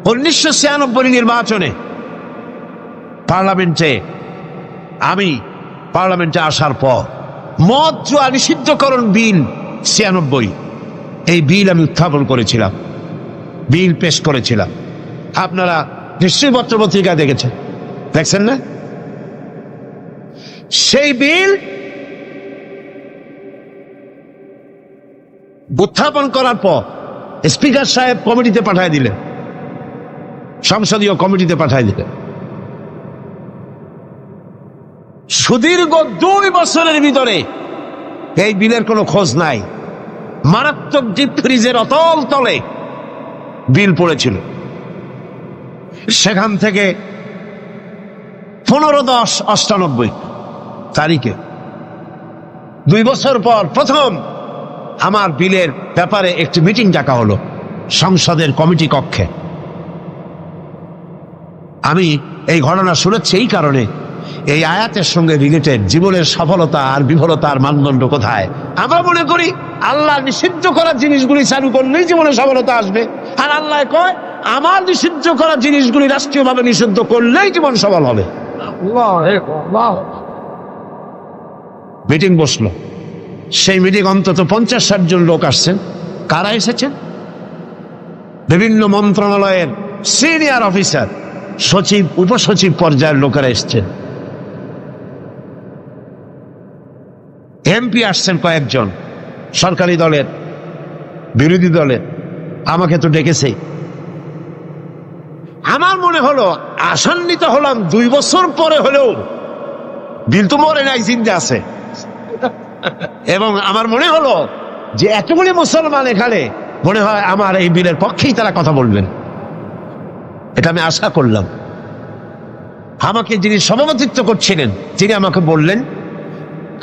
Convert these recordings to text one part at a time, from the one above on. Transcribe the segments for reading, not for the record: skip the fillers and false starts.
1996 নির্বাচনে পার্লামেন্টে আসার পর মদ জুয়া নিষিদ্ধকরণ বিল 96 এই বিল আমি উত্থাপন করেছিলাম, বিল পেশ করেছিলাম। আপনারা নিশ্চয়ই পত্রপত্রিকা দেখছেন না? সেই বিল উত্থাপন করার পর স্পিকার সাহেব কমিটিতে পাঠিয়ে দিলেন, সংসদীয় কমিটিতে পাঠিয়ে দিলেন। সুদীর্ঘ 2 বছরের ভিতরে এই বিলের কোনো খোঁজ নাই। মারাত্মক ডিপ ফ্রিজের অতল তলে বিল পড়েছিল। সেখান থেকে 15/10/98 তারিখে 2 বছর পর প্রথম আমার বিলের ব্যাপারে একটি মিটিং ডাকা হলো সংসদের কমিটি কক্ষে। আমি এই ঘটনা শুনেছি এই কারণে, এই আয়াতের সঙ্গে রিলেটেড জীবনের সফলতা আর বিফলতার মানদণ্ড কোথায়। আমরা মনে করি আল্লাহ নিষিদ্ধ করা জিনিসগুলি চালু করলেই জীবনে সফলতা আসবে, আর আল্লাহ কয় আমার নিষিদ্ধ করা জিনিসগুলি রাষ্ট্রীয়ভাবে নিষিদ্ধ করলেই জীবন সফল হবে। মিটিং বসলো, সেই মিটিং অন্তত 50-60 জন লোক আসছেন। কারা এসেছেন? বিভিন্ন মন্ত্রণালয়ের সিনিয়র অফিসার, সচিব, উপসচিব পর্যায়ের লোকেরা এসছেন। এমপি আসছেন কয়েকজন, সরকারি দলের, বিরোধী দলের। আমাকে তো ডেকেছে। আমার মনে হলো আসান্বিত হলাম, 2 বছর পরে হলেও বিল তো মরে নাই, জিন্দা আছে। এবং আমার মনে হলো যে এতগুলি মুসলমান এখানে, মনে হয় আমার এই বিলের পক্ষেই তারা কথা বলবেন, এটা আমি আশা করলাম। আমাকে যিনি সভাপতিত্ব করছিলেন তিনি আমাকে বললেন,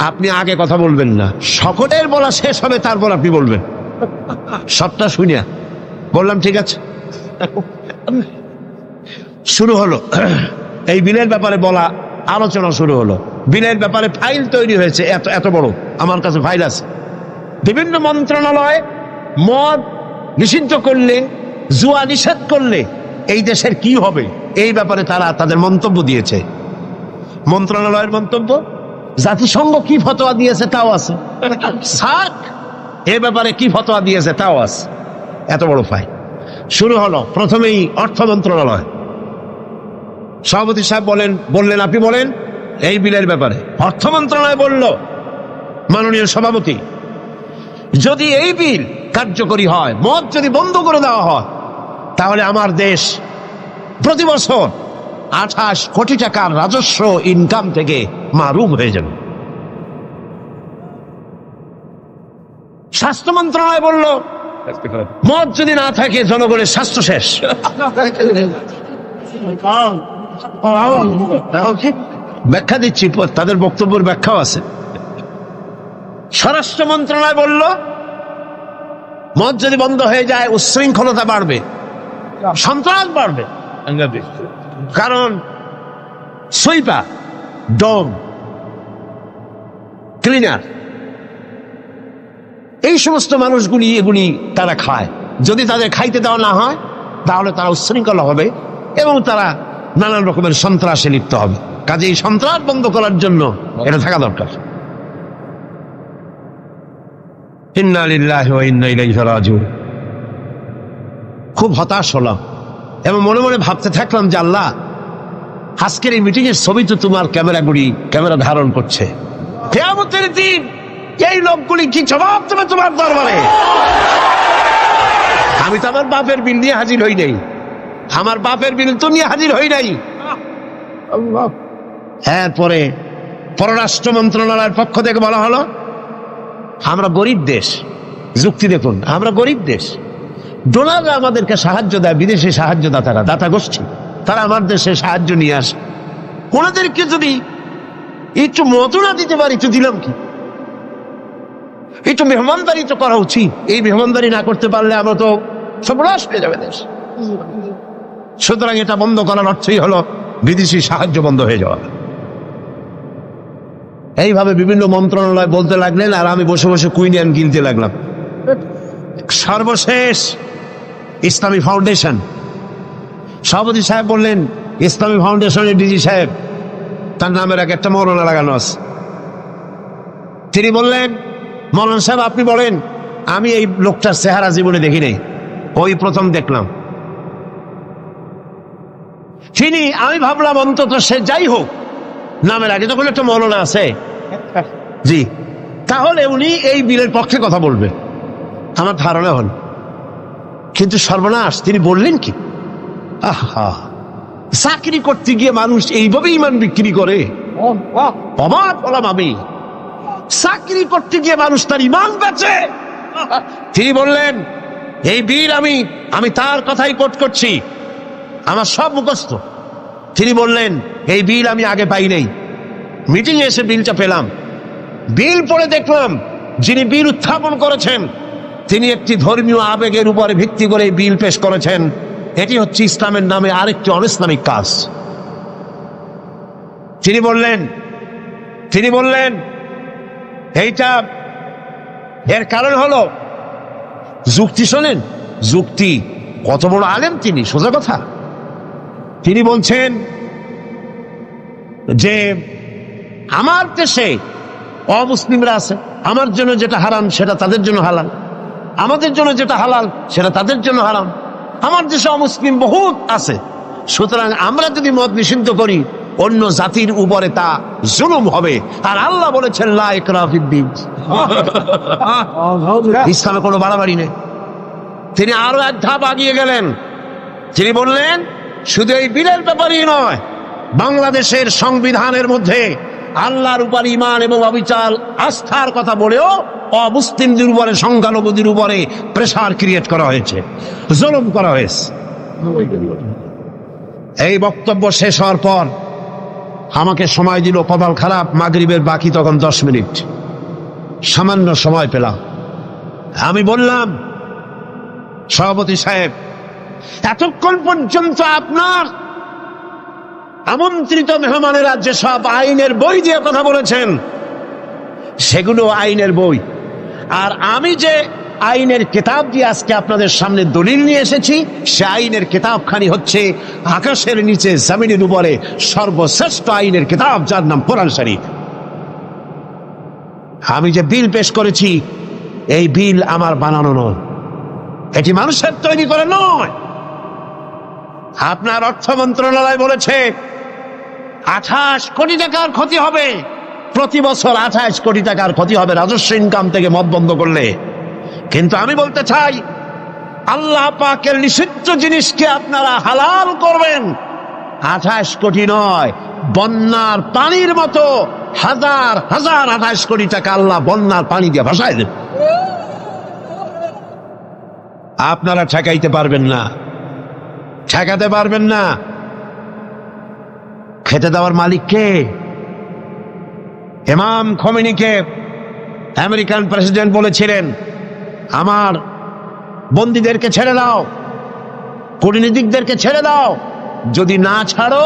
আপনি আগে কথা বলবেন না, সকলের বলা শেষ হবে তারপর আপনি বলবেন। সবটা শুনিয়া বললাম ঠিক আছে। শুরু হলো এই বিলের ব্যাপারে বলা, আলোচনা শুরু হলো। বিলের ব্যাপারে ফাইল তৈরি হয়েছে, এত বড় আমার কাছে ফাইল আছে। বিভিন্ন মন্ত্রণালয় মদ নিষিদ্ধ করলে, জুয়া নিষেধ করলে এই দেশের কি হবে এই ব্যাপারে তারা তাদের মন্তব্য দিয়েছে। মন্ত্রণালয়ের মন্তব্য, জাতিসংঘ কি ফতোয়া দিয়েছে তাও আছে, সার্ক এ ব্যাপারে কি ফতোয়া দিয়েছে তাও আছে। এত বড় ফাইল শুরু হলো। প্রথমেই অর্থ মন্ত্রণালয়, সভাপতি সাহেব বললেন আপনি বলেন এই বিলের ব্যাপারে। অর্থ মন্ত্রণালয় বলল, মাননীয় সভাপতি, যদি এই বিল কার্যকরী হয়, মদ যদি বন্ধ করে দেওয়া হয়, তাহলে আমার দেশ প্রতি বছর 28 কোটি টাকার রাজস্ব ইনকাম থেকে মাহরুম হয়ে যাবে। স্বাস্থ্য মন্ত্রণালয় বলল, মদ যদি না থাকে জনগণের স্বাস্থ্য শেষ। ব্যাখ্যা দিচ্ছি, তাদের বক্তব্যের ব্যাখ্যাও আছে। স্বরাষ্ট্র মন্ত্রণালয় বলল, মদ যদি বন্ধ হয়ে যায় উচ্ছৃঙ্খলতা বাড়বে, সন্ত্রাস বাড়বে, কারণ সুইপার, ডগ, ক্লিনার, এই সমস্ত মানুষগুলি এগুলি তারা খায়। যদি তাদের খাইতে দেওয়া না হয় তাহলে তারা উচ্ছৃঙ্খল হবে এবং তারা নানান রকমের সন্ত্রাসে লিপ্ত হবে। কাজে এই সন্ত্রাস বন্ধ করার জন্য এটা থাকা দরকার। ইন্না লিল্লাহি ওয়া ইন্না ইলাইহি রাজিউন। খুব হতাশ হলাম এবং মনে মনে ভাবতে থাকলাম যে আল্লাহ, আজকের এই মিটিং এর ছবি তো তোমার ক্যামেরা ধারণ করছে। কিয়ামতের দিন এই লোকগুলি কি জবাব দেবে তোমার দরবারে? আমি তো আমার বাপের বিল নিয়ে হাজির হই নাই, আমার বাপের বিল তো নিয়ে হাজির হই নাই। এরপরে পররাষ্ট্র মন্ত্রণালয়ের পক্ষ থেকে বলা হলো, আমরা গরিব দেশ। যুক্তি দেখুন, আমরা গরিব দেশ, ডোনাররা আমাদেরকে সাহায্য দেয়, বিদেশি সাহায্যদাতারা, দাতা গোষ্ঠী, তারা আমার দেশে সাহায্য নিয়ে আসে। ওনাদেরকে যদি একটু মদুরা দিতে পারি তো দিলাম কি, একটু মেহমানদারি তো করা উচিত। এই মেহমানদারি না করতে পারলে আমরা তো সর্বনাশ হয়ে যাবে দেশ। সুতরাং এটা বন্ধ করার অর্থই হলো বিদেশি সাহায্য বন্ধ হয়ে যাওয়া। এইভাবে বিভিন্ন মন্ত্রণালয় বলতে লাগলেন, আর আমি বসে বসে কুইনিয়ান কিনতে লাগলাম। সর্বশেষ ইসলামী ফাউন্ডেশন সভাপতি সাহেব বললেন, ইসলামী ফাউন্ডেশনের ডিজি সাহেব, তার নামের এক একটা মৌলানা লাগানো আছে। তিনি বললেন, মৌলানা সাহেব আপনি বলেন। আমি এই লোকটার চেহারা জীবনে দেখি নাই, ওই প্রথম দেখলাম। আমি ভাবলাম অন্তত সে যাই হোক, নামের আগে তখন একটা মৌলানা আছে, জি, তাহলে উনি এই বিলের পক্ষে কথা বলবেন, আমার ধারণা হল। কিন্তু সর্বনাশ, তিনি বললেন কি, আহা, চাকরি করতে গিয়ে মানুষ এইভাবে ইমান বিক্রি করে? অবাক হলাম আমি। চাকরি করতে গিয়ে মানুষ তার ইমান বেচে। তিনি বললেন, এই বিল আমি তার কথাই কোট করছি, আমার সব মুখস্থ। তিনি বললেন, এই বিল আমি আগে পাই নাই, মিটিং এ এসে বিলটা পেলাম। বিল পড়ে দেখলাম যিনি বিল উত্থাপন করেছেন তিনি একটি ধর্মীয় আবেগের উপরে ভিত্তি করে বিল পেশ করেছেন। এটি হচ্ছে ইসলামের নামে আরেকটি অনইসলামিক কাজ। তিনি বললেন এইটা, এর কারণ হলো যুক্তি। শোনেন যুক্তি, কত বড় আলেম তিনি, সোজা কথা। তিনি বলছেন যে আমার দেশে অমুসলিমরা আছে, আমার জন্য যেটা হারাম সেটা তাদের জন্য হালাল, আমাদের জন্য যেটা হালাল সেটা তাদের জন্য হারাম। আমার দেশে অমুসলিম বহুত আছে, সুতরাং আমরা যদি মদ নিষিদ্ধ করি অন্য জাতির উপরে তা জুলুম হবে। আর আল্লাহ বলেছেন লা ইকরাহা ফিদ্দীন, ইসলামে কোনো বাড়াবাড়ি নেই। তিনি আরো এক ধাপ আগিয়ে গেলেন। তিনি বললেন, শুধু এই বিলের ব্যাপারই নয়, বাংলাদেশের সংবিধানের মধ্যে আল্লাহর উপর ঈমান এবং অবিচল আস্থার কথা বলেও অমুসলিমদের উপরে, সংখ্যালঘুদের উপরে প্রেসার ক্রিয়েট করা হয়েছে, জুলুম করা হয়েছে। এই বক্তব্য শেষ হওয়ার পর আমাকে সময় দিল, কপাল খারাপ, মাগরিবের বাকি তখন 10 মিনিট, সামান্য সময় পেলাম। আমি বললাম, সভাপতি সাহেব, এতক্ষণ পর্যন্ত আপনার আমন্ত্রিত মেহমানেরা যেসব আইনের বই দিয়ে কথা বলেছেন সেগুলো আইনের বই, আর আমি যে আইনের কিতাব দিয়ে আজকে আপনাদের সামনে দলিল নিয়ে এসেছি সে আইনের কিতাবখানি হচ্ছে আকাশের নিচে জমিনের উপরে সর্বশ্রেষ্ঠ আইনের কিতাব, যার নাম কোরআন শরীফ। আমি যে বিল পেশ করেছি এই বিল আমার বানানো নয়, এটি মানুষের তৈরি করে নয়। আপনার অর্থ মন্ত্রণালয় বলেছে 28 কোটি টাকার ক্ষতি হবে প্রতি বছর, 28 কোটি টাকার ক্ষতি হবে রাজস্ব ইনকাম থেকে মদ বন্ধ করলে। কিন্তু আমি বলতে চাই, আল্লাহ পাকের নিষিদ্ধ জিনিসকে আপনারা হালাল করবেন, 28 কোটি নয়, বন্যার পানির মতো হাজার হাজার 28 কোটি টাকা আল্লাহ বন্যার পানি দিয়ে ভাসায় দেন। আপনারা ঠেকাইতে পারবেন না, ঠেকাতে পারবেন না। খেতে দেওয়ার মালিক কে? ইমাম খোমেনিকে আমেরিকান প্রেসিডেন্ট বলেছিলেন, আমার বন্দীদেরকে ছেড়ে দাও, কূটনীতিকদেরকে ছেড়ে দাও, যদি না ছাড়ো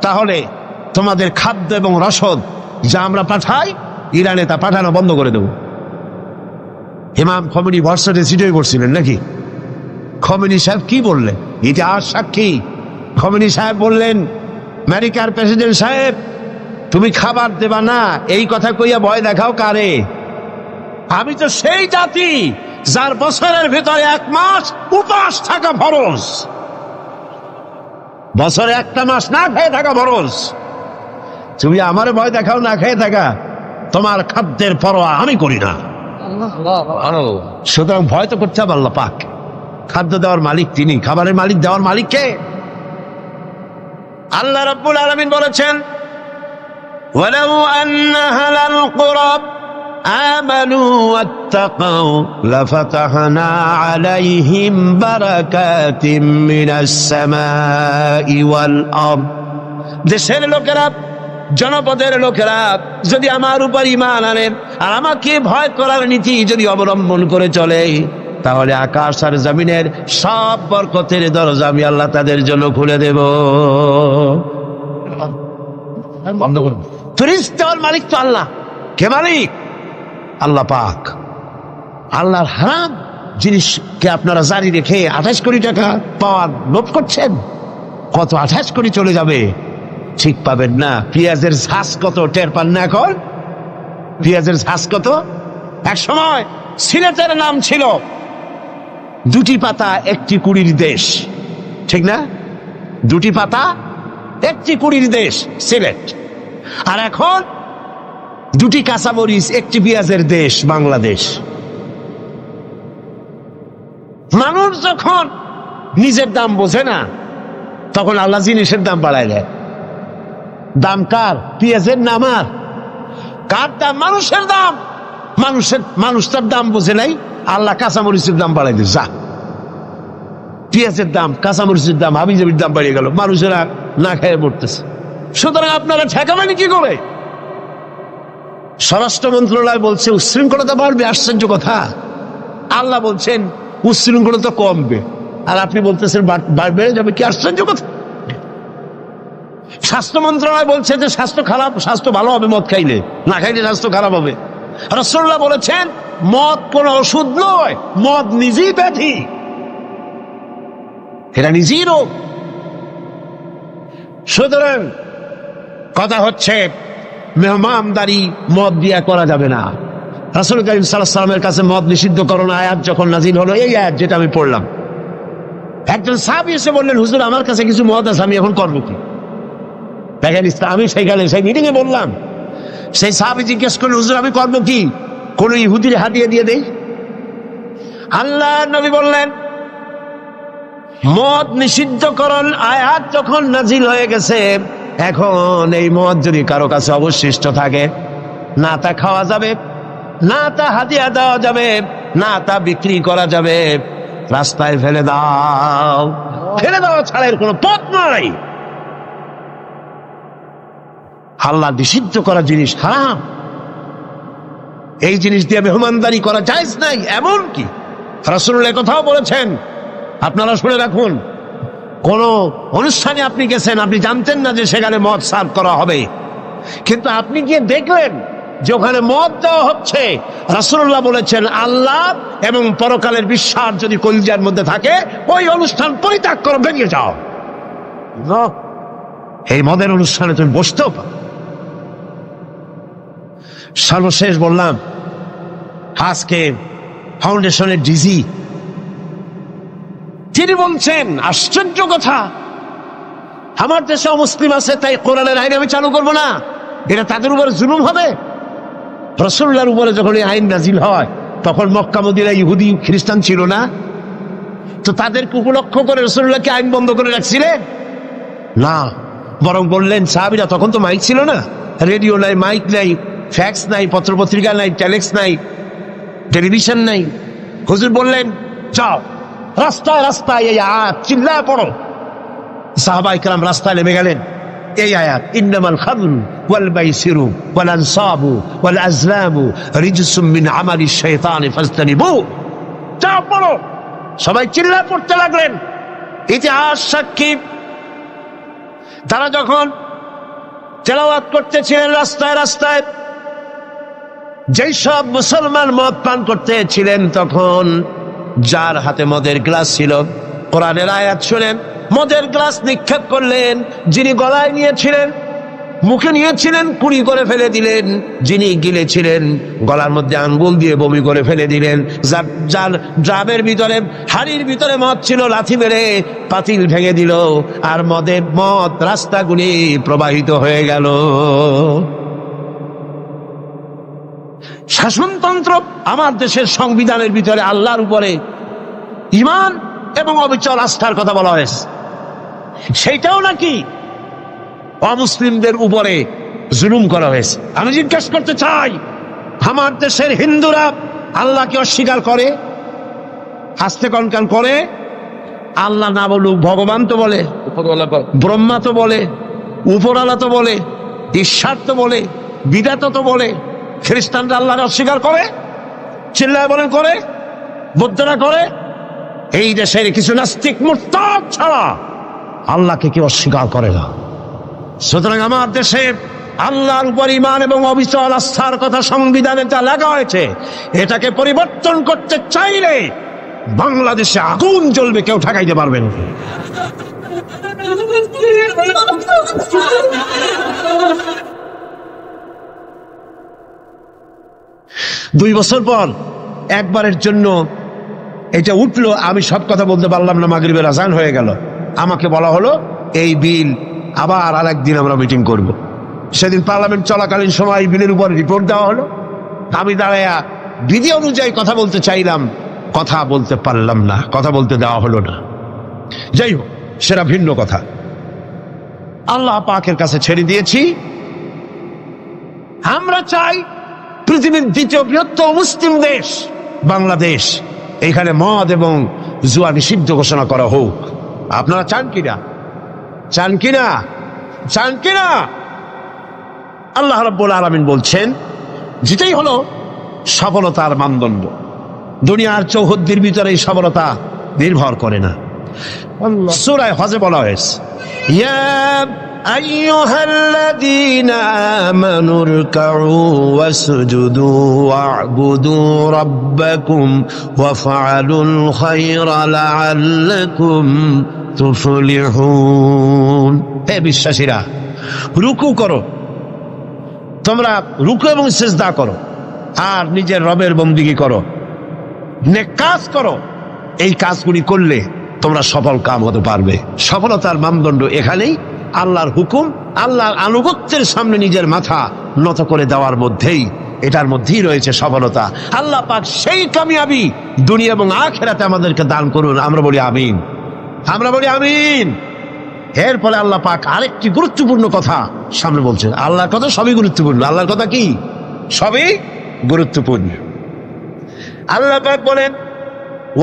তাহলে তোমাদের খাদ্য এবং রসদ যা আমরা পাঠাই ইরানে তা পাঠানো বন্ধ করে দেব। ইমাম খোমেনি ভরসাতে সিটে পড়ছিলেন নাকি? খোমেনি সাহেব কি বললেন? ইতিহাস সাক্ষী। খোমেনি সাহেব বললেন, আমেরিকার প্রেসিডেন্ট সাহেব, তুমি খাবার দেবা না এই কথা কইয়া ভয় দেখাও কারে? আমি তো সেই জাতি যার বছরের ভিতরে 1 মাস উপাস থাকা ফরজ, বছরে 1টা মাস না খেয়ে থাকা ফরজ। তুমি আমারে ভয় দেখাও না খেয়ে থাকা, তোমার খাদ্যের পরোয়া আমি করি না। সুতরাং ভয় তো করতে হবে আল্লাহ পাক। খাদ্য দেওয়ার মালিক তিনি, খাবারের মালিক দেওয়ার মালিক কে? আল্লাহ রাব্বুল আলামিন বলেছেন, ওয়ালাউ আন্না আহলাল কুরা আমানু ওয়াত্তাকাউ লাফাতাহনা আলাইহিম বারাকাতিম মিনাস সামাই ওয়াল আরদ। দেশের লোকেরা, জনপদের লোকেরা যদি আমার উপর ঈমান আনে আর আমাকে ভয় করার নীতি যদি অবলম্বন করে চলে, তাহলে আকাশ আর জমিনের সব বরকতের দরজা আমি আল্লাহ তাদের জন্য খুলে দেব। ফেরেশতার মালিক তো আল্লাহ। কে মালিক? আল্লাহ পাক। আল্লাহর হারাম জিনিসকে আপনারা জারি রেখে 28 কোটি টাকা পাওয়ার লোভ করছেন। কত 28 কোটি চলে যাবে, ঠিক পাবেন না। পেঁয়াজের ঝাঁস কত টের পান না এখন? পেঁয়াজের ঝাঁস কত? এক সময় সিলেটের নাম ছিল 2টি পাতা 1টি কুড়ির দেশ, ঠিক না? 2টি পাতা 1টি কুড়ির দেশ সিলেট। আর এখন 2টি কাঁচামরিচ 1টি পেঁয়াজের দেশ বাংলাদেশ। মানুষ যখন নিজের দাম বোঝে না, তখন আল্লাহ জিনিসের দাম বাড়ায় দেয়। দাম কার? পেঁয়াজের না আমার? কার দাম? মানুষের দাম। মানুষ তার দাম বোঝে নাই, আল্লাহ কাঁচামরিচের দাম বাড়াই দিচ্ছে। যা, পেঁয়াজের দাম, কাঁচামরিচের দাম, হাবিজাবির দাম বাড়িয়ে গেল, মানুষেরা না খেয়ে পড়তেছে। সুতরাং আপনারা ঠেকাবেন কি করে? স্বরাষ্ট্র মন্ত্রণালয় বলছে উচ্ছৃঙ্খলতা বাড়বে। আশ্চর্য কথা, আল্লাহ বলছেন উচ্ছৃঙ্খলতা কমবে, আর আপনি বলতেছেন বেড়ে যাবে। কি আশ্চর্য কথা! স্বাস্থ্য মন্ত্রণালয় বলছে যে স্বাস্থ্য খারাপ, স্বাস্থ্য ভালো হবে মদ খাইলে, না খাইলে স্বাস্থ্য খারাপ হবে। রাসূলুল্লাহ বলেছেন মদ কোনো ওষুধ নয়, মদ নিজেই ব্যাধি, এটা নিজেই রোগ। সুতরাং কথা হচ্ছে মেহমানদারি মদ দিয়া করা যাবে না। রাসূল কারীম সাল্লাল্লাহু আলাইহি ওয়াসাল্লামের কাছে মদ নিষিদ্ধকরণ আয়াত যখন নাজিল হলো, এই আয়াত যেটা আমি পড়লাম, একজন সাহাবী এসে বললেন, হুজুর আমার কাছে কিছু মদ আছে, আমি এখন করবো কি? দেখেন, আমি সেইখানে সেই মিটিং এ বললাম, সেই সাহাবী জিজ্ঞেস করলেন, হুজুর আমি করবো কি? কোন ইহুদির হাদিয়া দিয়ে দেই? আল্লাহ নবী বললেন, মদ নিষিদ্ধকরণ আয়াত যখন নাজিল হয়ে গেছে, এখন এই মদ যদি কারো কাছে অবশিষ্ট থাকে, না তা খাওয়া যাবে, না তা হাদিয়া দেওয়া যাবে, না তা বিক্রি করা যাবে, রাস্তায় ফেলে দাও। ফেলে দেওয়া ছাড়া এর কোনো পথ নাই। আল্লাহ নিষিদ্ধ করা জিনিস হারাম, এই জিনিস দিয়ে মেহমানদারি করা জায়েজ নাই। এমন কি রাসূলুল্লাহ কথাও বলেছেন, আপনারা শুনে রাখুন, কোন অনুষ্ঠানে আপনি গেছেন, আপনি জানতেন না যে সেখানে মদ সার্ভ করা হবে, কিন্তু আপনি গিয়ে দেখলেন যে ওখানে মদ দেওয়া হচ্ছে। রাসূলুল্লাহ বলেছেন, আল্লাহ এবং পরকালের বিশ্বাস যদি কলিজার মধ্যে থাকে, ওই অনুষ্ঠান পরিত্যাগ করো, বেরিয়ে যাও। এই মদের অনুষ্ঠানে তুমি বসতেও পারো। সর্বশেষ বললাম, আজকে ফাউন্ডেশনের ডিজি তিনি বলছেন, আশ্চর্য কথা, আমার দেশে মুসলিম আছে তাই কোরআনের আইন আমি চালু করবো না, এটা তাদের উপরে জুলুম হবে। রাসূলুল্লাহর উপরে যখন এই আইন নাজিল হয়, তখন মক্কা মদিনায় ইহুদি খ্রিস্টান ছিল না, তো তাদেরকে উপলক্ষ করে রাসূলুল্লাহকে আইন বন্ধ করে রাখছিলেন না, বরং বললেন সাহাবীরা, তখন তো মাইক ছিল না, রেডিও নাই, মাইক নাই, ফ্যাক্স নাই, পত্রপত্রিকা নাই, টেলেক্স নাই, টেলিভিশন নাই। হুজুর বললেন, যাও রাস্তায় রাস্তায় এই আয়াত চিল্লায় পড়ো। সাহাবায়ে কেরাম রাস্তায় নেমে গেলেন। এই আয়াত, ইন্নামাল খামরু ওয়াল মাইসিরু ওয়াল আনসাবু ওয়াল আজলামু রিজসুম মিন আমালিশ শাইতানি ফাজতানিবু। যাও পড়ো। সবাই চিল্লায় পড়তে লাগলেন। ইতিহাস সাক্ষী, তারা যখন তেলাওয়াত করতেছিলেন রাস্তায় রাস্তায়, যেই সব মুসলমান মদ পান করতেছিলেন, তখন যার হাতে মদের গ্লাস ছিল, কোরআনের আয়াত শুনেন, মদের গ্লাস নিক্ষেপ করলেন। যিনি গলায় নিয়েছিলেন, মুখে নিয়েছিলেন, কুড়ি করে ফেলে দিলেন। যিনি গিলেছিলেন, গলার মধ্যে আঙ্গুল দিয়ে বমি করে ফেলে দিলেন। যার ড্রামের ভিতরে, হাড়ির ভিতরে মদ ছিল, লাথি মেরে পাতিল ভেঙে দিল, আর মদ রাস্তাগুলি প্রবাহিত হয়ে গেল। শাসনতন্ত্র, আমার দেশের সংবিধানের ভিতরে আল্লাহর উপরে ঈমান এবং অবিচল আস্থার কথা বলা হয়েছে, সেইটাও নাকি অমুসলিমদের উপরে জুলুম করা হয়েছে। আমি জিজ্ঞেস করতে চাই, আমার দেশের হিন্দুরা আল্লাহকে অস্বীকার করে, আস্তে কনকান করে, আল্লাহ না বলুক, ভগবান তো বলে, ব্রহ্মা তো বলে, উপরওয়ালা তো বলে, ঈশ্বর তো বলে, বিধাতা তো বলে। খ্রিস্টানরা আল্লাহকে অস্বীকার করে, চিল্লায় বলেন করে, বৌদ্ধরা করে। এই দেশের কিছু নাস্তিক মুরতাদ ছাড়া আল্লাহকে কেউ অস্বীকার করে না। সুতরাং আমার দেশে আল্লাহর উপর ঈমান এবং অবিচল আস্থার কথা সংবিধানে যা লেখা হয়েছে, এটাকে পরিবর্তন করতে চাইলে বাংলাদেশে আগুন জ্বলবে, কেউ ঠেকাইতে পারবে না। দুই বছর পর একবারের জন্য এটা উঠলো, আমি সব কথা বলতে পারলাম না, মাগরিবের আজান হয়ে গেল। আমাকে বলা হলো এই বিল আবার আরেকদিন আমরা মিটিং করব। সেদিন পার্লামেন্ট চলাকালীন সময় এই বিলের উপর রিপোর্ট দেওয়া হলো। আমি দাঁড়ায়া বিধি অনুযায়ী কথা বলতে চাইলাম, কথা বলতে পারলাম না, কথা বলতে দেওয়া হলো না। যাই হোক, সেটা ভিন্ন কথা। আল্লাহ পাকের কাছে ছেড়ে দিয়েছি। আমরা চাই পৃথিবীর দ্বিতীয় বৃহত্তম মুসলিম দেশ বাংলাদেশ, এখানে মদ এবং জুয়া নিষিদ্ধ ঘোষণা করা হোক। আপনারা চান কিনা? চান কিনা? চান কিনা? আল্লাহ রাব্বুল আলামিন বলছেন, যেটাই হলো সফলতার মানদণ্ড। দুনিয়ার চৌহদ্দির ভিতরে এই সফলতা নির্ভর করে না। সূরা হজে বলা হয়েছে, ইয়া আইয়ুহাল্লাযীনা আমানু রুকউ ওয়াসজুদু ওয়া'বুদু রাব্বাকুম ওয়াফআলুল খায়রা লাআল্লাকুম তুফলিহুন। হে বিশ্বাসীরা, রুকু করো, তোমরা রুকু এবং সিজদা করো, আর নিজের রবের বন্দেগী করো, নেক কাজ করো। এই কাজগুলি করলে তোমরা সফল কাম হতে পারবে। সফলতার মানদণ্ড এখানেই আল্লাহর হুকুম, আল্লাহর আনুগত্যের সামনে নিজের মাথা নত করে দেওয়ার মধ্যেই, এটার মধ্যেই রয়েছে সফলতা। আল্লাহ পাক সেই কামিয়াবি দুনিয়া এবং আখিরাতে আমাদেরকে দান করুন। আমরা বলি আমিন, আমরা বলি আমিন। এর ফলে আল্লাহ পাক আরেকটি গুরুত্বপূর্ণ কথা সামনে বলছেন। আল্লাহর কথা সবই গুরুত্বপূর্ণ। আল্লাহর কথা কি? সবই গুরুত্বপূর্ণ। আল্লাহ পাক বলেন,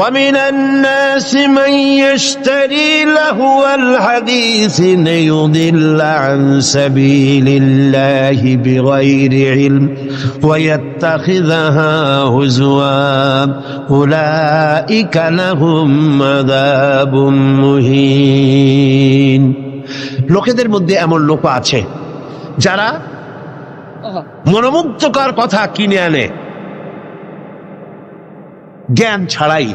وَمِنَ النَّاسِ مَن يَشْتَرِي لَهْوَ الْحَدِيثِ لِيُضِلَّ عَن سَبِيلِ اللَّهِ بِغَيْرِ عِلْمٍ وَيَتَّخِذَهَا هُزُوًا أُولَئِكَ لَهُمْ عَذَابٌ مُهِينٌ। লোকেদের মধ্যে এমন লোক আছে যারা মনোমুগ্ধকর কথা কিনে আনে জ্ঞান ছাড়াই,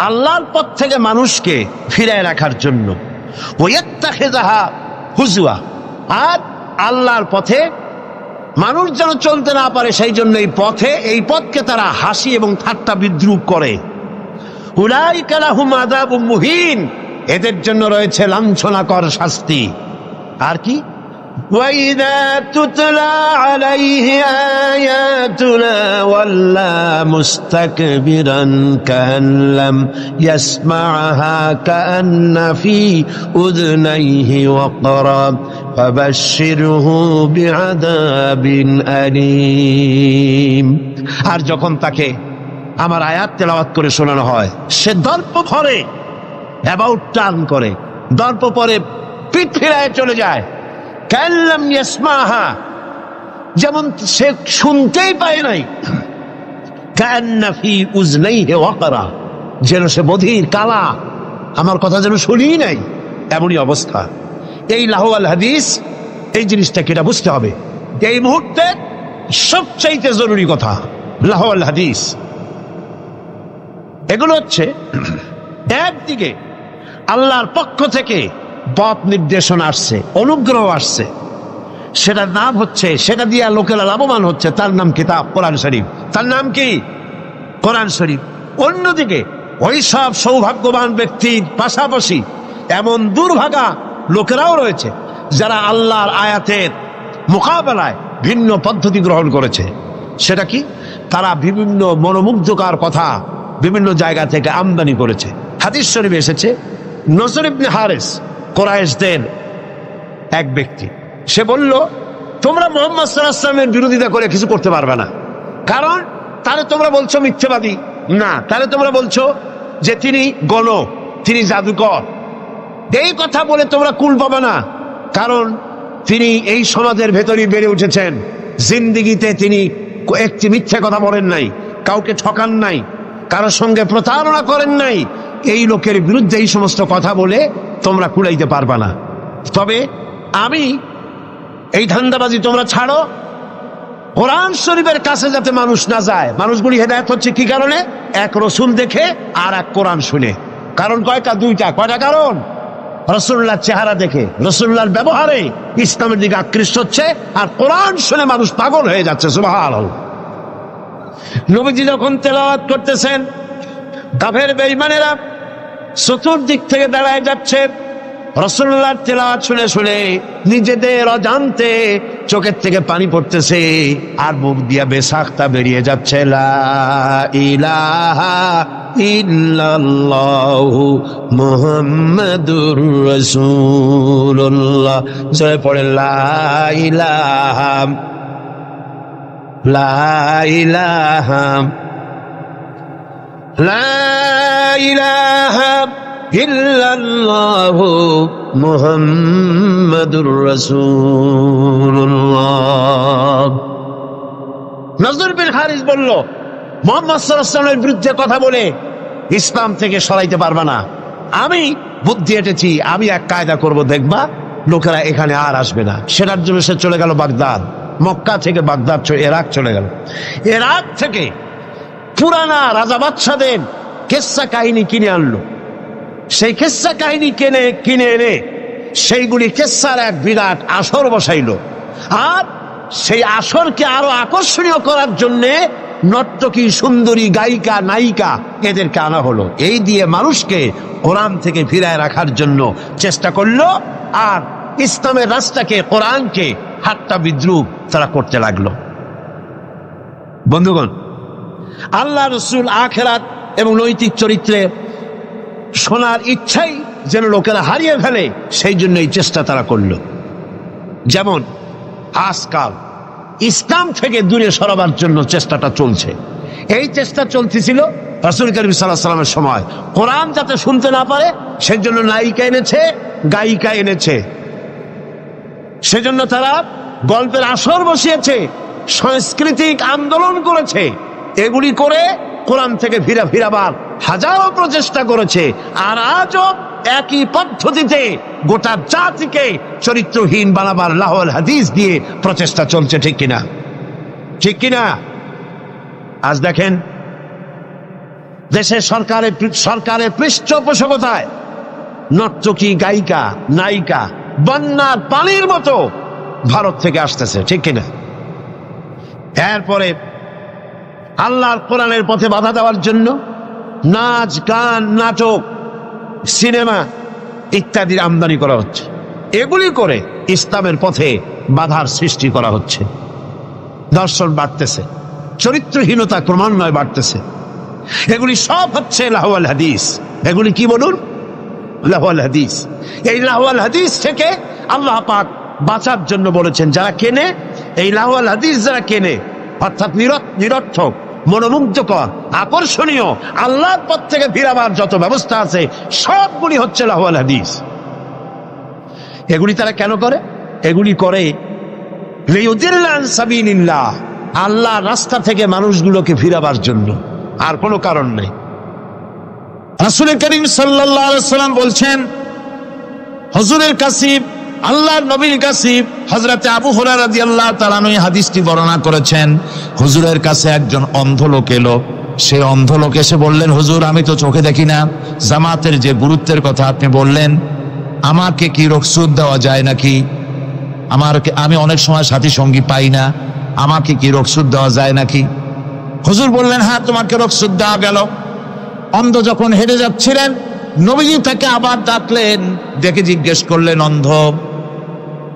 আল্লাহর পথ থেকে মানুষকে ফিরায় রাখার জন্য। ওয়াত্তাখিযাহা হুজুয়া, আর আল্লাহর পথে মানুষ যেন চলতে না পারে সেই জন্য এই পথকে তারা হাসি এবং ঠাট্টা বিদ্রুপ করে। উলাইকা লাহুম আযাবুম মুহিন, এদের জন্য রয়েছে লাঞ্ছনাকর শাস্তি। আর কি? وَإِذَا تُتْلَى عَلَيْهِ آيَاتُنَا وَلَّى مُسْتَكْبِرًا كَأَن لَّمْ يَسْمَعْهَا كَأَنَّ فِي أُذُنَيْهِ وَقْرًا فَبَشِّرْهُ بِعَذَابٍ أَلِيمٍ। আর যখন তাকে আমার আয়াত তেলাওয়াত করে শোনানো হয়, সে দর্প ভরে অ্যাবাউট টার্ন করে, দর্প পরে পিঠ ফিরায় চলে যায়। কাল্লাম ইয়াসমাহা, যেমন সে শুনতেই পায় নাই। কান্না ফি উযনাইহি ওয়াকরা, যেন সে বধির, কালা, আমার কথা যেন শুনিই নাই, এমনই অবস্থা। এই লাহওয়াল হাদিস, এই জিনিসটাকে এটা বুঝতে হবে। এই মুহূর্তে সবচাইতে জরুরি কথা লাহওয়াল হাদিস। এগুলো হচ্ছে একদিকে আল্লাহর পক্ষ থেকে পথ নির্দেশনা আসছে, অনুগ্রহ আসছে, সেটার নাম হচ্ছে, সেটা দিয়ে লোকেরা লাভবান হচ্ছে, তার নাম কিতাব কোরআন শরীফ। তার নাম কি? কোরআন শরীফ। অন্যদিকে ওই সব সৌভাগ্যবান ব্যক্তির পাশাপাশি এমন দুর্ভাগা লোকেরাও রয়েছে যারা আল্লাহর আয়াতের মোকাবেলায় ভিন্ন পদ্ধতি গ্রহণ করেছে। সেটা কি? তারা বিভিন্ন মনোমুগ্ধকর কথা বিভিন্ন জায়গা থেকে আমদানি করেছে। হাদিস শরীফে এসেছে, নজর ইবনে হারিস, কুরাইশদের এক ব্যক্তি, সে বলল, তোমরা মুহাম্মদ সাল্লাল্লাহু আলাইহি ওয়াসাল্লামের বিরোধিতা করে কিছু করতে পারবে না, কারণ তারে তোমরা বলছো মিথ্যাবাদী, না তারে তোমরা বলছো যে তিনি গণক, তিনি জাদুকর। এই কথা বলে তোমরা কুল পাবে না, কারণ তিনি এই সমাজের ভেতরেই বেড়ে উঠেছেন, জিন্দিগিতে তিনি একটি মিথ্যা কথা বলেন নাই, কাউকে ঠকান নাই, কারোর সঙ্গে প্রতারণা করেন নাই। এই লোকের বিরুদ্ধে এই সমস্ত কথা বলে তোমরা কুলাইতে পারবা না। তবে আমি এই ধান্দাবাজি তোমরা ছাড়ো, কোরআন শরীফের কাছে যাতে মানুষ না যায়। মানুষগুলি হেদায়েত হচ্ছে কি কারণে? এক রসুল দেখে আর এক কোরআন শুনে। কারণ কয়টা? দুইটা। কয়টা কারণ? রসুল্লাহর চেহারা দেখে, রসুল্লাহর ব্যবহারে ইসলামের দিকে আকৃষ্ট হচ্ছে, আর কোরআন শুনে মানুষ পাগল হয়ে যাচ্ছে। সুবহানাল্লাহ। নবীজি যখন তেলাওয়াত করতেছেন, কাফের বেঈমানেরা চতুর্দিক থেকে দাঁড়ায় যাচ্ছে। রাসূলুল্লাহর তেলাওয়াত শুনে শুনে নিজেদের অজান্তে চোখের থেকে পানি পড়তেছে, আর মুখ দিয়া বেসাখতা বেরিয়ে যাচ্ছে। লা ইলাহা ইল্লাল্লাহু মুহাম্মাদুর রাসূলুল্লাহ। জয় পড়ে লা ইলাহা, লা ইলাহা, লা ইলাহা ইল্লাল্লাহু মুহাম্মাদুর রাসূলুল্লাহ। নজর বিন হারিস বলল, মুহাম্মদ সাল্লাল্লাহু আলাইহি ওয়াসাল্লামের বিরুদ্ধে কথা বলে ইসলাম থেকে সরাইতে পারবা না। আমি বুদ্ধি এঁটেছি, আমি এক কায়দা করব, দেখবা লোকেরা এখানে আর আসবে না। সেটার জন্য সে চলে গেল বাগদাদ। মক্কা থেকে বাগদাদ ইরাক চলে গেল। ইরাক থেকে পুরানা রাজা বাদশাদের কিসসা কাহিনী কিনে আনলো। সেই কিসসা কাহিনী কিনে এনে সেইগুলি কিসসার এক বিরাট আসর বসাইলো। আর সেই আসরকে আরো আকর্ষণীয় করার জন্য নর্তকী, সুন্দরী, গায়িকা, নায়িকা এদেরকে আনা হলো। এই দিয়ে মানুষকে কোরআন থেকে ফিরায় রাখার জন্য চেষ্টা করলো, আর ইসলামের রাস্তাকে, কোরআনকে ঠাট্টা বিদ্রুপ তারা করতে লাগলো। বন্ধুগণ, আল্লাহ রসুল আখিরাত এবং নৈতিক চরিত্রে শোনার ইচ্ছাই যেন লোকেরা হারিয়ে ফেলে, সেই জন্য এই চেষ্টা তারা করলো। যেমন আজকাল ইসলাম থেকে দূরে সরাবার জন্য চেষ্টাটা চলছে। এই চেষ্টা চলতেছিল রাসূল করিম সাল্লাল্লাহু আলাইহি ওয়াসাল্লামের সময়। কোরআন যাতে শুনতে না পারে সেই জন্য নায়িকা এনেছে, গায়িকা এনেছে। সেজন্য তারা গল্পের আসর বসিয়েছে, সাংস্কৃতিক আন্দোলন করেছে। এগুলি করে কোরআন থেকে ফিরাবার হাজারো প্রচেষ্টা করেছে। আর আজও একই পদ্ধতিতে গোটা জাতিকে চরিত্রহীন বানাবার লাহওয়াল হাদিস দিয়ে প্রচেষ্টা চলছে। ঠিক কিনা? ঠিক কিনা? আজ দেখেন দেশের সরকারের পৃষ্ঠপোষকতায় নর্তকী, গায়িকা, নায়িকা বন্যার পানির মতো ভারত থেকে আসতেছে। ঠিক কিনা? এরপরে আল্লাহর কোরআনের পথে বাধা দেওয়ার জন্য নাচ, গান, নাটক, সিনেমা ইত্যাদির আমদানি করা হচ্ছে। এগুলি করে ইসলামের পথে বাধার সৃষ্টি করা হচ্ছে। দর্শন বাড়তেছে, চরিত্রহীনতা ক্রমান্বয়ে বাড়তেছে। এগুলি সব হচ্ছে লাহওয়াল হাদিস। এগুলি কি বলুন? লাহওয়াল হাদিস। এই লাহওয়াল হাদিস থেকে আল্লাহ পাক বাঁচার জন্য বলেছেন, যারা কেনে এই লাহওয়াল হাদিস, যারা কেনে অর্থাৎ নিরর্থক, মনোমুগ্ধকর, আকর্ষণীয়, আল্লাহর পথ থেকে ফিরাবার যত ব্যবস্থা আছে সবগুলি হচ্ছে লাহওয়াল হাদিস। এগুলি তারা কেন করে? এগুলি করে লিয়ুদিল্লা আন সাবিলিল্লাহ, আল্লাহর রাস্তা থেকে মানুষগুলোকে ফিরাবার জন্য, আর কোনো কারণ নেই। রাসূল করিম সাল্লাল্লাহু আলাইহি ওয়াসাল্লাম বলছেন, হুজুরের কাছে, আল্লাহর নবীর কাছে হযরতে আবু হুরায়রা রাদিয়াল্লাহু তাআলা আনহু হাদিসটি বর্ণনা করেছেন। হুজুরের কাছে একজন অন্ধ লোক এলো। সেই অন্ধ লোক এসে বললেন, হুজুর আমি তো চোখে দেখি না, জামাতের যে গুরুত্বের কথা আপনি বললেন, আমাকে কি রুখসত দেওয়া যায় নাকি? আমি অনেক সময় সাথী সঙ্গী পাই না, আমাকে কি রুখসত দেওয়া যায় নাকি? হুজুর বললেন, হ্যাঁ তোমাকে রুখসত দেওয়া গেল। অন্ধ যখন হেঁটে যাচ্ছিলেন, নবীজি তাকে আবার ডাকলেন, ডেকে জিজ্ঞেস করলেন, অন্ধ,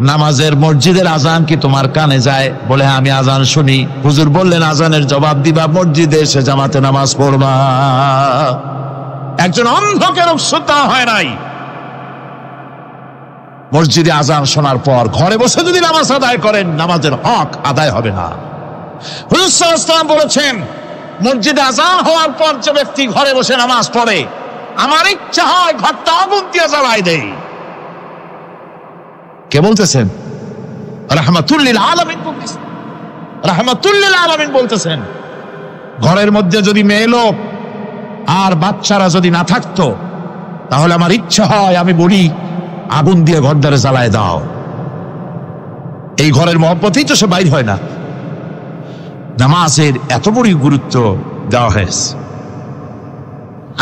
নামাজের মসজিদের আজান কি তোমার কানে যায়? বলে, হ্যাঁ আমি আজান শুনি। হুজুর বললেন, আজানের জবাব দিবা, মসজিদে এসে জামাতে নামাজ পড়বা। একজন অন্ধকে রুখসত দেওয়া হয় নাই। মসজিদে আজান শোনার পর ঘরে বসে যদি নামাজ আদায় করেন, নামাজের হক আদায় হবে না। হুজুর সাল্লাল্লাহু আলাইহি ওয়াসাল্লাম বলেছেন, মসজিদে আজান হওয়ার পর যে ব্যক্তি ঘরে বসে নামাজ পড়ে, আমার ইচ্ছা হয় ঘরটা আগুন দিয়ে জ্বালাই দেই। কে বলতেছেন? রাহমাতুল লিল আলামিন বলতেছেন। রাহমাতুল লিল আলামিন বলতেছেন, ঘরের মধ্যে যদি মেয়ে লোক আর বাচ্চারা যদি না থাকতো, তাহলে আমার ইচ্ছা হয় আমি বলি আগুন দিয়ে ঘর দ্বারে জ্বালায় দাও। এই ঘরের মহব্বতেই তো সে বাইর হয় না। নামাজের এত বড় গুরুত্ব দেওয়া হয়েছে।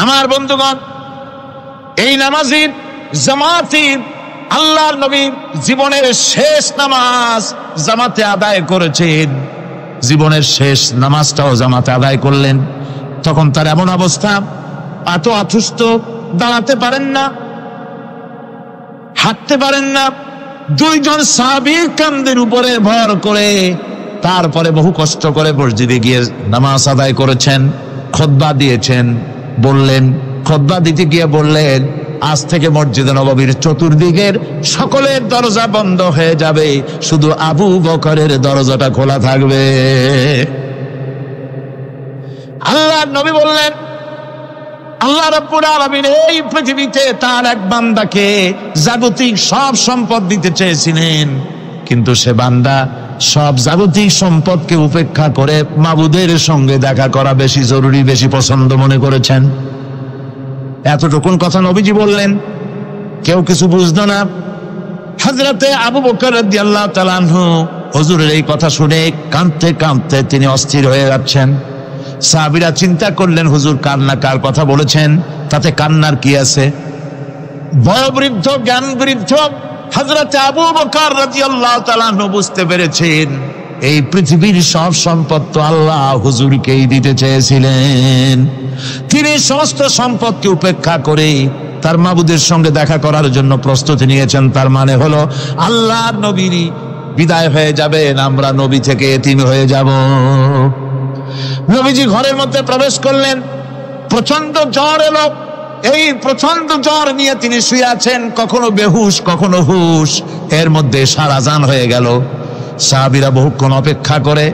আমার বন্ধুগণ, এই নামাজের জামাতে আল্লাহর নবী জীবনের শেষ নামাজ জামাতে আদায় করেছেন। জীবনের শেষ নামাজটাও জামাতে আদায় করলেন। তখন তার এমন অবস্থা, এত অসুস্থ, দাঁড়াতে পারেন না, হাঁটতে পারেন না। দুইজন সাহাবীর কাঁধের উপরে ভর করে তারপরে বহু কষ্ট করে মসজিদে গিয়ে নামাজ আদায় করেছেন। খুতবা দিয়েছেন, বললেন, খুতবা দিতে গিয়ে বললেন, আজ থেকে মসজিদে নববীর চতুর্দিকের সকলের দরজা বন্ধ হয়ে যাবে, শুধু আবু বকরের দরজাটা খোলা থাকবে। আল্লাহর নবী বললেন, আল্লাহ রাব্বুল আলামিন এই পৃথিবীতে তার এক বান্দাকে জাগতিক সব সম্পদ দিতে চেয়েছিলেন, কিন্তু সে বান্দা সব জাগতিক সম্পদকে উপেক্ষা করে মাবুদের সঙ্গে দেখা করা বেশি জরুরি, বেশি পছন্দ মনে করেছেন। এতটুকুন কথা নবীজি বললেন, কেউ কিছু বুঝতো না। হযরতে আবু বকর রাদিয়াল্লাহু তাআলা আনহু হুজুরের এই কথা শুনে কাঁদতে কাঁদতে তিনি অস্থির হয়ে যাচ্ছেন। সাহাবীরা চিন্তা করলেন, হুজুর কান্না কার কথা বলেছেন, তাতে কান্নার কি আছে? বয়োবৃদ্ধ, জ্ঞান বৃদ্ধ হযরতে আবু বকর রাদিয়াল্লাহু তাআলা আনহু বুঝতে পেরেছেন এই পৃথিবীর সব সম্পদ তো আল্লাহ হুজুরকেই দিতে চেয়েছিলেন। তিনি সমস্ত সম্পদকে উপেক্ষা করে তার মাবুদের সঙ্গে দেখা করার জন্য প্রস্তুতি নিয়েছেন। তার মানে হলো আল্লাহর নবীর বিদায় হয়ে যাবেন, আমরা নবী থেকে এতিম হয়ে যাব। নবীজি ঘরের মধ্যে প্রবেশ করলেন, প্রচন্ড জ্বর এলো। এই প্রচন্ড জ্বর নিয়ে তিনি শুয়ে আছেন, কখনো বেহুশ, কখনো হুশ। এর মধ্যে সারাজান হয়ে গেল। সাহাবীরা বহুক্ষণ অপেক্ষা করে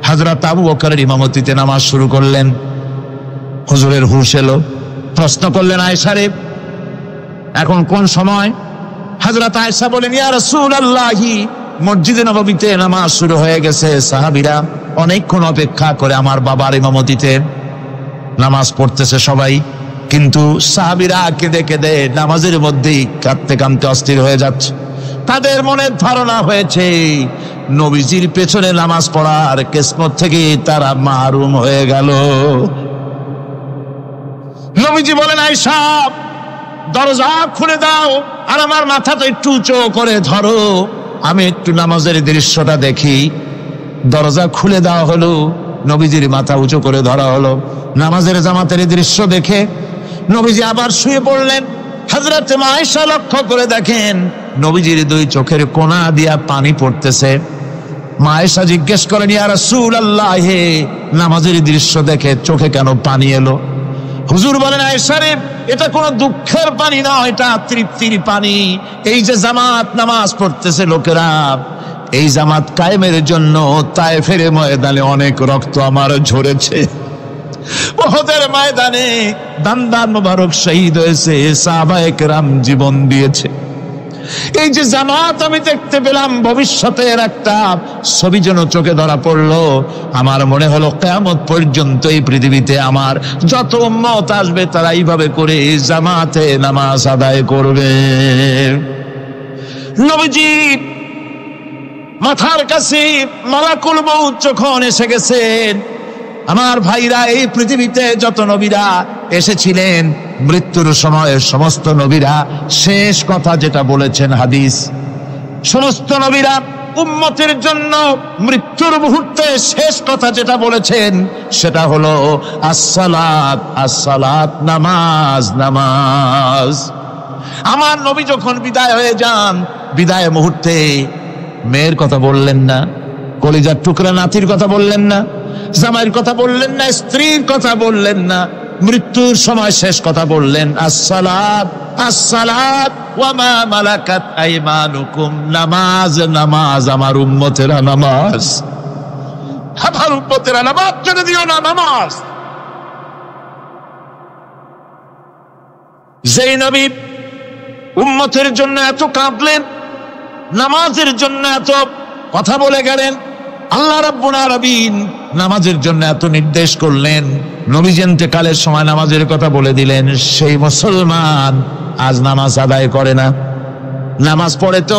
হযরত আবু বকরের ইমামতিতে নামাজ শুরু করলেন। হুজুরের হুশ এলো, প্রশ্ন করলেন, আয়েশা রে, এখন কোন সময়? হযরত আয়েশা বলেন, ইয়া রাসূলুল্লাহি, মসজিদে নববীতে নামাজ শুরু হয়ে গেছে। সাহাবীরা অনেকক্ষণ অপেক্ষা করে আমার বাবার ইমামতিতে নামাজ পড়তেছে সবাই, কিন্তু সাহাবীরা কেঁদে কেঁদে নামাজের মধ্যেই কাঁদতে কাঁদতে অস্থির হয়ে যাচ্ছে। তাদের মনে ধারণা হয়েছে নবীজির পেছনে নামাজ পড়ার কিসমত থেকে তারা মাহরুম হয়ে গেল। নবীজি বলেন, আয়েশা, দরজা খুলে দাও আর আমার মাথাটা একটু উঁচু করে ধরো, আমি একটু নামাজের দৃশ্যটা দেখি। দরজা খুলে দেওয়া হলো, নবীজির মাথা উঁচু করে ধরা হলো। নামাজের জামাতের দৃশ্য দেখে নবীজি আবার শুয়ে পড়লেন। হযরত আয়েশা লক্ষ্য করে দেখেন নবীজির দুই চোখের কোণা দিয়া পানি পড়তেছে। মা আয়েশা জিজ্ঞেস করেন, ইয়া রাসূলুল্লাহ, নামাজের দৃশ্য দেখে চোখে কেন পানি এলো? হুজুর বলেন, আয়েশা রে, এটা কোনো দুঃখের পানি না, এটা তৃপ্তির পানি। এই যে জামাত নামাজ পড়তেছে লোকেরা, এই জামাত কায়েমের জন্য তায়েফের ময়দানে অনেক রক্ত আমার ঝরেছে। উহুদের ময়দানে দান্দান মোবারক শহীদ হয়েছে, সাহাবায়ে কেরাম জীবন দিয়েছে। এই যে জামাত আমি দেখতে পেলাম, ভবিষ্যতের একটা ছবি যেন চোখে ধরা পড়লো। আমার মনে হলো কিয়ামত পর্যন্ত এই পৃথিবীতে আমার যত উম্মত আসবে তারা এইভাবে করে জামাতে নামাজ আদায় করবে। নবীজি মাথার কাছে মালাকুল মউত যখন এসে গেছেন, আমার ভাইরা, এই পৃথিবীতে যত নবীরা এসেছিলেন মৃত্যুর সময় সমস্ত নবীরা শেষ কথা যেটা বলেছেন, হাদিস, সমস্ত নবীরা উম্মতের জন্য মৃত্যুর মুহূর্তে শেষ কথা যেটা বলেছেন সেটা হলো আসসালাত, আসসালাত, নামাজ, নামাজ। আমার নবী যখন বিদায় হয়ে যান, বিদায় মুহূর্তে মেয়ের কথা বললেন না, কলিজার টুকরা নাতির কথা বললেন না, জামাইয়ের কথা বললেন না, স্ত্রীর কথা বললেন না। মৃত্যুর সময় শেষ কথা বললেন, আসসালাত, আসসালাত ওয়া মা মালাকাত আইমানুকুম, নামাজ, নামাজ, আমার উম্মতেরা নামাজ, আমার উম্মতেরা নামাজ ছেড়ে দিও না, নামাজ। যেই নবী উম্মতের জন্য এত কাঁদলেন, নামাজের জন্য এত কথা বলে গেলেন, আল্লাহ রাব্বুল আলামিন নামাজের জন্য এত নির্দেশ করলেন, নবীজি ইন্তেকালের সময় নামাজের কথা বলে দিলেন, সেই মুসলমান আজ নামাজ আদায় করে না। নামাজ পড়ে তো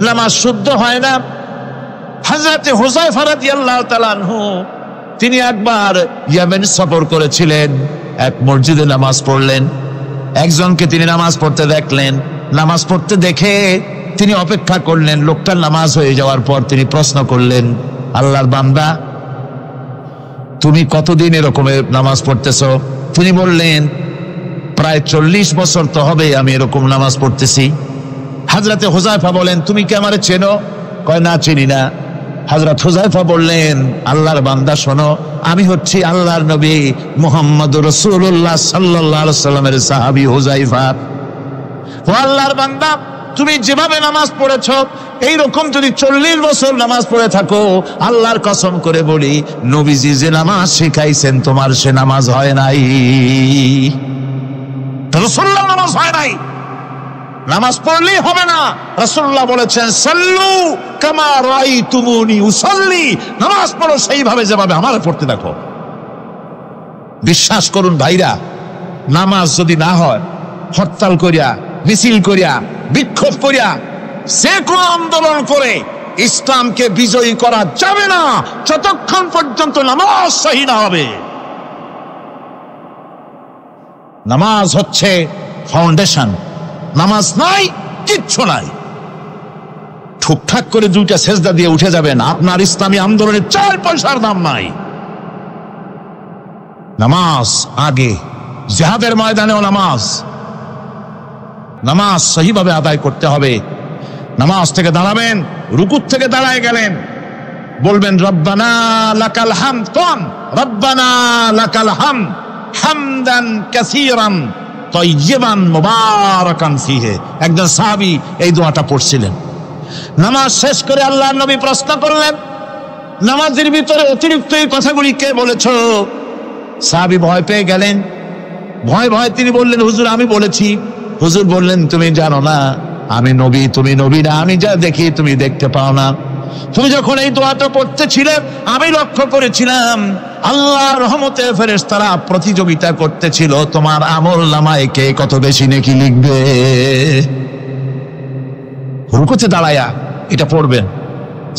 নামাজ শুদ্ধ হয় না, হযরত হুযায়ফা রাদিয়াল্লাহু তাআলা আনহু তিনি একবার ইয়েমেন সফর করেছিলেন। এক মসজিদে নামাজ পড়লেন, একজনকে তিনি নামাজ পড়তে দেখলেন। নামাজ পড়তে দেখে তিনি অপেক্ষা করলেন। লোকটার নামাজ হয়ে যাওয়ার পর তিনি প্রশ্ন করলেন, আল্লাহর বান্দা, তুমি কতদিন এরকমের নামাজ পড়তেছ? তিনি বললেন, প্রায় 40 বছর তো হবে আমি এরকম নামাজ পড়তেছি। হযরত হুযায়ফা বলেন, তুমি কি আমারে চেনো? কয়, না, চিনি না। হযরত হুযায়ফা বললেন, আল্লাহর বান্দা শোনো, আমি হচ্ছি আল্লাহর নবী মুহাম্মদুর রাসূলুল্লাহ সাল্লাল্লাহু আলাইহি সাল্লামের সাহাবী হুযায়ফা। ও আল্লাহর বান্দা, তুমি যেভাবে নামাজ পড়েছো এইরকম যদি 40 বছর নামাজ পড়ে থাকো, আল্লাহর কসম করে বলি, নবীজি যে নামাজ শিখাইছেন তোমার সে নামাজ হয় নাই। রাসূলুল্লাহ নামাজ হয় নাই, নামাজ পড়লেই হবে না। রাসূলুল্লাহ বলেছেন, সাল্লু কামা রাআইতুমুনি উসাল্লি, নামাজ পড়ো সেইভাবে যেভাবে আমারে পড়তে দেখো। বিশ্বাস করুন ভাইরা, নামাজ যদি না হয়, হরতাল করিয়া, মিছিল করিয়া, বিক্ষোভ করিয়া, যে কোনো আন্দোলন করে ইসলামকে বিজয়ী করা যাবে না যতক্ষণ পর্যন্ত নামাজ সহি না হবে। নামাজ হচ্ছে ফাউন্ডেশন, নামাজ নাই কিচ্ছু নাই। ঠুকঠাক করে 2টা সেজদা দিয়ে উঠে যাবেন, আপনার ইসলামী আন্দোলনের 4 পয়সার দাম নাই। নামাজ আগে, জিহাদের ময়দানেও নামাজ, নামাজ সহিভাবে আদায় করতে হবে। নামাজ থেকে দাঁড়াবেন, রুকুর থেকে দাঁড়ায় গেলেন, বলবেন রব্বানা লাকাল হামদ, কোন রব্বানা লাকাল হামদ হামদান কাসীরান তাইয়িবান মুবারাকান ফিহি। একজন সাহাবী এই দোয়াটা পড়ছিলেন। নামাজ শেষ করে আল্লাহর নবী প্রশ্ন করলেন, নামাজের ভিতরে অতিরিক্ত এই কথাগুলি কে বলেছো? সাহাবী ভয় পেয়ে গেলেন। ভয় ভয় তিনি বললেন, হুজুর আমি বলেছি। হুজুর বললেন, তুমি জানো না আমি নবী, তুমি নবী না, আমি যা দেখি তুমি দেখতে পাও না। তুমি যখন এই দোয়াটা পড়তেছিলে আমি লক্ষ্য করেছিলাম আল্লাহর রহমতে ফেরেশতারা প্রতিযোগিতা করতেছিল তোমার আমলনামায় কে কত বেশি নেকি লিখবে। রুকুতে দাঁড়ায়া এটা পড়বেন,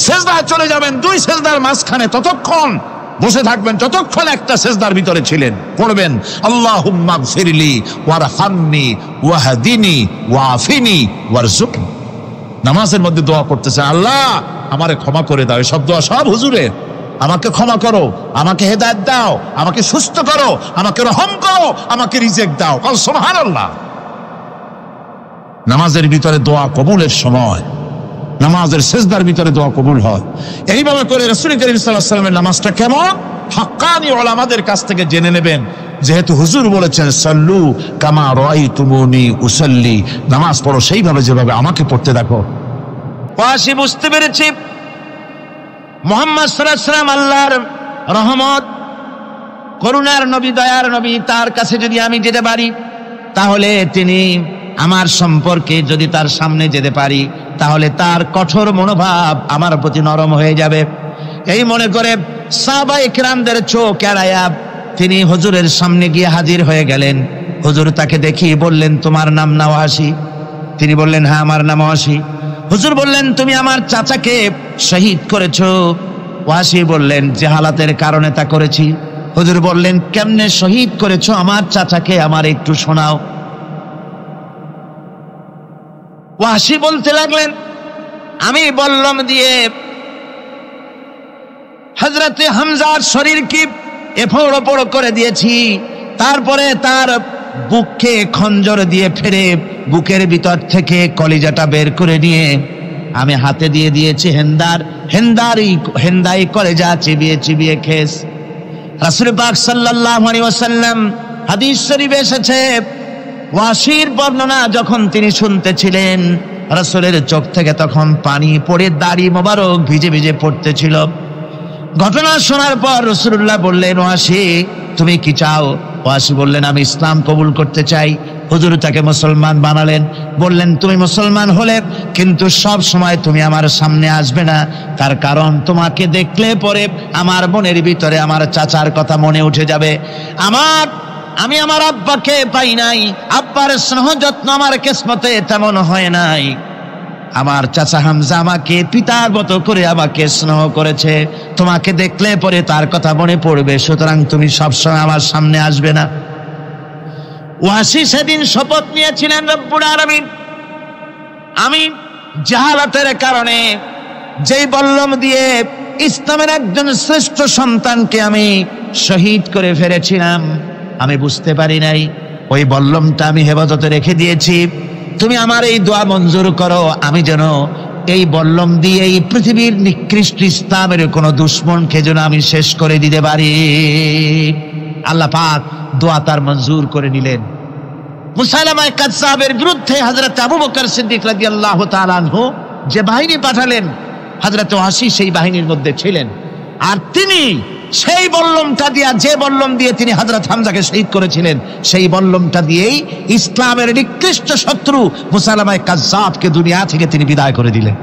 সেজদায় চলে যাবেন, 2 সেজদার মাঝখানে ততক্ষণ বসে থাকবেন যতক্ষণ একটা সেজদার ভিতরে ছিলেন। পড়বেন আল্লাহুম্মা গফিরলি ওয়ারহামনি ওয়াহদিনি ওয়াআফিনি ওয়ারযুকনি। নামাজের মধ্যে দোয়া করতেছেন, আল্লাহ আমারে ক্ষমা করে দাও। এসব দোয়া সব হুজুরের। আমাকে ক্ষমা করো, আমাকে হেদায়েত দাও, আমাকে সুস্থ করো, আমাকে রহম করো, আমাকে রিজিক দাও। সুবহানাল্লাহ। নামাজের ভিতরে দোয়া কবুলের সময়, নামাজের সেজদার ভিতরে দোয়া কবুল হয়। এইভাবে করে রাসূল করিম সাল্লাল্লাহু আলাইহি ওয়াসাল্লামের নামাজটা কেমন হাক্কানি উলামাদের কাছ থেকে জেনে নেবেন। যেহেতু হুজুর বলেছেন সাল্লু কামা রাআইতুমুনি উসাল্লি, নামাজ পড়ো সেইভাবে যেভাবে আমাকে পড়তে দেখো। পাশে বুঝতে পেরেছি মুহাম্মদ সাল্লাল্লাহু আলাইহি ওয়াসাল্লাম আল্লাহর রহমত, করুণার নবী, দয়ার নবী। তার কাছে যদি আমি যেতে পারি তাহলে তিনি আমার সম্পর্কে, যদি তার সামনে যেতে পারি তাহলে তার কঠোর মনোভাব আমার প্রতি নরম হয়ে যাবে। এই মনে করে সাহাবায়ে কেরামদের চোখ এড়ায়া তিনি হুজুরের সামনে গিয়ে হাজির হয়ে গেলেন। হুজুর তাকে দেখি বললেন, তোমার নাম নাওয়াসি? তিনি বললেন, হ্যাঁ আমার নাম ওয়াসি। হুজুর বললেন, তুমি আমার চাচাকে শহীদ করেছো? ওয়াসি বললেন, জাহালাতের কারণে তা করেছি। হুজুর বললেন, কেমনে শহীদ করেছো আমার চাচাকে, আমার একটু শোনাও। ওয়াসি বলতে লাগলেন, আমি বল্লম দিয়ে হযরতে হামজার শরীরকে এফোড় ওপড় করে দিয়েছি, তারপরে তার বুককে খঞ্জর দিয়ে ফেরে বুকের ভিতর থেকে কলিজাটা বের করে নিয়ে আমি হাতে দিয়ে দিয়েছি হেন্দাই কলেজা চিবিয়ে চিবিয়ে খেস। রাসূল পাক সাল্লাল্লাহু আলাইহি ওয়াসাল্লাম হাদিস শরীফে এসেছে, ওয়াসির বর্ণনা যখন তিনি শুনতেছিলেন রাসূলের চোখ থেকে তখন পানি পড়ে দাড়ি মোবারক ভিজে ভিজে পড়তেছিল। ঘটনা শোনার পর রাসূলুল্লাহ বললেন, ওয়াসি তুমি কি চাও? ওয়াসি বললেন, আমি ইসলাম কবুল করতে চাই। হুজুর তাকে মুসলমান বানালেন। বললেন, তুমি মুসলমান হলে কিন্তু সব সময় তুমি আমার সামনে আসবে না, তার কারণ তোমাকে দেখলে পরে আমার মনের ভিতরে আমার চাচার কথা মনে উঠে যাবে। আমি আমার আব্বাকে পাই নাই, আব্বার স্নেহ যত্ন আমার কিসমতে তেমন হয় নাই। আমার চাচা হামজা আমাকে পিতার মতো করে আমাকে স্নেহ করেছে, তোমাকে দেখলে পরে তার কথা মনে পড়বে, সুতরাং তুমি সবসময় আমার সামনে আসবে না। ওয়াসি সেদিন শপথ নিয়েছিলেন, রব্বুল আলামিন আমি জাহালাতের কারণে যেই বল্লম দিয়ে ইসলামের একজন শ্রেষ্ঠ সন্তানকে আমি শহীদ করে ফেলেছিলাম, আমি বুঝতে পারি নাই, ওই বল্লমটা আমি হেফাজতে রেখে দিয়েছি। তুমি আমার এই দোয়া মঞ্জুর করো, আমি যেন এই বল্লম দিয়ে এই পৃথিবীর নিকৃষ্ট ইসলামের কোনো দুশ্মনকে যেন আমি শেষ করে দিতে পারি। আল্লাহ পাক দোয়া তার মঞ্জুর করে নিলেন। মুসাইলামা কাযযাবের বিরুদ্ধে হযরত আবু বকর সিদ্দিক রাদিয়াল্লাহু তাআলা আনহু যে বাহিনী পাঠালেন, হযরত ওয়াসি সেই বাহিনীর মধ্যে ছিলেন। আর তিনি সেই বল্লমটা দিয়া, যে বল্লম দিয়ে তিনি হযরত হামজাকে শহীদ করেছিলেন, সেই বল্লমটা দিয়েই ইসলামের নিকৃষ্ট শত্রু মুসাইলামা কাযযাবকে দুনিয়া থেকে তিনি বিদায় করে দিলেন।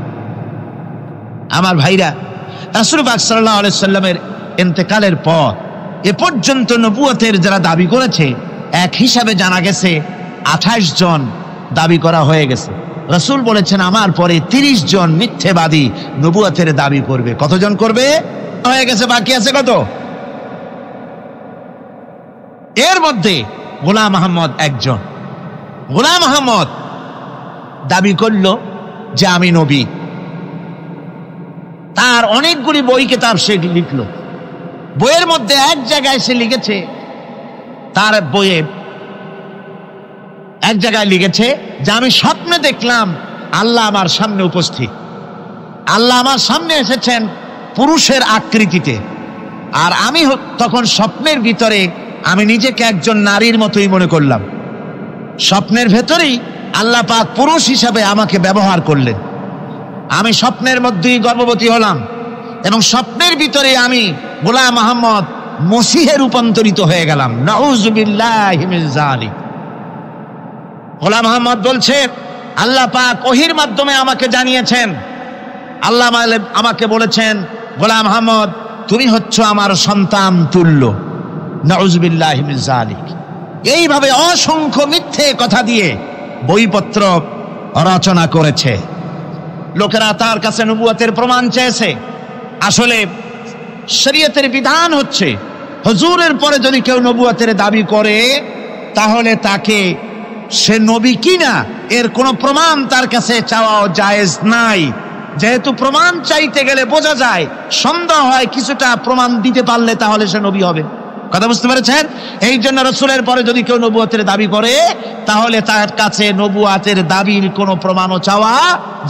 আমার ভাইরা, রাসূল পাক সাল্লাল্লাহু আলাইহি সাল্লামের ইন্তেকালের পর এ পর্যন্ত নবুয়তের যারা দাবি করেছে, এক হিসাবে জানা গেছে 28 জন দাবি করা হয়ে গেছে। রাসূল বলেছেন আমার পরে 30 জন মিথ্যেবাদী নবুয়তের দাবি করবে। কতজন করবে? হয়ে গেছে, বাকি আছে কত? এর মধ্যে গোলাম আহমদ একজন। গোলাম আহমদ দাবি করল যে আমি নবী। তার অনেকগুলি বই কিতাব সে লিখল। বইয়ের মধ্যে এক জায়গায় সে লিখেছে, তার বইয়ে এক জায়গায় লিখেছে যে আমি স্বপ্নে দেখলাম আল্লাহ আমার সামনে উপস্থিত, আল্লাহ আমার সামনে এসেছেন পুরুষের আকৃতিতে, আর আমি তখন স্বপ্নের ভিতরে আমি নিজেকে একজন নারীর মতোই মনে করলাম। স্বপ্নের ভেতরেই আল্লাহ পাক পুরুষ হিসাবে আমাকে ব্যবহার করলেন। আমি স্বপ্নের মধ্যেই গর্ভবতী হলাম এবং স্বপ্নের ভিতরে আমি গোলাম আহমদ মসিহে রূপান্তরিত হয়ে গেলাম। নাউযুবিল্লাহি মিন যালিক। গোলাম আহমদ বলছে আল্লাহ পাক ওহীর মাধ্যমে আমাকে জানিয়েছেন, আল্লাহ আমাকে বলেছেন গোলাম আহমদ তুমি হচ্ছ আমার সন্তান তুল্য। নাউযুবিল্লাহি মিন যালিক। এইভাবে অসংখ্য মিথ্যে কথা দিয়ে বইপত্র রচনা করেছে। লোকেরা তার কাছে নবুয়তের প্রমাণ চেয়েছে। আসলে শরীয়তের বিধান হচ্ছে হুজুরের পরে যদি কেউ নবুয়তের দাবি করে, তাহলে তাকে সে নবী কিনা এর কোনো প্রমাণ তার কাছে চাওয়া জায়েজ নাই। যেহেতু প্রমাণ চাইতে গেলে বোঝা যায়, সন্দেহ হয় কিছুটা, প্রমাণ দিতে পারলে তাহলে সে নবী হবে। কথা বুঝতে পেরেছেন? এই জন্য রাসূলের পরে যদি কেউ নবুয়তের দাবি করে, তাহলে তার কাছে নবুয়তের দাবির কোনো প্রমাণও চাওয়া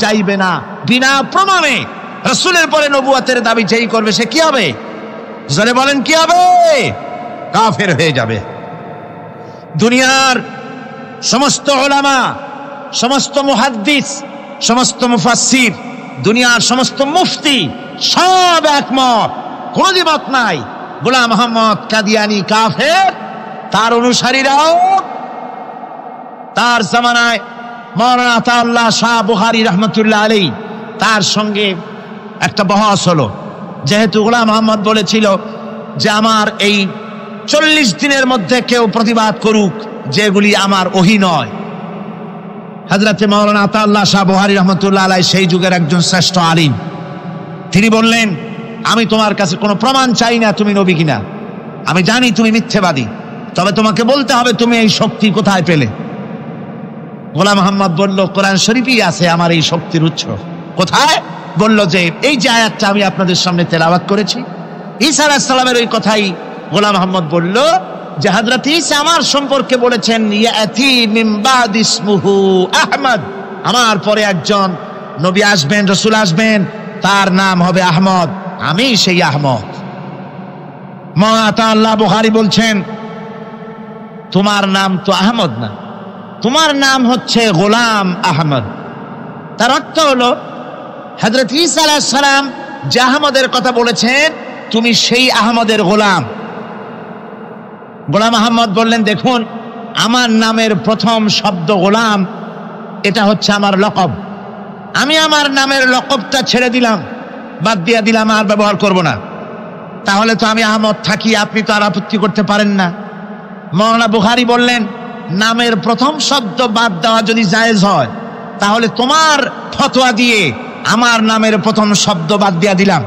যাইবে না। বিনা প্রমাণে রাসূলের পরে নবুয়তের দাবি যেই করবে সে কি হবে? জোরে বলেন কি হবে? কাফের হয়ে যাবে। দুনিয়ার সমস্ত উলামা, সমস্ত মুহাদ্দিস, সমস্ত মুফাসসির, দুনিয়ার সমস্ত মুফতি সব একমত, কোনো দ্বিমত নাই, গোলাম আহমদ কাদিয়ানী কাফের। তার অনুসারীরাও তার জামানায় মাওলানা আতাউল্লাহ শাহ বুখারী রাহমাতুল্লাহ আলাইহি, তার সঙ্গে একটা বহস হলো। যেহেতু গোলাম আহমদ বলেছিল যে আমার এই 40 দিনের মধ্যে কেউ প্রতিবাদ করুক যেগুলি আমার ওহী নয়। হযরতে মাওলানা আতাউল্লাহ শাহ বুখারী রাহমাতুল্লাহ আলাইহি সেই যুগের একজন শ্রেষ্ঠ আলিম, তিনি বললেন আমি তোমার কাছে কোনো প্রমাণ চাই না তুমি নবী কিনা। আমি জানি তুমি মিথ্যেবাদী, তবে তোমাকে বলতে হবে তুমি এই শক্তি কোথায় পেলে। গোলাম আহমদ বলল কোরআন শরীফেই আছে আমার এই শক্তির উৎস। কোথায়? বলল যে এই যে আয়াতটা আমি আপনাদের সামনে তেলাওয়াত করেছি, ঈসা আলাইহিস সালামের ওই কথাই গোলাম আহমদ বলল যে হযরত ঈসা আমার সম্পর্কে বলেছেন ইয়াতি মিন বাদ ইসমুহু আহমদ, আমার পরে একজন নবী আসবেন, রাসূল আসবেন, তার নাম হবে আহমদ, আমি সেই আহমদ। মাওলানা বুখারী বলছেন তোমার নাম তো আহমদ না, তোমার নাম হচ্ছে গোলাম আহমদ। তার অর্থ হলো হযরত ঈসা আলাইহিস সালাম যে আহমদের কথা বলেছেন তুমি সেই আহমদের গোলাম। গোলাম আহমদ বললেন দেখুন আমার নামের প্রথম শব্দ গোলাম, এটা হচ্ছে আমার লকব। আমি আমার নামের লকবটা ছেড়ে দিলাম, বাদ দিয়ে দিলাম, আর ব্যবহার করব না। তাহলে তো আমি আহমদ থাকি, আপনি তো আর আপত্তি করতে পারেন না। মাওলানা বুখারী বললেন নামের প্রথম শব্দ বাদ দেওয়া যদি জায়েজ হয়, তাহলে তোমার ফতোয়া দিয়ে আমার নামের প্রথম শব্দ বাদ দিয়া দিলাম।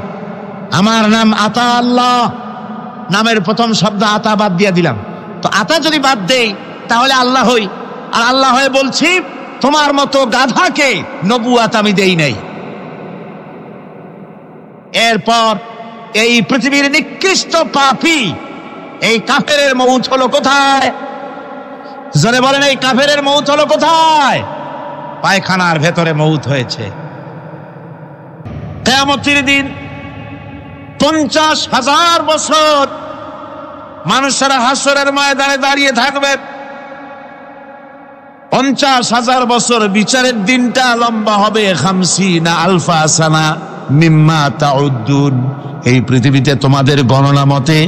আমার নাম আতা আল্লাহ, নামের প্রথম শব্দ আতা বাদ দিয়া দিলাম। তো আতা যদি বাদ দেই তাহলে আল্লাহ হই, আর আল্লাহ হয়ে বলছি তোমার মতো গাধাকে নবুয়াত আমি দেই নাই। এরপর এই পৃথিবীর নিকৃষ্ট পাপী এই কাফেরের মৌত হলো কোথায়? জোরে বলেন, এই কাফেরের মৌত হলো কোথায়? পায়খানার ভেতরে মৌত হয়েছে। কিয়ামতের দিন 50,000 বছর মানুষেরা হাসরের ময়দানে দাঁড়িয়ে থাকবে। 50,000 বছর বিচারের দিনটা লম্বা হবে 50 আলফা সানা মিম্মা তাউদ্দুন। এই পৃথিবীতে তোমাদের গণনা মতে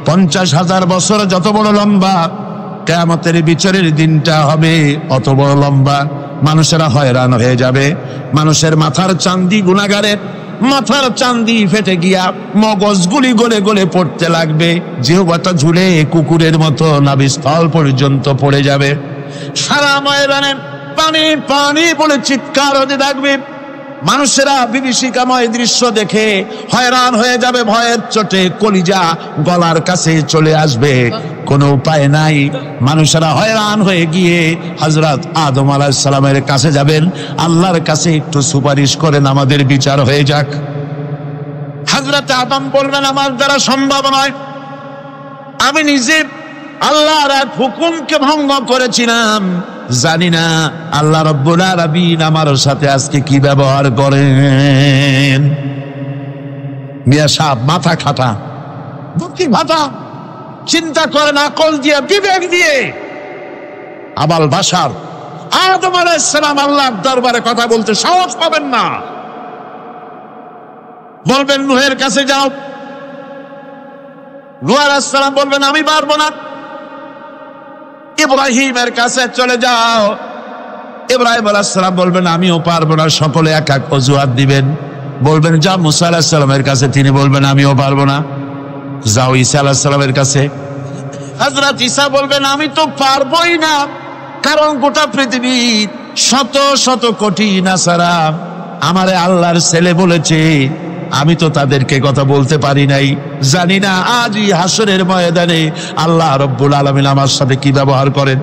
50,000 বছর যত বড় লম্বা, কিয়ামতের বিচারের দিনটা হবে অত বড় লম্বা। মানুষেরা হয়রান হয়ে যাবে। মানুষের মাথার চান্দি, গুনাহগারের মাথার চান্দি ফেটে গিয়া মগজগুলি গলে গলে পড়তে লাগবে। জিহ্বাটা ঝুলে কুকুরের মতো নাভিস্থল পর্যন্ত পড়ে যাবে। সারা ময়দানে পানি পানি বলে চিৎকার হতে থাকবে। মানুষেরা বিভীষিকাময় দৃশ্য দেখে হয়রান হয়ে যাবে। ভয়ের চোটে কলিজা গলার কাছে চলে আসবে। কোনো উপায় নাই। মানুষেরা হয়রান হয়ে গিয়ে হযরত আদম আলাইহিস সালামের কাছে যাবেন। আল্লাহর কাছে একটু সুপারিশ করেন, আমাদের বিচার হয়ে যাক। হযরত আদম বলবেন, আমার দ্বারা সম্ভব নয়। আমি নিজে আল্লাহর এক হুকুমকে ভঙ্গ করেছিলাম। জানি না আল্লাহ রাব্বুল আলামিন আমার সাথে আজকে কি ব্যবহার করেন। মিয়া সাহেব মাথা খাটা, বুদ্ধি ভাতা, চিন্তা করেন আকল দিয়ে, বিবেক দিয়ে। আবাল বাশার আদম আলাইহিস সালাম আল্লাহর দরবারে কথা বলতে সাহস পাবেন না। বলবেন নূহের কাছে যাও। নূহ আলাইহিস সালাম বলবেন আমি পারবো না। ইব্রাহিমের কাছে চলে যাও। ইব্রাহিম আলাইহিস সালাম বলবেন আমিও পারবো না। সকলে এক এক অজুহাত দিবেন। বলবেন যাও মুসা আলাইহিস সালামের কাছে, তিনি বলবেন আমিও পারবো না। যাও ঈসা আলাইহিস সালামের কাছে। হযরত ঈসা বলবেন আমি তো পারবোই না, কারণ গোটা পৃথিবীর শত শত কোটি নাসারা আমারে আল্লাহর ছেলে বলেছে, আমি তো তাদেরকে কথা বলতে পারি নাই। জানি না আজই হাসরের ময়দানে আল্লাহ রব্বুল আলামিন আমার সাথে কি ব্যবহার করেন।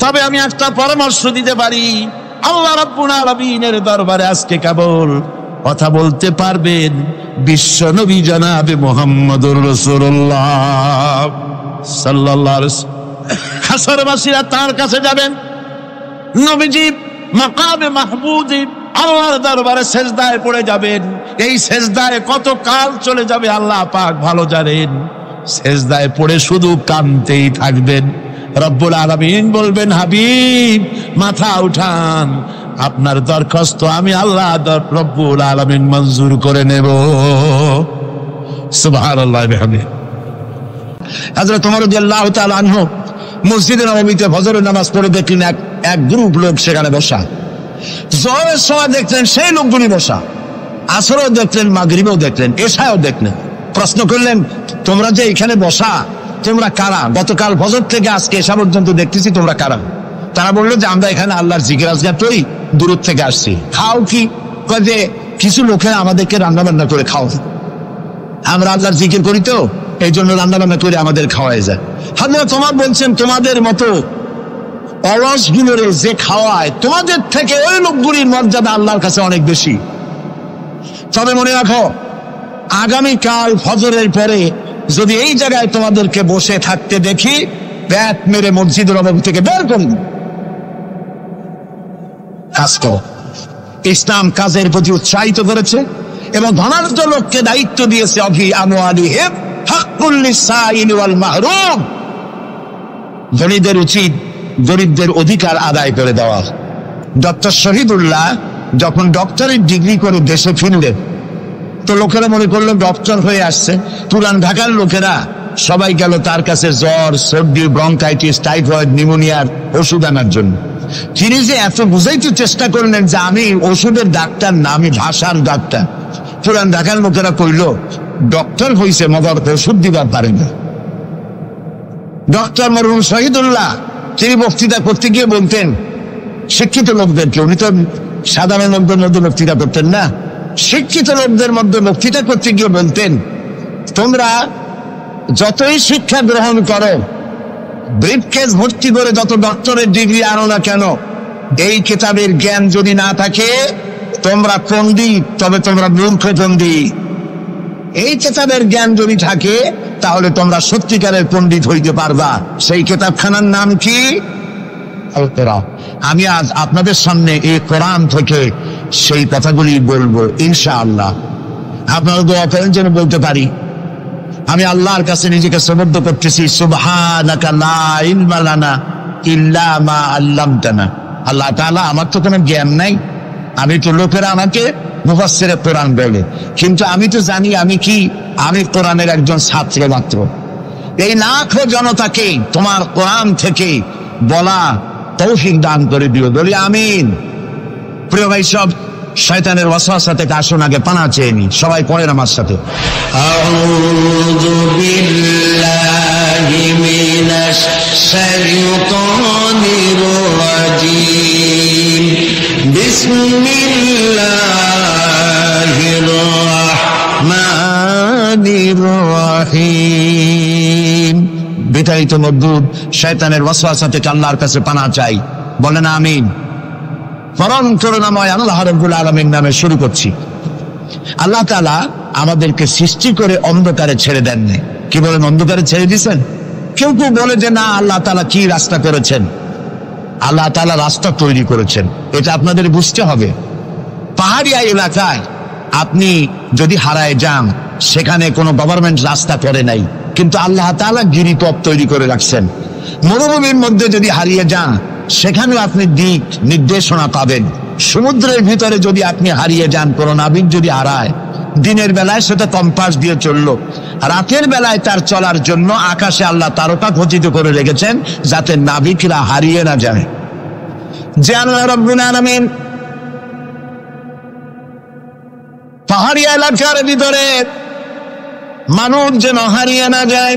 তবে আমি একটা পরামর্শ দিতে পারি, আল্লাহ রব্বুল আলামিনের দরবারে আজকে কেবল কথা বলতে পারবেন বিশ্ব নবী জনাবে মুহাম্মদুর রাসূলুল্লাহ সাল্লাল্লাহু আলাইহি ওয়াসাল্লাম। হাসরবাসীরা তার কাছে যাবেন। নবীজি মাকামে মাহমুদ আল্লাহর দরবারে সেজদায় পড়ে যাবেন। এই সেজদায় কত কাল চলে যাবে আল্লাহ পাক ভালো জানেন। সেজদায় পড়ে শুধু কাঁদতেই থাকবেন। রব্বুল আলামিন বলবেন হাবিব মাথা উঠান, আপনার দরখাস্ত আমি আল্লাহ রব্বুল আলামিন মঞ্জুর করে নেব। সুবহানাল্লাহ বিহামদিহি। হযরত ওমর রাদিয়াল্লাহু তাআলা আনহু মসজিদে নববীতে ফজরের নামাজ পড়ে দেখলেন এক গ্রুপ লোক সেখানে বসা। জোহরের সময় দেখলেন সেই লোকগুলি বসা। আসরেও দেখলেন, মাগরিবেও দেখলেন, এশায়ও দেখলেন। প্রশ্ন করলেন তোমরা যে এখানে বসা, তোমরা কারা? গতকাল ফজর থেকে আজকে এশা পর্যন্ত দেখতেছি, তোমরা কারা? তারা বললো যে আমরা এখানে আল্লাহর জিকির আজকার করি, দূর থেকে আসছি। খাও কি? যে কিছু লোকেরা আমাদেরকে রান্না বান্না করে খাও। আমরা আল্লাহর জিকির করি তো এই জন্য রান্না বান্না করে আমাদের খাওয়াই যায়। হ্যাঁ, তোমার বলছেন তোমাদের মতো অলসগুলোরে যে খাওয়ায়, তোমাদের থেকে ওই লোকগুলির মর্যাদা আল্লাহর কাছে অনেক বেশি। তবে মনে রাখো, আগামীকাল ফজরের পরে যদি এই জায়গায় তোমাদেরকে বসে থাকতে দেখি, ব্যাট মেরে মসজিদের নববী থেকে বের করুন। কাজ করো। ইসলাম কাজের প্রতি উৎসাহিত করেছে এবং ধনাঢ্য লোককে দায়িত্ব দিয়েছে অফি আমওয়ালিহিম হাক্কুল লিসাইল ওয়াল মাহরুম। ধনীদের উচিত গরিবদের অধিকার আদায় করে দেওয়া। ডক্টর শহীদুল্লাহ যখন ডক্টরের ডিগ্রি করে দেশে ফিরলেন, তো লোকেরা মনে করলো ডক্টর হয়ে আসছে। পুরান ঢাকার লোকেরা সবাই গেল তার কাছে জ্বর, সর্দি, ব্রঙ্কাইটিস, টাইফয়েড, নিউমোনিয়ার ওষুধ আনার জন্য। তিনি যে এত বুঝাইতে চেষ্টা করলেন যে আমি ওষুধের ডাক্তার না, আমি ভাষার ডাক্তার। পুরান ঢাকার লোকেরা কইল ডক্টর হইছে মগর ওষুধ দিবার পারে না। ডক্টর মরহুম শহীদুল্লাহ তিনি বক্তৃতা করতে গিয়ে বলতেন শিক্ষিত লোকদেরকে, উনি তো সাধারণ লোকদের মধ্যে বক্তৃতা করতেন না, শিক্ষিত লোকদের মধ্যে বক্তৃতা করতে গিয়ে বলতেন, তোমরা যতই শিক্ষা গ্রহণ করো, ব্রিফকেস ভর্তি করে যত ডক্টরের ডিগ্রি আনো না কেন, এই কিতাবের জ্ঞান যদি না থাকে তোমরা পণ্ডিত, তবে তোমরা মূর্খ পণ্ডিত। এই কিতাবের জ্ঞান যদি থাকে তাহলে তোমরা সত্যিকারের পণ্ডিত হইতে পারবা। সেই কিতাবখানার নাম কি? আমি আজ আপনাদের সামনে এই কোরআন থেকে সেই কথাগুলি বলবো ইনশাআল্লাহ। আপনারা দোয়া করেন যেন বলতে পারি। আমি আল্লাহর কাছে নিজেকে সমর্থ করতেছি, সুবহানাকা লা ইলমা লানা ইল্লা মা আল্লামতানা। আল্লাহ তাআলা, আমার তো কোনো জ্ঞান নাই, আমি তো লোকেরা আমাকে মুফাসসিরে কোরআন বলে, কিন্তু আমি তো জানি আমি কি, আমি কোরআনের একজন ছাত্র মাত্র। এই লাখো জনতাকে তোমার কোরআন থেকে বলা তৌফিক দান করে দিও, বলি আমিন। প্রিয় ভাই সব, শয়তানের ওয়াসওয়াসা থেকে আসুন আগে পানা চেয়ে নি। সবাই পড়েন আমার সাথে, আউযু বিল্লাহি মিনাশ শাইতানির রাজিম, বিসমিল্লাহির রাহমানির রাহিম। বিতাড়িত মজদুর শয়তানের ওয়াসওয়াসা থেকে আল্লাহর কাছে পানা চাই, বলেন আমিন। পরম করুণাময় আল্লাহ রাব্বুল আলামিন নামে শুরু করছি। আল্লাহ তাআলা আমাদেরকে সৃষ্টি করে অন্ধকারে ছেড়ে দেননি। কি বলেন, অন্ধকারে ছেড়ে দিয়েছেন? কেউ কেউ বলে যে না, আল্লাহ তাআলা কি রাস্তা করেছেন? আল্লাহ তাআলা রাস্তা তৈরি করেছেন, এটা আপনাদের বুঝতে হবে। পাহাড়িয়া এলাকায় আপনি যদি হারায় যান, সেখানে কোনো গভর্নমেন্ট রাস্তা করে নাই, কিন্তু আল্লাহ তাআলা গিরিপথ তৈরি করে রাখছেন। মরুভূমির মধ্যে যদি হারিয়ে যান, সেখানেও আপনি দিক নির্দেশনা পাবেন। সমুদ্রের ভিতরে যদি আপনি হারিয়ে যান, কোনো নাবিক যদি হারায়, দিনের বেলায় সেটা কম্পাস দিয়ে চললো, রাতের বেলায় তার চলার জন্য আকাশে আল্লাহ তারকা খচিত করে রেখেছেন, যাতে নাবিকরা হারিয়ে না যায়। যে আল্লাহ রাব্বুল আলামিন পাহাড়িয়া এলাকার ভিতরে মানুষ যেন হারিয়ে না যায়,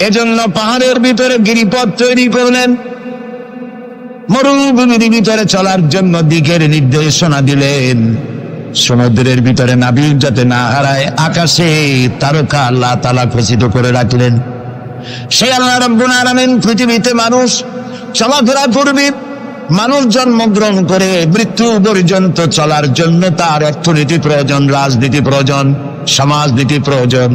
এজন্য পাহাড়ের ভিতরে গিরিপথ তৈরি করলেন। মরুভূমির ভিতরে চলার জন্য দিকের নির্দেশনা দিলেন। সমুদ্রের ভিতরে নাবিক যাতে না হারায়, আকাশে তারকা আল্লাহ তাআলা খচিত করে রাখলেন। সেই আল্লাহ রাব্বুল আলামিন পৃথিবীতে মানুষ চলাফেরা করবে, মানুষ জন্মগ্রহণ করে মৃত্যু পর্যন্ত চলার জন্য তার অর্থনীতি প্রয়োজন, রাজনীতি প্রয়োজন, সমাজনীতি প্রয়োজন,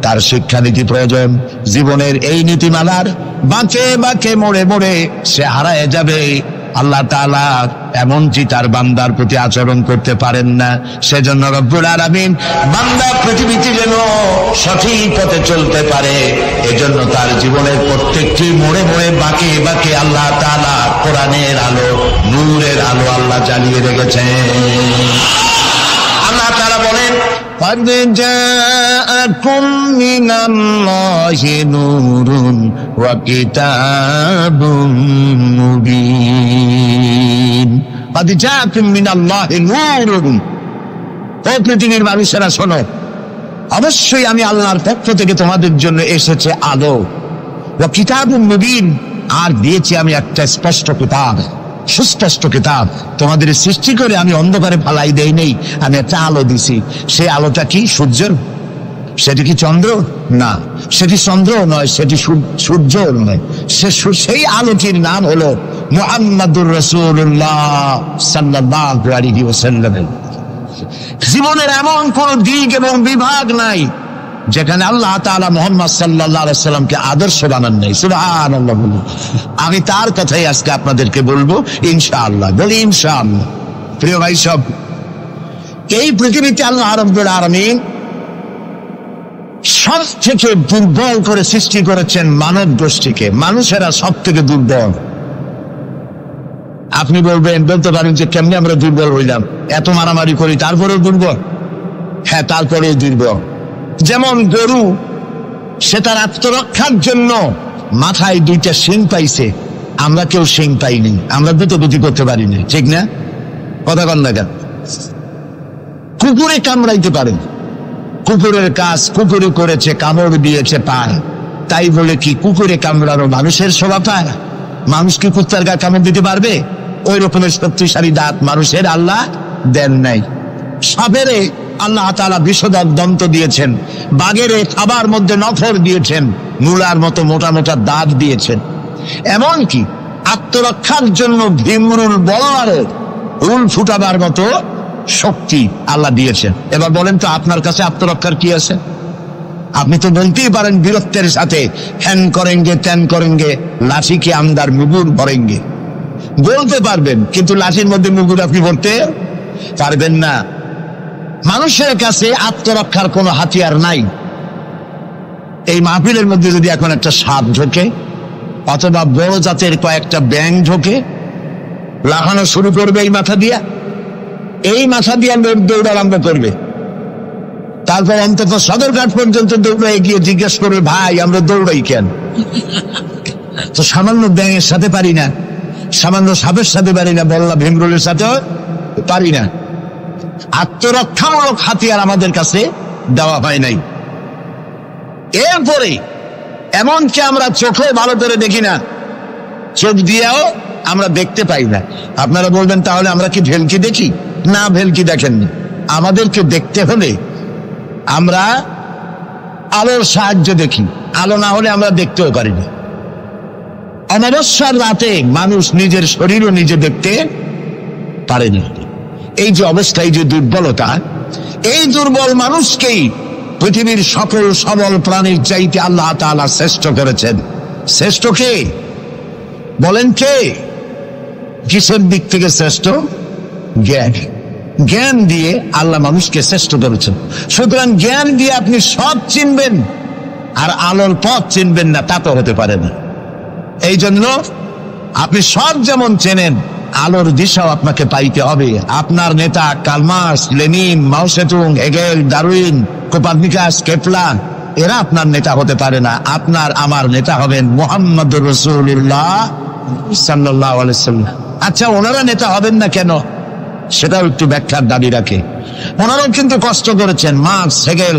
তার শিক্ষানীতি প্রয়োজন। জীবনের এই নীতিমালার বাঁকে বাঁকে মোড়ে মোড়ে সে হারায় যাবে। আল্লাহ তাআলা এমনকি তার বান্দার প্রতি আচরণ করতে পারেন না। সেজন্য রব্বুল আলামিন বান্দা পৃথিবীতে যেন সঠিক পথে চলতে পারে, এজন্য তার জীবনের প্রত্যেকটি মোড়ে মোড়ে বাঁকে বাঁকে আল্লাহ তাআলা কোরআনের আলো, নূরের আলো আল্লাহ জ্বালিয়ে রেখেছেন। আল্লাহ তাআলা বলেন, قد جاءكم من الله نور وكتاب مبين। قد جاءكم من الله نور। ও পৃথিবীর মানুষেরা শোনো, অবশ্যই আমি আল্লাহর পক্ষ থেকে তোমাদের জন্য এসেছে আলো, ওয়া কিতাবুম মুবিন, আর দিয়েছি আমি একটা স্পষ্ট কিতাব, সুস্পষ্ট কিতাব। তোমাদের সৃষ্টি করে আমি অন্ধকারে ফালাই দেই নেই, আমি একটা আলো দিছি। সেই আলোটা কি? সূর্য? সেটি কি চন্দ্র? না, সেটি চন্দ্র নয়, সেটি সূর্য নয়। সেই আলোটির নাম হলো মুহাম্মাদুর রাসূলুল্লাহ সাল্লাল্লাহু আলাইহি ওয়াসাল্লাম। জীবনের এমন কোন দিক এবং বিভাগ নাই যেখানে আল্লাহ তাআলা মুহাম্মদ সাল্লাল্লাহু আলাইহি সাল্লামকে আদর্শ বানান নাই। সুবহানাল্লাহ। আমি তার কথাই আজকে আপনাদেরকে বলবো ইনশাআল্লাহ। বলি ইনশাআল্লাহ। প্রিয় ভাই সব, এই পৃথিবীতে আল্লাহ রাব্বুল আলামিন সব থেকে দুর্বল করে সৃষ্টি করেছেন মানব গোষ্ঠীকে। মানুষেরা সব থেকে দুর্বল। আপনি বলবেন, বলতে পারেন যে কেমনি আমরা দুর্বল হইলাম, এত মারামারি করি তারপরেও দুর্বল? হ্যাঁ, তারপরেও দুর্বল। যেমন গরু, সে তার আত্মরক্ষার জন্য মাথায় দুইটা শিং পাইছে, আমরা কেউ শিং পাইনি, আমরা দ্রুতগতি করতে পারিনি, ঠিক না? কথা কন না কেন? কুকুরে কামড়াইতে পারে, কুকুরের কাজ কুকুরে করেছে, কামড় দিয়েছে পায়, তাই বলে কি কুকুরে কামড়ানো মানুষের স্বভাব পায়? মানুষ কি কুত্তার গায়ে কামড় দিতে পারবে? ওই রকমের শক্তিশালী দাঁত মানুষের আল্লাহ দেন নাই। সাপেরে আল্লাহ তাআলা বিষধর দন্ত দিয়েছেন, বাঘেরে খাবার মধ্যে নখর দিয়েছেন, মূলার মতো মোটা মোটা দাঁত দিয়েছেন। এমনকি আত্মরক্ষার জন্য ভীমরুল বড় রুল ফুটাবার মতো শক্তি আল্লাহ দিয়েছেন। এবার বলেন তো আপনার কাছে আত্মরক্ষার কি আছে? আপনি তো বলতেই পারেন বীরত্বের সাথে, হ্যান করেঙ্গে ত্যান করেঙ্গে লাঠি কে আমদার মুগুর ভরেঙ্গে, বলতে পারবেন, কিন্তু লাঠির মধ্যে মুগুর আপনি বলতে পারবেন না। মানুষের কাছে আত্মরক্ষার কোনো হাতিয়ার নাই। এই মাহফিলের মধ্যে যদি এখন একটা সাপ ঢোকে অথবা বড় জাতের কয়েকটা ব্যাঙ ঢোকে, লাগানো শুরু করবে এই মাথা দিয়া, এই মাথা দিয়া দৌড় আরম্ভ করবে। তারপর অন্তত সদরঘাট পর্যন্ত দৌড়ে গিয়ে জিজ্ঞেস করবে, ভাই আমরা দৌড়াই কেন? তো সামান্য ব্যাঙের সাথে পারি না, সামান্য সাপের সাথে পারি না, বল্লা ভীমরুলের সাথেও পারি না। আত্মরক্ষামূলক হাতিয়ার আমাদের কাছে দেওয়া হয় নাই। এরপরে এমনকি আমরা চোখে ভালো করে দেখি না, চোখ দিয়েও আমরা দেখতে পাই না। আপনারা বলবেন তাহলে আমরা কি ভেলকি দেখি? না, ভেলকি দেখেননি। আমাদেরকে দেখতে হলে আমরা আলোর সাহায্য দেখি, আলো না হলে আমরা দেখতেও পারি না। অমাবস্যার রাতে মানুষ নিজের শরীরও নিজে দেখতে পারে না। এই যে অবস্থা, এই যে দুর্বলতা, এই দুর্বল মানুষকেই পৃথিবীর সকল সবল প্রাণীর চাইতে আল্লাহ তাআলা শ্রেষ্ঠ করেছেন। শ্রেষ্ঠ কে বলেন? কে? কিসের দিক থেকে শ্রেষ্ঠ? জ্ঞান। জ্ঞান দিয়ে আল্লাহ মানুষকে শ্রেষ্ঠ করেছেন। সুতরাং জ্ঞান দিয়ে আপনি সব চিনবেন, আর আলোর পথ চিনবেন না, তা তো হতে পারে না। এই জন্য আপনি সব যেমন চেনেন, আলোর দিশাও আপনাকে পাইতে হবে। আপনার নেতা Karl Marx, Lenin, Mao Tsetung, Hegel, Darwin, Copernicus, Kepler, এরা আপনার নেতা হতে পারে না। আপনার আমার নেতা হবেন মুহাম্মদুর রাসূলুল্লাহ সাল্লাল্লাহু আলাইহি ওয়াসাল্লাম। আচ্ছা, ওনারা নেতা হবেন না কেন? সেটাও একটু ব্যাখ্যার দাবি রাখে। ওনারাও কিন্তু কষ্ট করেছেন। মার্কস, হেগেল,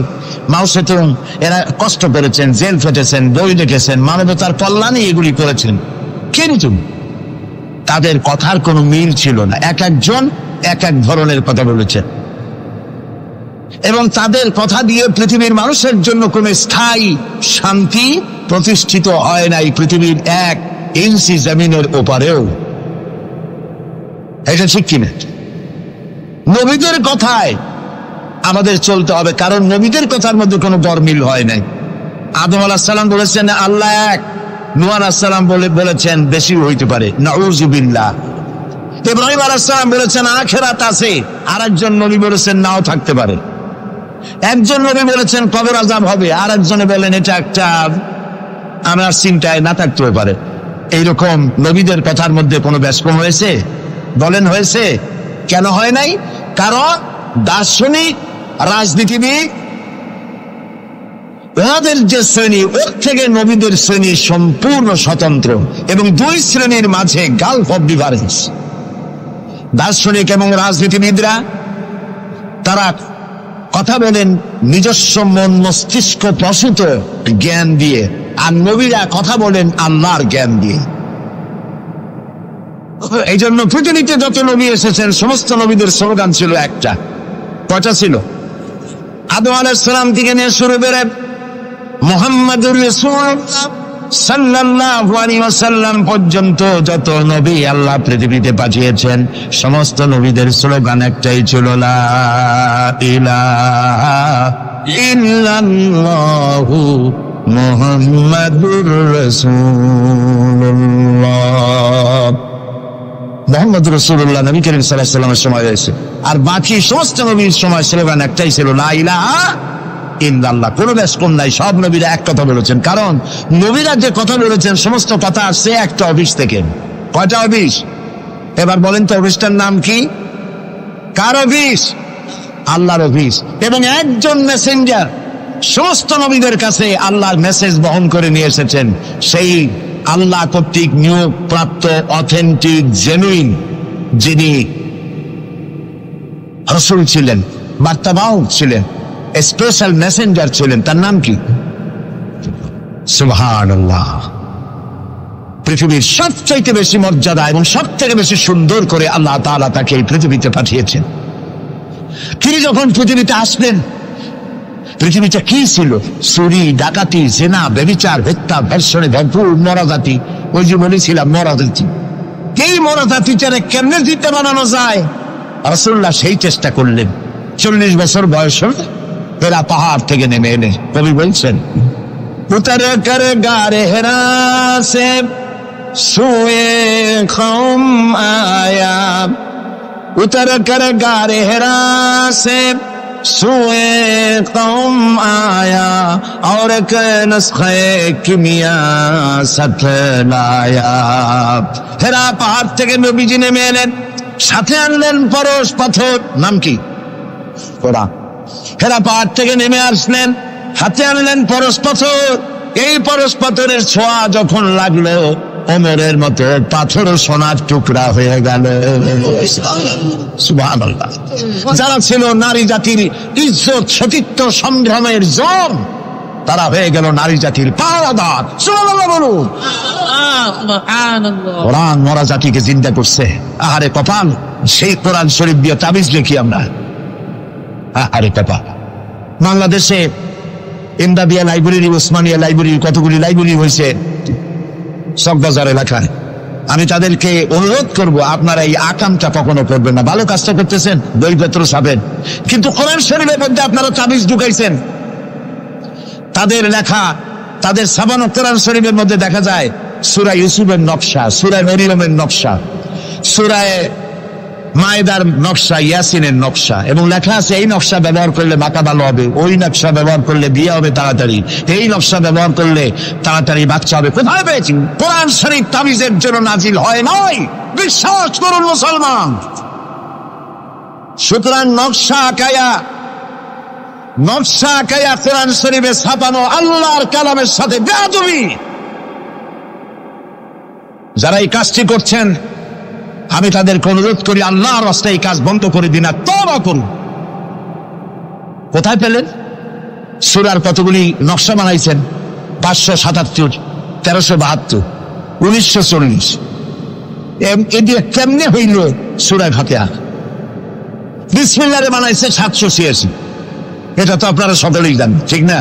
মাও সেতুং, এরা কষ্ট করেছেন, জেল খেটেছেন, বই লিখেছেন, মানবতার কল্যাণে এগুলি করেছেন। কিন্তু তাদের কথার কোনো মিল ছিল না। এক একজন এক এক ধরনের কথা বলেছেন, এবং তাদের কথা দিয়ে পৃথিবীর মানুষের জন্য কোনো স্থায়ী শান্তি প্রতিষ্ঠিত হয় নাই পৃথিবীর 1 ইঞ্চি জমিনের ওপারেও। এটা ঠিক কিনা? নবীদের কথায় আমাদের চলতে হবে, কারণ নবীদের কথার মধ্যে কোনো গরমিল হয় নাই। আদম আলাইহিস সালাম বলেছেন আল্লাহ এক, নূহ আলাইহিস সালাম বলেছেন বেশি হইতে পারে, নাউযুবিল্লাহ। ইব্রাহিম আলাইহিস সালাম বলেছেন আখিরাত আছে, আরেকজন নবী বলেছেন নাও থাকতে পারে। একজন নবী বলেছেন কবর আযাব হবে, আরেকজনে বলেন এটা একটা আমার চিন্তায় না থাকতে পারে। এইরকম নবীদের কথার মধ্যে কোনো ব্যস্কম হয়েছে? বলেন হয়েছে? কেন হয় নাই? কারণ দার্শনিক, রাজনীতিবিদ, ওদের যে শ্রেণী, ওর থেকে নবীদের শ্রেণী সম্পূর্ণ স্বতন্ত্র, এবং 2 শ্রেণীর মাঝে গালফ অফ ডিফারেন্স। দার্শনিক এবং রাজনীতিবিদরা তারা কথা বলেন নিজস্ব মন মস্তিষ্ক প্রসূত জ্ঞান দিয়ে, আর নবীরা কথা বলেন আল্লাহর জ্ঞান দিয়ে। এই জন্য পৃথিবীতে যত নবী এসেছেন সমস্ত নবীদের স্লোগান ছিল একটা। কয়টা ছিল? আদম আলাইহিস সালাম থেকে নিয়ে শুরু করে মুহাম্মাদুর রাসূলুল্লাহ সাল্লাল্লাহু আলাইহি ওয়াসাল্লাম পর্যন্ত যত নবী আল্লাহ পৃথিবীতে পাঠিয়েছেন সমস্ত নবীদের স্লোগান একটাই ছিল, লা ইলাহা ইল্লাল্লাহু মুহাম্মাদুর রাসূলুল্লাহ। মুহাম্মদুর রাসূলুল্লাহ নবী করিম সাল্লাল্লাহু আলাইহি ওয়াসাল্লামের সময় হয়েছে, আর বাকি সমস্ত নবীর সময় স্লোগান একটাই ছিল, লা ইলাহা ইল্লাল্লাহ। কোনো ব্যস্কম নাই, সব নবীরা এক কথা বলেছেন। কারণ নবীরা যে কথা বলেছেন সমস্ত কথা আসছে একটা অফিস থেকে। কয়টা অফিস? এবার বলেন তো অফিসটার নাম কি? কার অফিস? আল্লাহর অফিস। এবং একজন মেসেঞ্জার সমস্ত নবীদের কাছে আল্লাহর মেসেজ বহন করে নিয়ে এসেছেন, সেই আল্লাহ কর্তৃক নিয়োগ প্রাপ্ত অথেন্টিক জেনুইন যিনি রাসূল ছিলেন, বার্তাবাহক ছিলেন, স্পেশাল মেসেঞ্জার ছিলেন, তার নাম কি? সুবহানাল্লাহ। পৃথিবীর সবচাইতে বেশি মর্যাদা এবং সব থেকে বেশি সুন্দর করে আল্লাহ তাআলা তাকে এই পৃথিবীতে পাঠিয়েছেন। তিনি যখন পৃথিবীতে আসলেন, পৃথিবীটা কি ছিল? চুরি, ডাকাতি, জেনা, ব্যভিচার, হত্যা, ধর্ষণে ভরপুর মরাজাতি। ওই যে বলেছিলাম মরাজাতি, এই মরাজাতিটারে কেমনে জিতে বানানো যায়, রাসূলুল্লাহ সেই চেষ্টা করলেন। 40 বছর বয়স হেরা পাহাড় থেকে নেমে এনে কবি বলছেন, উতর কর গারে হেরা সে সুয়ে কওম আয়া, উতর কর গারে হেরা সে সুয়ে কওম আয়া, और एक नुस्खे किमिया साथ लाया। হেরা পাহাড় থেকে নবীজি নেমে এলেন, সাথে আনলেন পরশ পাথর। নাম কি? কোরআন। হেরা পাহাড় থেকে নেমে আসলেন, হাতে আনলেন পরশ পাথর। এই পরশ পাথরের ছোঁয়া যখন লাগলো, ওমরের মতো পাথর সোনার টুকরা হয়ে গেল। সুবহানাল্লাহ। যারা ছিল নারী জাতির ইজ্জত, সতীত্ব, সংগ্রামের জম, তারা হয়ে গেল নারী জাতির পাহারাদার। সুবহানাল্লাহ বলুন। কোরআন মরা জাতিকে জিন্দা করছে। আহারে কপাল, সেই কোরআন শরীফ দিয়ে তাবিজ লিখি আমরা। আহারে কপাল। বাংলাদেশে ইমদাদিয়া লাইব্রেরি, ওসমানিয়া লাইব্রেরি, কতগুলি লাইব্রেরি হয়েছে চকবাজার এলাকায়। আমি তাদেরকে অনুরোধ করব, আপনারা এই আকামটা কখনো করবেন না। ভালো কাজটা করতেছেন, বইপত্র ছাপেন, কিন্তু কোরআন শরীফের মধ্যে আপনারা তাবিজ ঢুকাইছেন। তাদের লেখা, তাদের ছাপানো কোরআন শরীফের মধ্যে দেখা যায় সূরা ইউসুফের নকশা, সূরা মরিয়মের নকশা, সূরা মায়েদার নকশা, ইয়াসিনের নকশা, এবং লেখা আছে এই নকশা ব্যবহার করলে মাথা ভালো হবে, ওই নকশা ব্যবহার করলে বিয়ে হবে তাড়াতাড়ি, এই নকশা ব্যবহার করলে তাড়াতাড়ি বাচ্চা হবে। কোথায় পেয়েছি? কোরআন শরীফ তাবিজের জন্য নাজিল হয় নাই, বিশ্বাস করুন মুসলমান। সুতরাং নকশা আঁকায়া কোরআন শরীফে ছাপানো আল্লাহর কালামের সাথে বেয়াদবি। যারা এই কাজটি করছেন, আমি তাদেরকে অনুরোধ করি, আল্লাহর রাস্তায় এই কাজ বন্ধ করে দিন, আর তওবা করুন। কোথায় পেলেন? সূরার কতগুলি নকশা বানাইছেন, 577, 1372, 1940। এদিকে কেমনে হইল সূরা ফাতিহা? বিসমিল্লাহ বানাইছে 786। এটা তো আপনারা সকলেই জানেন, ঠিক না?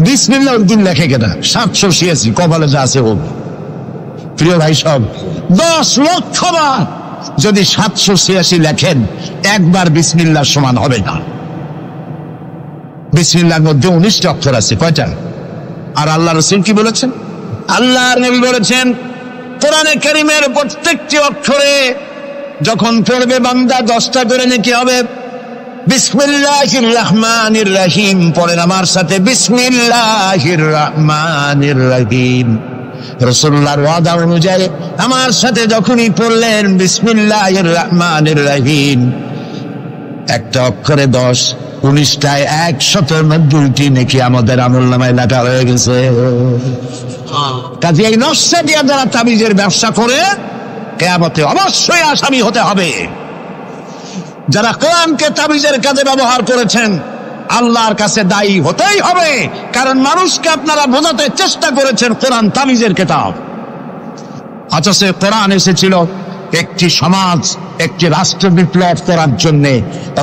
বিসমিল্লাহ দিন লেখে কেনা 786, কপালে যা আছে হোক। প্রিয় ভাই সব, 10 লক্ষ বার যদি 786 লেখেন, একবার বিসমিল্লাহ সমান হবে না। বিসমিল্লাহর মধ্যে 19টা অক্ষর আছে। কয়টা? আর আল্লাহ রাসূল কি বলেছেন? আল্লাহর নবী বলেছেন, কোরআনে কারীমের প্রত্যেকটি অক্ষরে যখন পড়বে বান্দা 10টা করে নেকি হবে। বিসমিল্লাহির রহমানির রহিম পড়েন আমার সাথে, বিসমিল্লাহির রহমানির রহিম। রাসূলুল্লাহর ওয়াদা অনুযায়ী আমার সাথে যখনই পড়লেন বিসমিল্লাহির রহমানির রহিম, একটা অক্ষরে 10, 19টায় 190টি নেকি আমাদের আমলনামায় লেখা হয়ে গেছে। কাজে এই নকশা দিয়ে যারা তাবিজের ব্যবসা করে, কিয়ামতে অবশ্যই আসামি হতে হবে। যারা কোরআনকে তাবিজের কাজে ব্যবহার করেছেন, আল্লাহর কাছে দায়ী হতেই হবে। কারণ মানুষকে আপনারা বোঝাতে চেষ্টা করেছেন কোরআন তাবিজের কিতাব, অথচ কোরআন এসেছিল একটি সমাজ, একটি রাষ্ট্র বিপ্লব করার জন্য।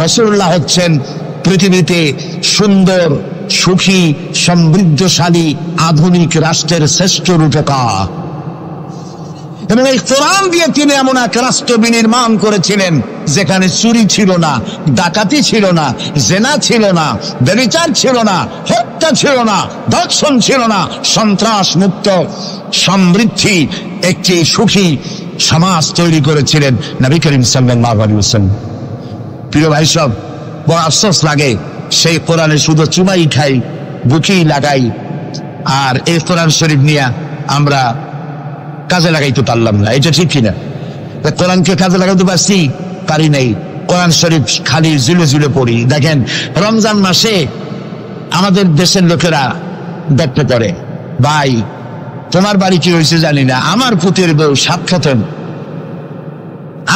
রাসূলুল্লাহ হচ্ছেন পৃথিবীতে সুন্দর, সুখী, সমৃদ্ধশালী, আধুনিক রাষ্ট্রের শ্রেষ্ঠ রূপকার। এবং এই কোরআন দিয়ে তিনি এমন এক রাষ্ট্র বিনির্মাণ করেছিলেন যেখানে চুরি ছিল না, ডাকাতি ছিল না, জেনা ছিল না, ব্যভিচার ছিল না, হত্যা ছিল না, ধর্ষণ ছিল না, সন্ত্রাস মুক্ত সমৃদ্ধি একটি সুখী সমাজ তৈরি করেছিলেন নবী করিম সাল্লাল্লাহু আলাইহি ওয়াসাল্লাম। প্রিয় ভাই সব, বড় আফসোস লাগে সেই কোরআনে শুধু চুমাই খাই, বুকেই লাগাই, আর এই কোরআন শরীফ নিয়ে আমরা কাজে লাগাইতে পারলাম না। এটা ঠিক কিনা? কোরআনকে কাজে লাগাইতে পারছি? পারি নাই। কোরআন শরীফ খালি ঝুলে ঝুলে পড়ি। দেখেন, রমজান মাসে আমাদের দেশের লোকেরা ব্যক্ত করে, ভাই তোমার বাড়ি কি হয়েছে জানি না, আমার পুতের বউ 7 খতম,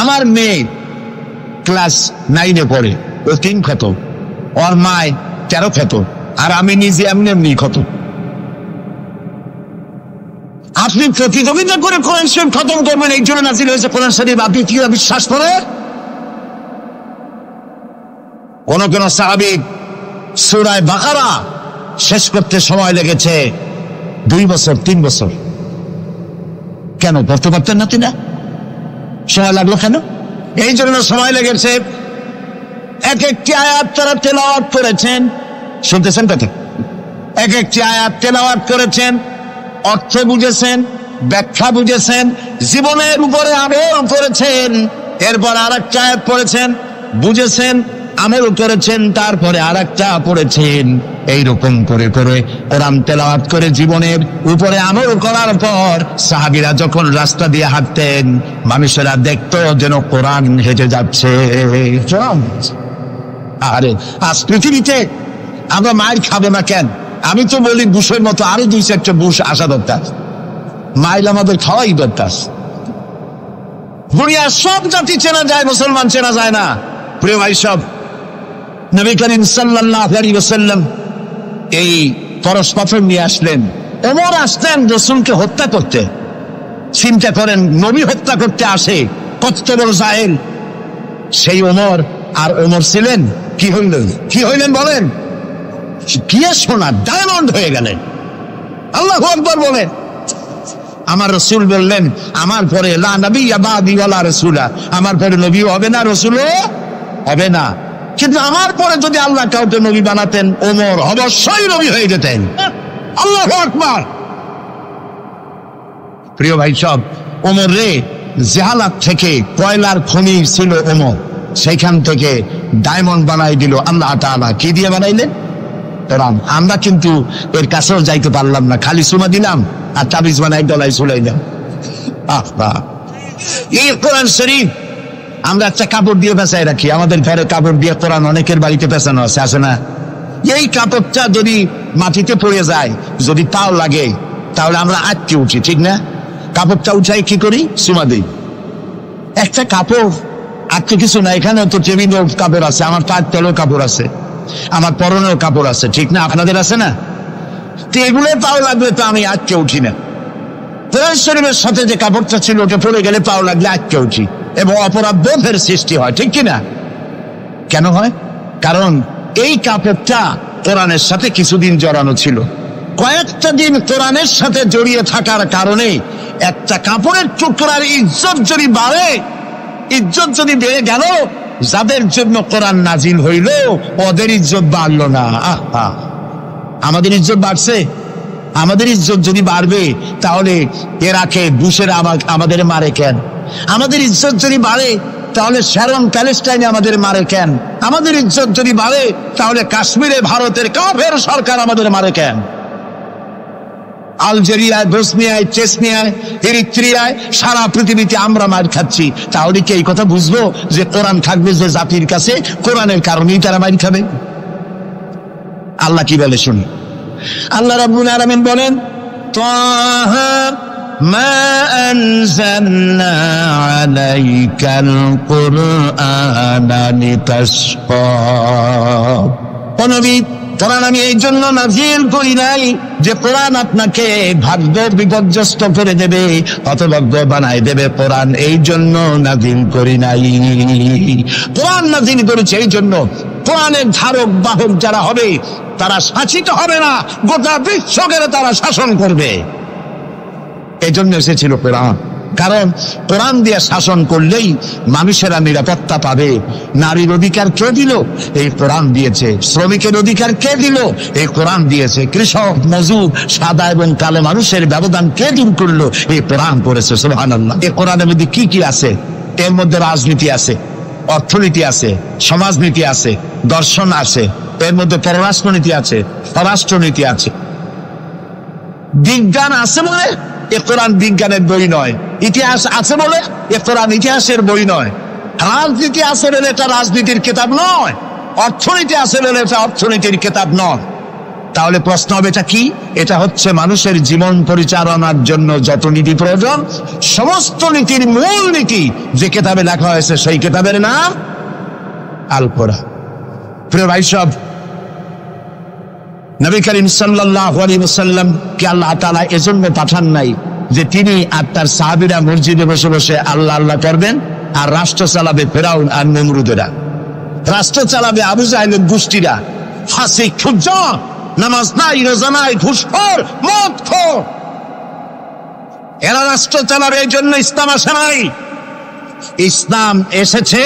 আমার মেয়ে ক্লাস 9-এ পড়ে, ও 3 খতম, ওর মায় 13 খতম, আর আমি নিজে এমনি খতম। আপনি প্রতিযোগিতা করে কোরআন শরীফ খতম করবেন, এই জন্য নাজিল হয়েছে কোরআন শরীফ, আপনি কি বিশ্বাস করেন? কোন কোন সাহাবী সূরা বাকারা শেষ করতে সময় লেগেছে 2 বছর 3 বছর। কেন পড়তে পারতেন না তিনি? সময় লাগলো কেন? এই জন্য সময় লেগেছে, এক একটি আয়াত তারা তেলাওয়াত করেছেন, শুনতেছেন কথা? এক একটি আয়াত তেলাওয়াত করেছেন, অর্থ বুঝেছেন, ব্যাখ্যা বুঝেছেন, জীবনের উপরে আমল করেছেন, এরপর আরেকটা আয়াত পড়েছেন, বুঝেছেন, আমল করেছেন, তারপরে আরেকটা পড়েছেন। এইরকম করে করে কোরআন তেলাওয়াত করে জীবনের উপরে আমল করার পর সাহাবীরা যখন রাস্তা দিয়ে হাঁটতেন, মানুষেরা দেখতো যেন কোরআন হেঁটে যাচ্ছে। আরে আজ পৃথিবীতে আমরা মায়ের খাবো না কেন? আমি তো বলি বুশের মতো আরো 2-4টা বুশ আসা দরকার, মাইল আমাদের খাওয়াই দরকার। দুনিয়ার সব জাতি চেনা যায়, মুসলমান চেনা যায় না। প্রিয় ভাই সব, নবী করিম সাল্লাল্লাহু আলাইহি ওয়াসাল্লাম এই পরশ পাথর নিয়ে আসলেন। ওমর আসতেন রাসূলকে হত্যা করতে। চিন্তা করেন, নবী হত্যা করতে আসে, কত বড় জাহেল সেই ওমর। আর ওমর ছিলেন কি হইলেন বলেন? কি সোনা ডায়মন্ড হয়ে গেলেন। আল্লাহু আকবার বলেন। আমার রাসূল বললেন, আমার পরে লা নবিয়্যা বাদি ওয়ালা রাসূলা, আমার পরে নবী হবে না, রাসূলও হবে না। কিন্তু আমার পরে যদি আল্লাহ কাউকে নবী বানাতেন, ওমর অবশ্যই নবী হয়ে যেতেন। আল্লাহু আকবার। প্রিয় ভাই সব, ওমর রে জাহালাত থেকে কয়লার খনি ছিল ওমর, সেইখান থেকে ডায়মন্ড বানাই দিল আল্লাহ তাআলা। কি দিয়ে বানাইলেন? কোরআন। আমরা কিন্তু এর কাছেও যাইতে পারলাম না, খালি সুমা দিলাম আর তাবিজ বানাই গলায় ঝুলাইলাম। এই কোরআন শরীফ আমরা একটা কাপড় দিয়ে পেঁচাই রাখি, আমাদের ঘরে কাপড় দিয়ে কোরআন অনেকের বাড়িতে পেঁচানো আছে, আছে না? এই কাপড়টা যদি মাটিতে পড়ে যায়, যদি পাও লাগে, তাহলে আমরা আটকে উঠি, ঠিক না? কাপড়টা উঠাই কি করি? সুমা দিই। একটা কাপড় আটকে কিছু না, এখানে তো টেবিলেও কাপড় আছে, আমার পায়ের তলেও কাপড় আছে, আমার পরনেও কাপড় আছে, ঠিক না? আপনাদের আছে না? তো এগুলো পাও লাগলে তো আমি আটকে উঠি না। কোরআন শরীফের সাথে যে কাপড়টা ছিল ওটা পড়ে গেলে পাও লাগলে আটকে উঠি এবং অপরাধ বোধের সৃষ্টি হয়, ঠিক কিনা? কেন হয়? কারণ এই কাপড়টা কোরআনের সাথে কিছুদিন জড়ানো ছিল। কয়েকটা দিন কোরআনের সাথে জড়িয়ে থাকার কারণে একটা কাপড়ের টুকরার ইজ্জত যদি বাড়ে, ইজ্জত যদি বেড়ে গেল, যাদের জন্য কোরআন নাজিল হইল ওদের ইজ্জত বাড়লো না। আমাদের ইজ্জত বাড়ছে। আমাদের ইজ্জত যদি বাড়বে, তাহলে ইরাকে বুশেরা আমাদের মারে কেন? আমাদের ইজ্জত যদি বাড়ে, তাহলে শ্যারন প্যালেস্টাইনে আমাদের মারে কেন? আমাদের ইজ্জত যদি বাড়ে, তাহলে কাশ্মীরে ভারতের কাফের সরকার আমাদের মারে কেন? আলজেরিয়ায়, বসনিয়ায়, চেচনিয়ায়, এরিত্রিয়ায়, সারা পৃথিবীতে আমরা মার খাচ্ছি। তাহলে কি এই কথা বুঝবো যে কোরআন থাকবে যে জাতির কাছে, কোরআনের কারণেই তারা মার খাবে? আল্লাহ কি বলে শুনি। আল্লাহ রাব্বুল আলামিন বলেন, তাহা মা আনজালনা আলাইকাল কুরআনা লিতাশকা। ও নবী, কোরআন আমি এই জন্য নাজিল করি নাই যে কোরআন আপনাকে ভাগ্য বিপর্যস্ত করে দেবে, হতভাগ্য বানায় দেবে। কোরআন এই জন্য নাজিল করি নাই। কোরআন নাজিল করেছে এই জন্য কোরআনের ধারক বাহক যারা হবে তারা শাসিত হবে না, গোটা বিশ্বকে তারা শাসন করবে। এই জন্য এসেছিল কোরআন। কারণ কোরআন দিয়ে শাসন করলেই মানুষেরা নিরাপত্তা পাবে। নারীর অধিকার কে দিল? এই কোরআন দিয়েছে। শ্রমিকের অধিকার কে দিল? এই কোরআন দিয়েছে। কৃষক, মজুর, সাদা এবং কালো মানুষের ব্যবধান কে দূর করলো? এই কোরআন করেছে। সুবহানাল্লাহ। এই কোরআনের মধ্যে কি কি আছে? এর মধ্যে রাজনীতি আছে, অর্থনীতি আছে, সমাজনীতি আছে, দর্শন আছে, এর মধ্যে পররাষ্ট্রনীতি আছে, স্বরাষ্ট্রনীতি আছে, বিজ্ঞান আছে বলে এ কোরআন বিজ্ঞানের বই নয়। ইতিহাস আছে বলে এ কোরআন ইতিহাসের বই নয়। রাজনীতি আছে বলে এটা রাজনীতির কিতাব নয়। অর্থনীতি আছে বলে এটা অর্থনীতির কিতাব নয়। তাহলে প্রশ্ন হবে এটা কি? এটা হচ্ছে মানুষের জীবন পরিচালনার জন্য যত নীতি প্রয়োজন, সমস্ত নীতির মূল নীতি যে কিতাবে লেখা হয়েছে সেই কিতাবের নাম আল কোরআন। প্রিয় ভাই সব, নবী করিম সাল্লাল্লাহু আলাইহি ওয়াসাল্লাম কে আল্লাহ তাআলা এজন্য পাঠান নাই যে তিনি আর তার সাহাবীরা মসজিদে বসে বসে আল্লাহ আল্লাহ করবেন, আর রাষ্ট্র চালাবে ফেরাউন আর নমরুদেরা, রাষ্ট্র চালাবে আবু জাহেলের গোষ্ঠীরা, ফাসিক ফুজ্জার, নামাজ নাই, রোজা নাই, ঘুষখোর, মদখোর, এরা রাষ্ট্র চালাবে। এই জন্য ইসলাম আসে নাই। ইসলাম এসেছে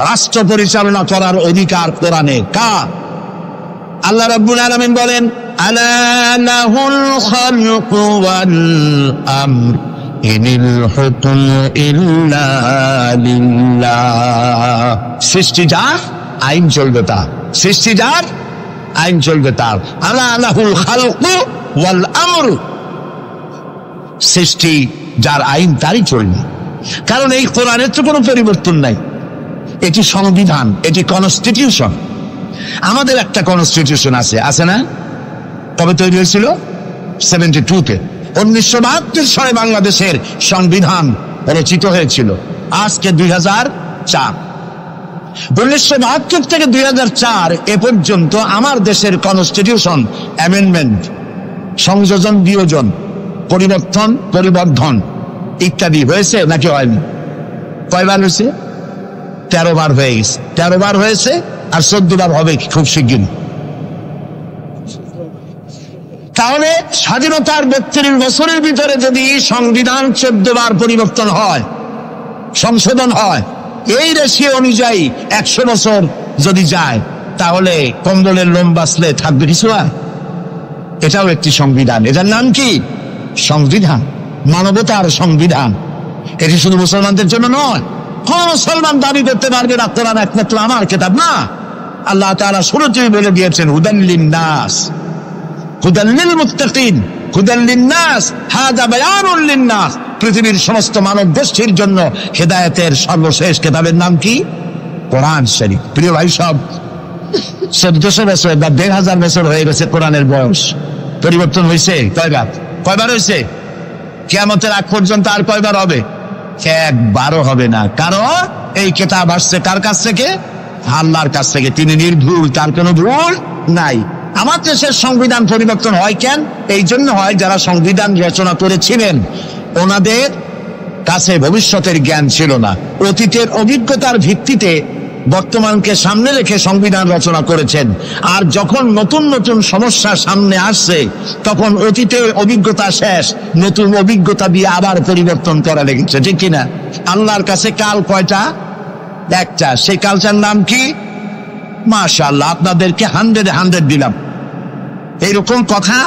রাষ্ট্র পরিচালনা করার অধিকার কোরআনে কার? আল্লাহ রাব্বুল আলামিন বলেন, আলা লাহুল খালকু ওয়াল আমর ইনিল হুকমু ইল্লা লিল্লাহ। সৃষ্টি যার, আইন চলবে তার। সৃষ্টি যার, আইন চলবে তার। আলা লাহুল খালকু ওয়াল আমর, সৃষ্টি যার, আইন তারই চলবে। কারণ এই কোরআনের তো কোনো পরিবর্তন নাই। এটি সংবিধান, এটি কনস্টিটিউশন। আমাদের একটা কনস্টিটিউশন আছে, আছে না? তবে তৈরি হয়েছিল 72-তে। 1972 সালে বাংলাদেশের সংবিধান রচিত হয়েছিল। আজকে 2004। 1972 থেকে 2004 এ পর্যন্ত আমার দেশের কনস্টিটিউশন অ্যামেন্ডমেন্ট, সংযোজন, বিয়োজন, পরিবর্তন, পরিবর্ধন ইত্যাদি হয়েছে নাকি হয়নি? কয়বার হয়েছে? 13 বার হয়ে গেছে। 13 বার হয়েছে, আর 14 বার হবে খুব শিগগির। তাহলে স্বাধীনতার 32 বছরের ভিতরে যদি সংবিধান 14 বার পরিবর্তন হয়, সংশোধন হয়, এই রেশিও অনুযায়ী 100 বছর যদি যায়, তাহলে কম্বলের লোম বাঁচলে থাকবে কিছু? হয়? এটাও একটি সংবিধান। এটার নাম কি? সংবিধান, মানবতার সংবিধান। এটি শুধু মুসলমানদের জন্য নয়। কোন মুসলমান দাবি করতে পারবে না কোরআন একমাত্র আমার কিতাব? না। আল্লাহ তাআলা শুরুতেই বলে দিয়েছেন, হুদাল লিন-নাস, হুদাল লিল-মুত্তাকিন, হুদাল লিন-নাস, হাযা বায়ানুল লিন-নাস। পৃথিবীর সমস্ত মানব গোষ্ঠীর জন্য হেদায়েতের সর্বশেষ কিতাবের নাম কি? কোরআন শরীফ। প্রিয় ভাই সব, 1400 বছর বা 1000 বছর হয়ে গেছে কোরআনের বয়স। পরিবর্তন হয়েছে কয়বার? কয়বার হয়েছে? কিয়ামতের আগ পর্যন্ত আর কয়বার হবে? একবারও হবে না। কারণ এই কিতাব আসছে কার কাছ থেকে? আল্লাহর কাছ থেকে। তিনি নির্ভুল, তার কোনো ভুল নাই। আমার দেশের সংবিধান পরিবর্তন হয় কেন? এই জন্য হয়, যারা সংবিধান রচনা করেছিলেন ওনাদের কাছে ভবিষ্যতের জ্ঞান ছিল না। অতীতের অভিজ্ঞতার ভিত্তিতে বর্তমানকে সামনে রেখে সংবিধান রচনা করেছেন। আর যখন নতুন নতুন সমস্যা সামনে আসছে, তখন অতীতের অভিজ্ঞতা শেষ, নতুন অভিজ্ঞতা দিয়ে আবার পরিবর্তন করা লেগেছে, ঠিক কিনা? আল্লাহর কাছে কাল কয়টা? একটা। সেই কালটার নাম কি? মাশাআল্লাহ, আপনাদেরকে 100 দিলাম। এইরকম কথা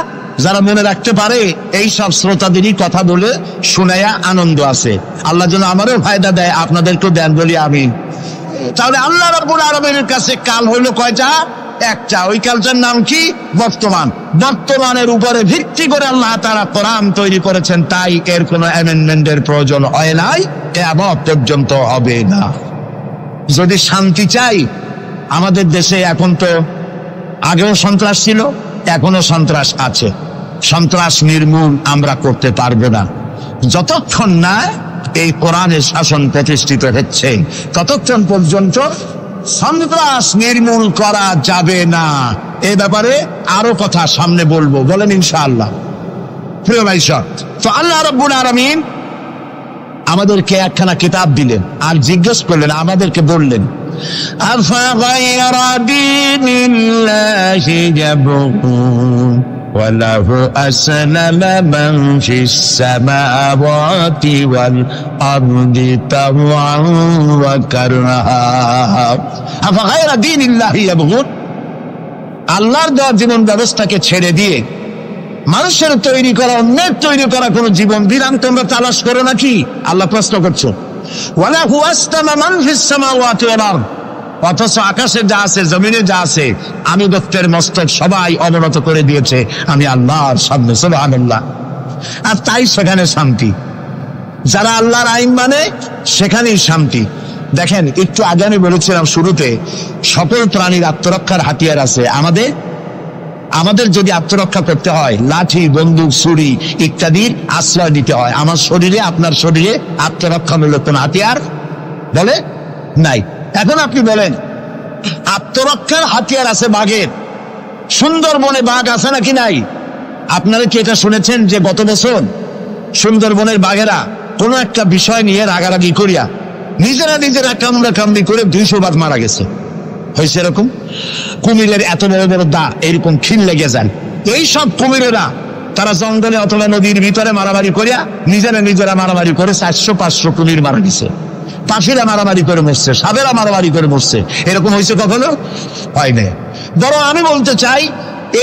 যারা মনে রাখতে পারে, এই সব শ্রোতাদেরই কথা বলে শোনায়া আনন্দ আছে। আল্লাহ যেন আমারও ফায়দা দেয়, আপনাদেরকেও দেন বলি আমি। তাহলে আল্লাহ রাব্বুল আলামিনের কাছে কাল হইল কয়টা? একটা। ওই কালটার নাম কি? বর্তমান। বর্তমানের উপরে ভিত্তি করে আল্লাহ তাআলা কোরআন তৈরি করেছেন, তাই এর কোনো অ্যামেন্ডমেন্টের প্রয়োজন হয় নাই, কিয়ামত পর্যন্ত হবে না। যদি শান্তি চাই, আমাদের দেশে এখন তো আগেও সন্ত্রাস ছিল, এখনো সন্ত্রাস আছে। সন্ত্রাস নির্মূল আমরা করতে পারবো না যতক্ষণ না এই কোরআনের শাসন প্রতিষ্ঠিত হচ্ছে, ততক্ষণ পর্যন্ত সন্ত্রাস নির্মূল করা যাবে না। এই ব্যাপারে আরো কথা সামনে বলবো, বলেন ইনশাআল্লাহ। প্রিয় ভাই সব, তো আল্লাহ রাব্বুল আলামিন আমাদেরকে একখানা কিতাব দিলেন, আর জিজ্ঞেস করলেন, আমাদেরকে বললেন, আফাগায়রা দীনিল্লাহি ইয়াবগুন وله أسلم من في السماوات والأرض طوعا وكرها أفغير دين الله يبغون। আল্লাহর দেওয়া জীবন ব্যবস্থাকে ছেড়ে দিয়ে মানুষের তৈরি করা, অন্যের তৈরি করা কোন জীবন বিধান তোমরা তালাশ করো নাকি? আল্লাহ প্রশ্ন করছো। ওয়ালাহু আসলামা মান ফিস সামাওয়াতি ওয়াল আরদ, অথচ আকাশে যা আছে, জমিনে যা আছে, আমি দত্তের মস্তক সবাই অবনত করে দিয়েছে আমি আল্লাহর সামনে। সুবহানাল্লাহ। আর তাই সেখানে শান্তি। যারা আল্লাহর আইন মানে সেখানেই শান্তি। দেখেন, একটু আগে আমি বলেছিলাম শুরুতে, সকল প্রাণীর আত্মরক্ষার হাতিয়ার আছে। আমাদের যদি আত্মরক্ষা করতে হয়, লাঠি, বন্দুক, ছুরি ইত্যাদির আশ্রয় দিতে হয়। আমার শরীরে, আপনার শরীরে আত্মরক্ষামূলক কোন হাতিয়ার বলে নাই। এখন আপনি বলেন, আত্মরক্ষার হাতিয়ার আছে বাঘের। সুন্দরবনে বাঘ আছে নাকি নাই? আপনারা কি এটা শুনেছেন যে গত বছর সুন্দরবনের বাঘেরা কোনো একটা বিষয় নিয়ে রাগারাগি করিয়া নিজেরা কামড়াকামড়ি করে 200 বাঘ মারা গেছে। হয়েছে এরকম? কুমিরের এত বড় বড় দা এরকম খিল লেগে যান। এইসব কুমিরেরা তারা জঙ্গলে অথবা নদীর ভিতরে মারামারি করিয়া নিজেরা মারামারি করে 400-500 কুমির মারা গেছে। পাখিরা মারামারি করে মরছে, সাপেরা মারামারি করে মরছে। এরকম হয়েছে কখনো? হয় না। বরং আমি বলতে চাই,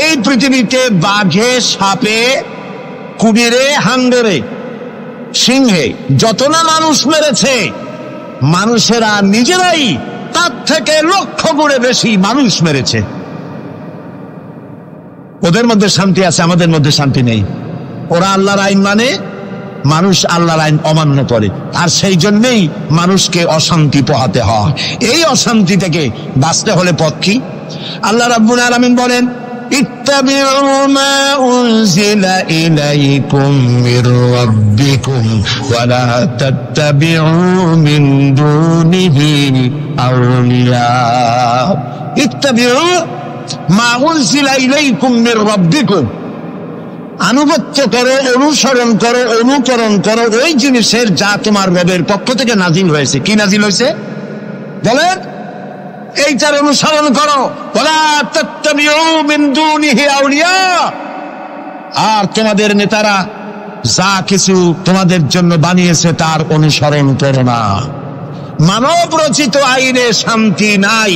এই পৃথিবীতে বাঘে, সাপে, কুমিরে, হাঙ্গরে, সিংহে যত না মানুষ মেরেছে, মানুষেরা নিজেরাই তার থেকে লক্ষ গুণে বেশি মানুষ মেরেছে। ওদের মধ্যে শান্তি আছে, আমাদের মধ্যে শান্তি নেই। ওরা আল্লাহর আইন মানে, মানুষ আল্লাহর আইন অমান্য করে, আর সেই জন্যই মানুষকে অশান্তি পোহাতে হয়। এই অশান্তি থেকে বাঁচতে হলে পথ কি? আল্লাহ রাব্বুল আলামিন বলেন, ইত্তাবিউ মা উনজিলা ইলাইকুম মির রাব্বিকুম ওয়া লা তাত্তাবিউ মিন দুনিহি আউলিয়া। ইত্তাবিউ মা উনজিলা ইলাইকুম মির রাব্বিকুম, আনুগত্য করো, অনুসরণ করো, অনুকরণ করো ওই জিনিসের যা তোমার রবের পক্ষ থেকে নাজিল হয়েছে। কি নাজিল হয়েছে বলেন? এইটার অনুসরণ করো। ওয়ালা তাত্তাবিউ মিন দুনিহি আউলিয়া। আর তোমাদের নেতারা যা কিছু তোমাদের জন্য বানিয়েছে তার অনুসরণ করো না। মানব রচিত আইনে শান্তি নাই।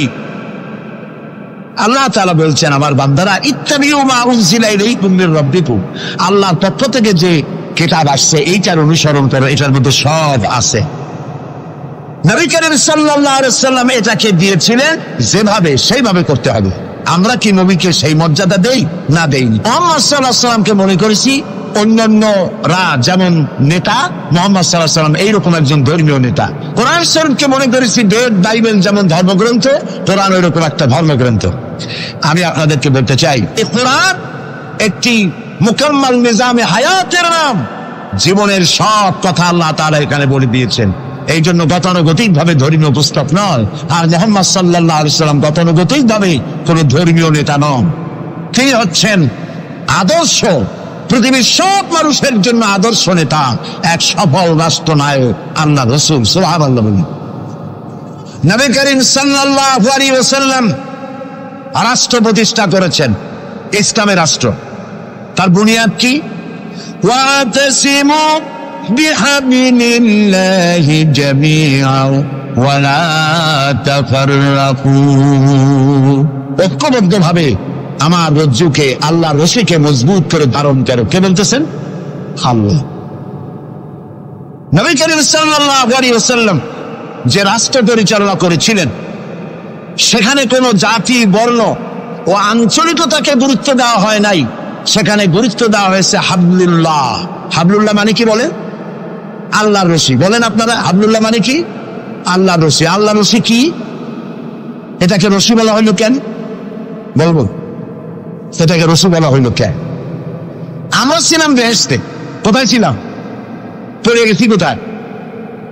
আল্লাহ তাআলা বলছেন, আমার বান্দারা, ইত্তাবিউ মা উনজিলা ইলাইকুম মির রাব্বিকুম, আল্লাহর পক্ষ থেকে যে কিতাব আসছে এইটার অনুসরণ করো, এটার মধ্যে সব আছে। নবী করিম সাল্লাল্লাহু আলাইহি ওয়াসাল্লাম এটাকে দিয়েছিলেন যেভাবে সেইভাবে করতে হবে। আমরা কি নবীকে সেই মর্যাদা দেই? না দেইনি। মুহাম্মদ সাল্লাল্লাহু আলাইহি ওয়াসাল্লামকে মনে করেছি অন্যান্যরা যেমন নেতা, মুহাম্মদ সাল্লাল্লাহু আলাইহি ওয়াসাল্লাম এইরকম একজন ধর্মীয় নেতা। কোরআন শরীফকে মনে করেছি বাইবেল যেমন ধর্মগ্রন্থ, কোরআন ওইরকম একটা ধর্মগ্রন্থ। আমি আপনাদেরকে বলতে চাই, এই কোরআন একটি মুকাম্মাল নিজামে হায়াতের নাম। জীবনের সব কথা আল্লাহ তাআলা এখানে বলে দিয়েছেন। এই জন্য গতানুগতিক ভাবে ধর্মীয় পুস্তক নয়। আর মুহাম্মদ সাল্লাল্লাহু আলাইহি ওয়াসাল্লাম গতানুগতিক ভাবে কোন ধর্মীয় নেতা নন। তিনি হচ্ছেন আদর্শ, পৃথিবীর সব মানুষের জন্য আদর্শ নেতা, এক সফল রাষ্ট্রনায়ক, আল্লাহ রাসূল সুবহানাল্লাহ। নবী করিম সাল্লাল্লাহু আলাইহি ওয়াসাল্লাম রাষ্ট্র প্রতিষ্ঠা করেছেন, ইসলামের রাষ্ট্র। তার বুনিয়াদ কি? ওয়াতাসিমু বিহাবিলিল্লাহি জামিআ ওয়া লা তাফাররাকু। ঐক্যবদ্ধভাবে আমার রজ্জুকে, আল্লাহর রশিকে মজবুত করে ধারণ করো। কে বলতেছেন? আল্লাহ। নবী করিম সাল্লাল্লাহু আলাইহি ওয়াসাল্লাম যে রাষ্ট্র পরিচালনা করেছিলেন, সেখানে কোনো জাতি, বর্ণ ও আঞ্চলিকতাকে গুরুত্ব দেওয়া হয় নাই। সেখানে গুরুত্ব দেওয়া হয়েছে হাবলুল্লাহ। হাবলুল্লাহ মানে কি বলেন? আল্লাহর রশি। বলেন আপনারা, হাবলুল্লাহ মানে কি? আল্লাহর রশি। আল্লাহর রশি কি? এটাকে রশি বলা হইল কেন? বলবো এটাকে রশি বলা হইল কেন? আমরা ছিলাম বেহেশতে। কোথায় ছিলাম? পড়ে গেছি কোথায়?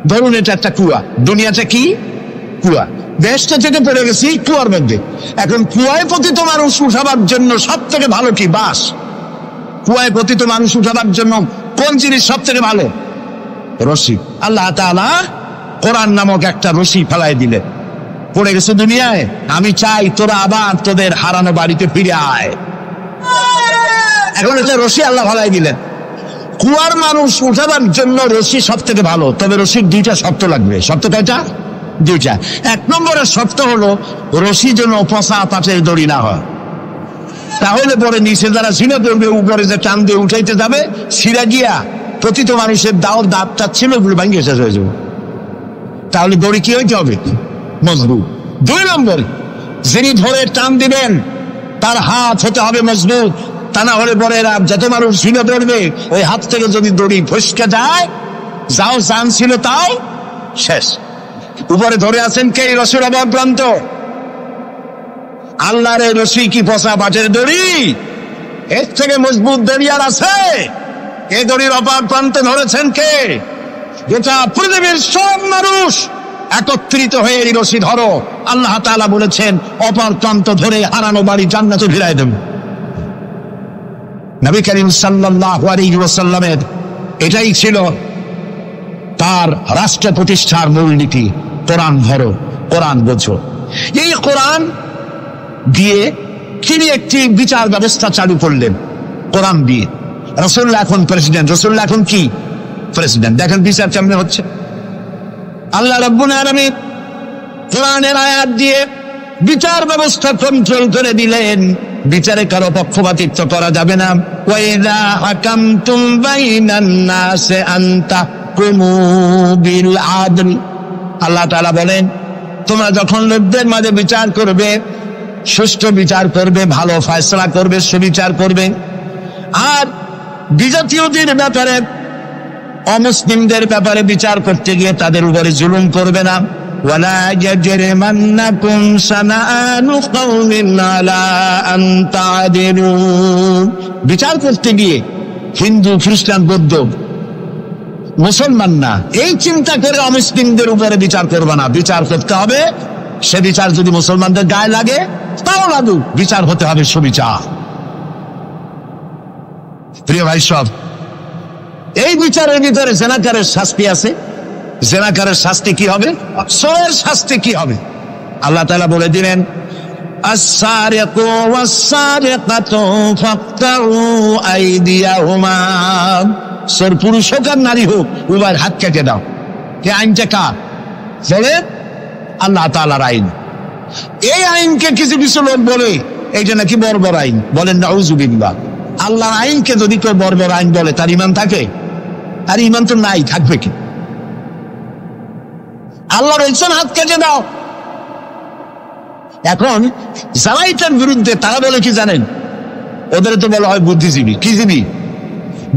ধরুন এটা একটা কুয়া, দুনিয়াটা কি? কুয়া। বেহেশতে থেকে পড়ে গেছি কুয়ার মধ্যে। এখন কুয়ায় পতিত মানুষ উঠাবার জন্য সব থেকে ভালো কি? বাঁশ। কুয়ায় পতিত মানুষ উঠাবার জন্য কোন জিনিস সব থেকে ভালো? রশি। আল্লাহ তাআলা কোরআন নামক একটা রশি ফেলাই দিলেন। পড়ে গেছে দুনিয়ায়, আমি চাই তোরা আবার তোদের হারানো বাড়িতে ফিরে আয়। এখন এটা রশি আল্লাহ ফেলাই দিলেন। কুয়ার মানুষ উঠাবার জন্য রশি সব থেকে ভালো, তবে রশির 2টা শর্ত লাগবে। শর্ত কয়টা? 2টা। 1 নম্বরের শর্ত হলো রশি যেন পচা পাটের দড়ি না হয়। তাহলে পরে নিচে যারা ছিঁড়ে পড়বে, উপরে যে টান দিয়ে উঠাইতে যাবে, ছিঁড়া গিয়া প্রতিত মানুষের দাঁতটা ছিল ওগুলো ভাঙিয়ে শেষ হয়ে যাবে। তাহলে দড়ি কি হইতে হবে? মজবুত। 2 নম্বর, যিনি ধরে টান দিবেন তার হাত হতে হবে মজবুত। তা না হলে পরে যত মানুষ ছিঁড়ে পড়বে, ওই হাত থেকে যদি দড়ি ফসকে যায়, যাও চান ছিল তাও শেষ। উপরে ধরে আছেন কে? রশির অপর প্রান্ত। আল্লাহর এই রশি কি পচা পাটের দড়ি? এর থেকে মজবুত দড়ি আর আছে? এই দড়ির অপর প্রান্তে ধরেছেন কে? যেটা পৃথিবীর সব মানুষ একত্রিত হয়ে এই রশি ধরো। আল্লাহ তাআলা বলেছেন অপর প্রান্ত ধরে হারানো বাড়ি জান্নাতে ফিরাই দেব। নবী করিম সাল্লাল্লাহু আলাইহি ওয়াসাল্লামের এটাই ছিল তার রাষ্ট্র প্রতিষ্ঠার মূলনীতি। কোরআন ধরো, কোরআন বোঝো। এই কোরআন দিয়ে তিনি একটি বিচার ব্যবস্থা চালু করলেন কোরআন দিয়ে। রাসূলুল্লাহ এখন প্রেসিডেন্ট, রাসূলুল্লাহ এখন কি প্রেসিডেন্ট। দেখেন বিচার কেমনে হচ্ছে। আল্লাহ রাব্বুল আলামিন কোরআনের আয়াত দিয়ে বিচার ব্যবস্থা কন্ট্রোল করে দিলেন। বিচারে কারো পক্ষপাতিত্ব করা যাবে না। ওয়াইদা হাকামতুম বাইনান নাসি আন তাহকুমু বিল আদল। আল্লাহ তাআলা বলেন, তোমরা যখন লোকদের মাঝে বিচার করবে, সুষ্ঠু বিচার করবে, ভালো ফয়সালা করবে, সুবিচার করবে। আর বিজাতীয়দের ব্যাপারে, অমুসলিমদের ব্যাপারে বিচার করতে গিয়ে তাদের উপরে জুলুম করবে না। ওয়ালা ইয়াজরিমান্নাকুম শানাআনু কওমিন আলা আন তা'দিলু। বিচার করতে গিয়ে হিন্দু, খ্রিস্টান, বৌদ্ধ, মুসলমান না, এই চিন্তা করে অমুসলিমদের উপরে বিচার করবে না। বিচার করতে হবে, সে বিচার যদি মুসলমানদের গায়ে লাগে তাও লাগুক, বিচার হতে হবে সুবিচার। প্রিয় ভাই সব, এই বিচারের ভিতরে জেনাকারের শাস্তি আছে। জেনাকারের শাস্তি কি হবে? চোরের শাস্তি কি হবে? আল্লাহ তাআলা বলে দিলেন, আস-সারিকু ওয়াস-সারিকাতু ফাকতাউ আইদিয়াহুমা। চোর পুরুষ হোক আর নারী হোক, উভয়ের হাত কেটে দাও। এই আইনটা কার? আল্লাহ তাআলার আইন। এই আইনকে কিছু কিছু লোক বলে এইটা নাকি বর্বর আইন, বলেন নাউযুবিল্লাহ। আল্লাহর আইনকে যদি কেউ বর্বর আইন বলে, তার ঈমান থাকে? তার ঈমান তো নাই, থাকবে কি? আল্লাহ বলছেন হাত কেটে দাও। এখন যারা এটার বিরুদ্ধে, তারা বলে কি জানেন? ওদের তো বলা হয় বুদ্ধিজীবী। কি জীবী?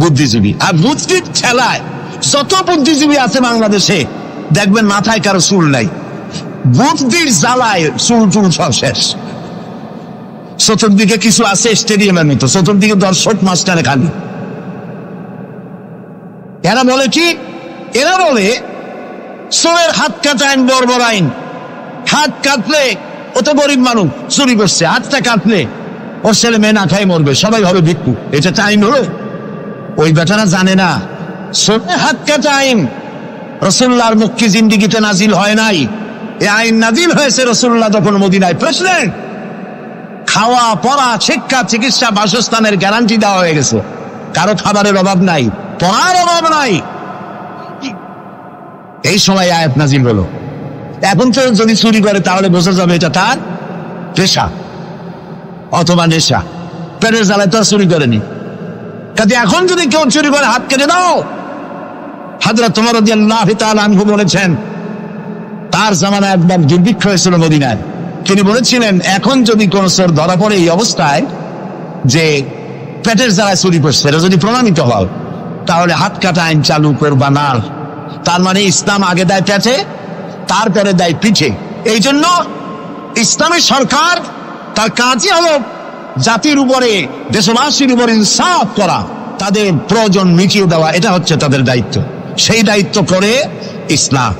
বুদ্ধিজীবী। আর বুদ্ধির ঠেলায় যত বুদ্ধিজীবী আছে বাংলাদেশে, দেখবেন মাথায় কারো চুল নাই। বুদ্ধির জ্বালায় চুল টুল সব শেষ। চতুর্দিকে কিছু আছে স্টেডিয়ামের মতো, চতুর্দিকে দর্শক মাস্টারে খালি। এরা বলে কি? এরা বলে চোরের হাত কাটা আইন বর্বর আইন। হাত কাটলে, ও তো গরিব মানুষ, চুরি করছে, হাতটা কাটলে ওর ছেলে মেয়ে না খাই মরবে, সবাই হবে ভিক্ষু। এটা তো আইন হলো? ওই বেটারা জানে না চোরের হাত কাটা আইন রাসূলুল্লাহর মক্কি জিন্দেগিতে নাজিল হয় নাই। এই আইন নাজিল হয়েছে রাসূলুল্লাহ যখন মদিনায় প্রেসিডেন্ট। খাওয়া, পড়া, শিক্ষা, চিকিৎসা, বাসস্থানের গ্যারান্টি দেওয়া হয়ে গেছে। কারো খাবারের অভাব নাই, পড়ার অভাব নাই। এই সময় আয়াত নাজিল হলো। এখন তো যদি চুরি করে তাহলে বোঝা যাবে এটা তার পেশা অথবা নেশা। পেটের জ্বালায় তো চুরি করেনি। কাজে এখন যদি কেউ চুরি করে হাত কেটে দাও। হযরত ওমর রাদিয়াল্লাহু তাআলা আনহু বলেছেন, তার জামানায় একবার দুর্ভিক্ষ হয়েছিল মদিনায়। তিনি বলেছিলেন, এখন যদি কোন চোর ধরা পড়ে এই অবস্থায় যে পেটের জ্বালায় চুরি করছে, এটা যদি প্রমাণিত হয়, তাহলে হাত কাটা আইন চালু করবা না। তার মানে ইসলাম আগে দেয় পেটে, তারপরে দেয় পিঠে। এই জন্য ইসলামী সরকার তার কাজই হলো জাতির উপরে, দেশবাসীর উপরে ইনসাফ করা, তাদের প্রয়োজন মিটিয়ে দেওয়া। এটা হচ্ছে তাদের দায়িত্ব। সেই দায়িত্ব করে ইসলাম।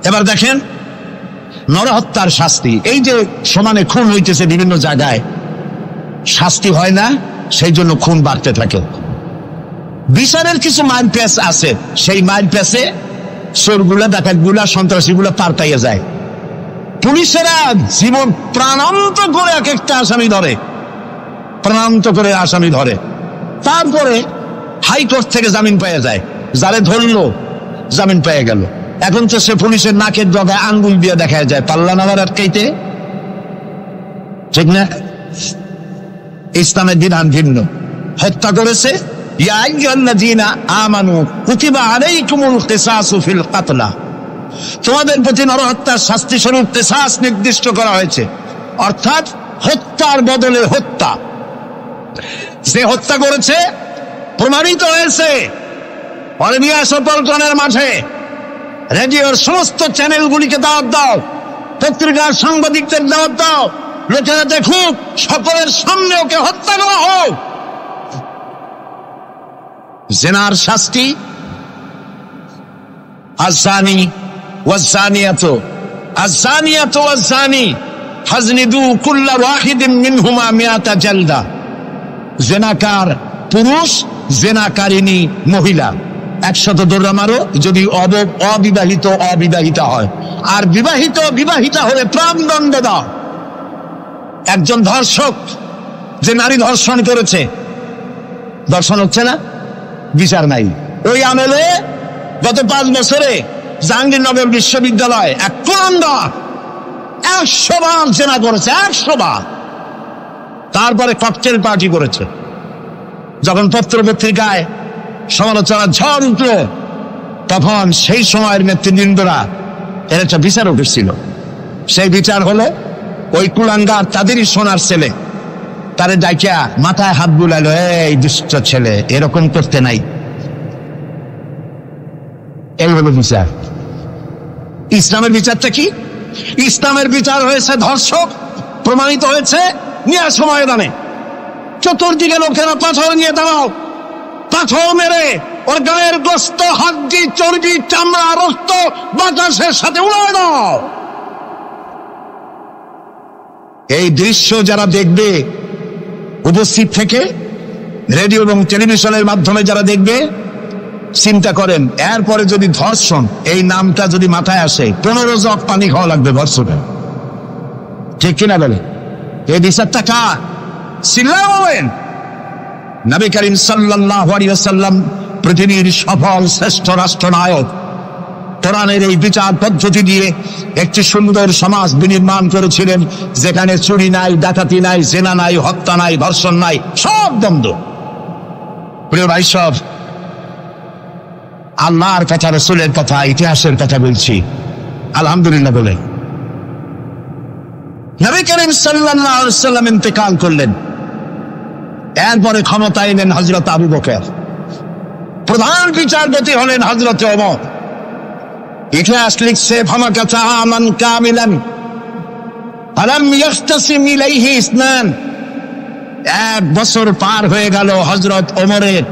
এবার দেখেন নরহত্যার শাস্তি। এই যে সমানে খুন হইতেছে বিভিন্ন জায়গায়, শাস্তি হয় না, সেই জন্য খুন বাড়তে থাকে। বিচারের কিছু মাইল পেস আছে, সেই মাইল পেসে চোরগুলা, ডাকাতগুলা, সন্ত্রাসীগুলা পার পাইয়ে যায়। পুলিশেরা জীবন প্রাণান্ত করে এক একটা আসামি ধরে, প্রাণান্ত করে আসামি ধরে। তারপরে হাইকোর্ট থেকে জামিন পেয়ে যায়। যারে ধরলো জামিন পেয়ে গেল। এখন তো সে পুলিশের নাকের ডগায় আঙ্গুল দিয়ে দেখা যায়, পাল্লা নামার আটকাইতে। ঠিক না? ইসলামের বিধান ভিন্ন। হত্যা করেছে, ইয়া আইয়ুহাল্লাযীনা আমানু কুতিবা আলাইকুমুল কিসাসু ফিল কাতলা। তোমাদের প্রতি নরহত্যার শাস্তি স্বরূপ কিসাস নির্দিষ্ট করা হয়েছে, অর্থাৎ হত্যার বদলে হত্যা। যে হত্যা করেছে প্রমাণিত হয়েছে, পরে নিয়ে আসো পল্টনের মাঠে, রেডিওর সমস্ত চ্যানেলগুলিকে দাওয়াত দাও, পত্রিকার সাংবাদিকদের দাওয়াত দাও, লোকেরা দেখুক, সকলের সামনে ওকে হত্যা করা হোক। জিনার শাস্তি আযানি ওয়াযানিয়াতু ওয়াযানি ফাজনিদু কুল্লা ওয়াহিদিন মিনহুমা মিআতা জালদা। জিনাকার পুরুষ জেনাকারিনী মহিলা 100 দৌড়া মারো যদি অবিবাহিতা হয়, আর বিবাহিতা হলে প্রাণদণ্ড দাও। একজন ধর্ষক যে নারী ধর্ষণ করেছে, ধর্ষণ হচ্ছে না, বিচার নাই। ওই আমলে গত 5 বছরে জাহাঙ্গীরনগর বিশ্ববিদ্যালয় এক কুলাঙ্গার 100 বার জেনা করেছে, 100 বার। তারপরে ককটেল পার্টি করেছে। যখন পত্র পত্রিকায় সমালোচনার ঝড় উঠল, তখন সেই সময়ের নেতৃবৃন্দরা এর একটা বিচার উঠেছিল। সেই বিচার হলো ওই কুলাঙ্গার তাদেরই সোনার ছেলে, তারে ডাইকা মাথায় হাত বুলাইলো, এই দুষ্ট ছেলে, এরকম করতে নাই। এই হলো বিচার। ইসলামের বিচারটা কি? ইসলামের বিচার হয়েছে ধর্ষক প্রমাণিত হয়েছে, নিয়ে আসো ময়দানে, চতুর্দিকে লোকেরা পাথর নিয়ে দাঁড়াও, পাথর মেরে ওর গায়ের গোস্ত, হাড্ডি, চর্বি, চামড়া, রক্ত বাতাসের সাথে উড়ায় দাও। এই দৃশ্য যারা দেখবে উপস্থিত থেকে, রেডিও এবং টেলিভিশনের মাধ্যমে যারা দেখবে, চিন্তা করেন এরপরে যদি ধর্ষণ এই নামটা যদি মাথায় আসে, 15 জগ পানি খাওয়া লাগবে ধর্ষণে, ঠিক কিনা বলে? এই বিচারটা কার? চিল্লাবেন। নবী করিম সাল্লাল্লাহু আলাইহি ওয়াসাল্লাম পৃথিবীর সফল শ্রেষ্ঠ রাষ্ট্রনায়ক, কোরআনের এই বিচার পদ্ধতি দিয়ে একটি সুন্দর সমাজ বিনির্মাণ করেছিলেন, যেখানে চুরি নাই, ডাকাতি নাই, জেনা নাই, হত্যা নাই, ধর্ষণ নাই, সব বন্ধ। প্রিয় ভাই, সব আল্লাহর কথা, রাসূলের কথা, ইতিহাসের কথা বলছি, আলহামদুলিল্লাহ বলে। নবী করিম সাল্লাল্লাহু আলাইহি ওয়াসাল্লাম ইন্তেকাল করলেন, এরপরে ক্ষমতা এলেন হযরত আবু বকর, প্রধান বিচারপতি হলেন হযরত ওমর। ইতিহাস লিখছে, ফামাকাতা আমান কামিলান ফালাম ইয়াখতাসিম ইলাইহি ইসনান। 1 বছর পার হয়ে গেল, হযরত ওমরের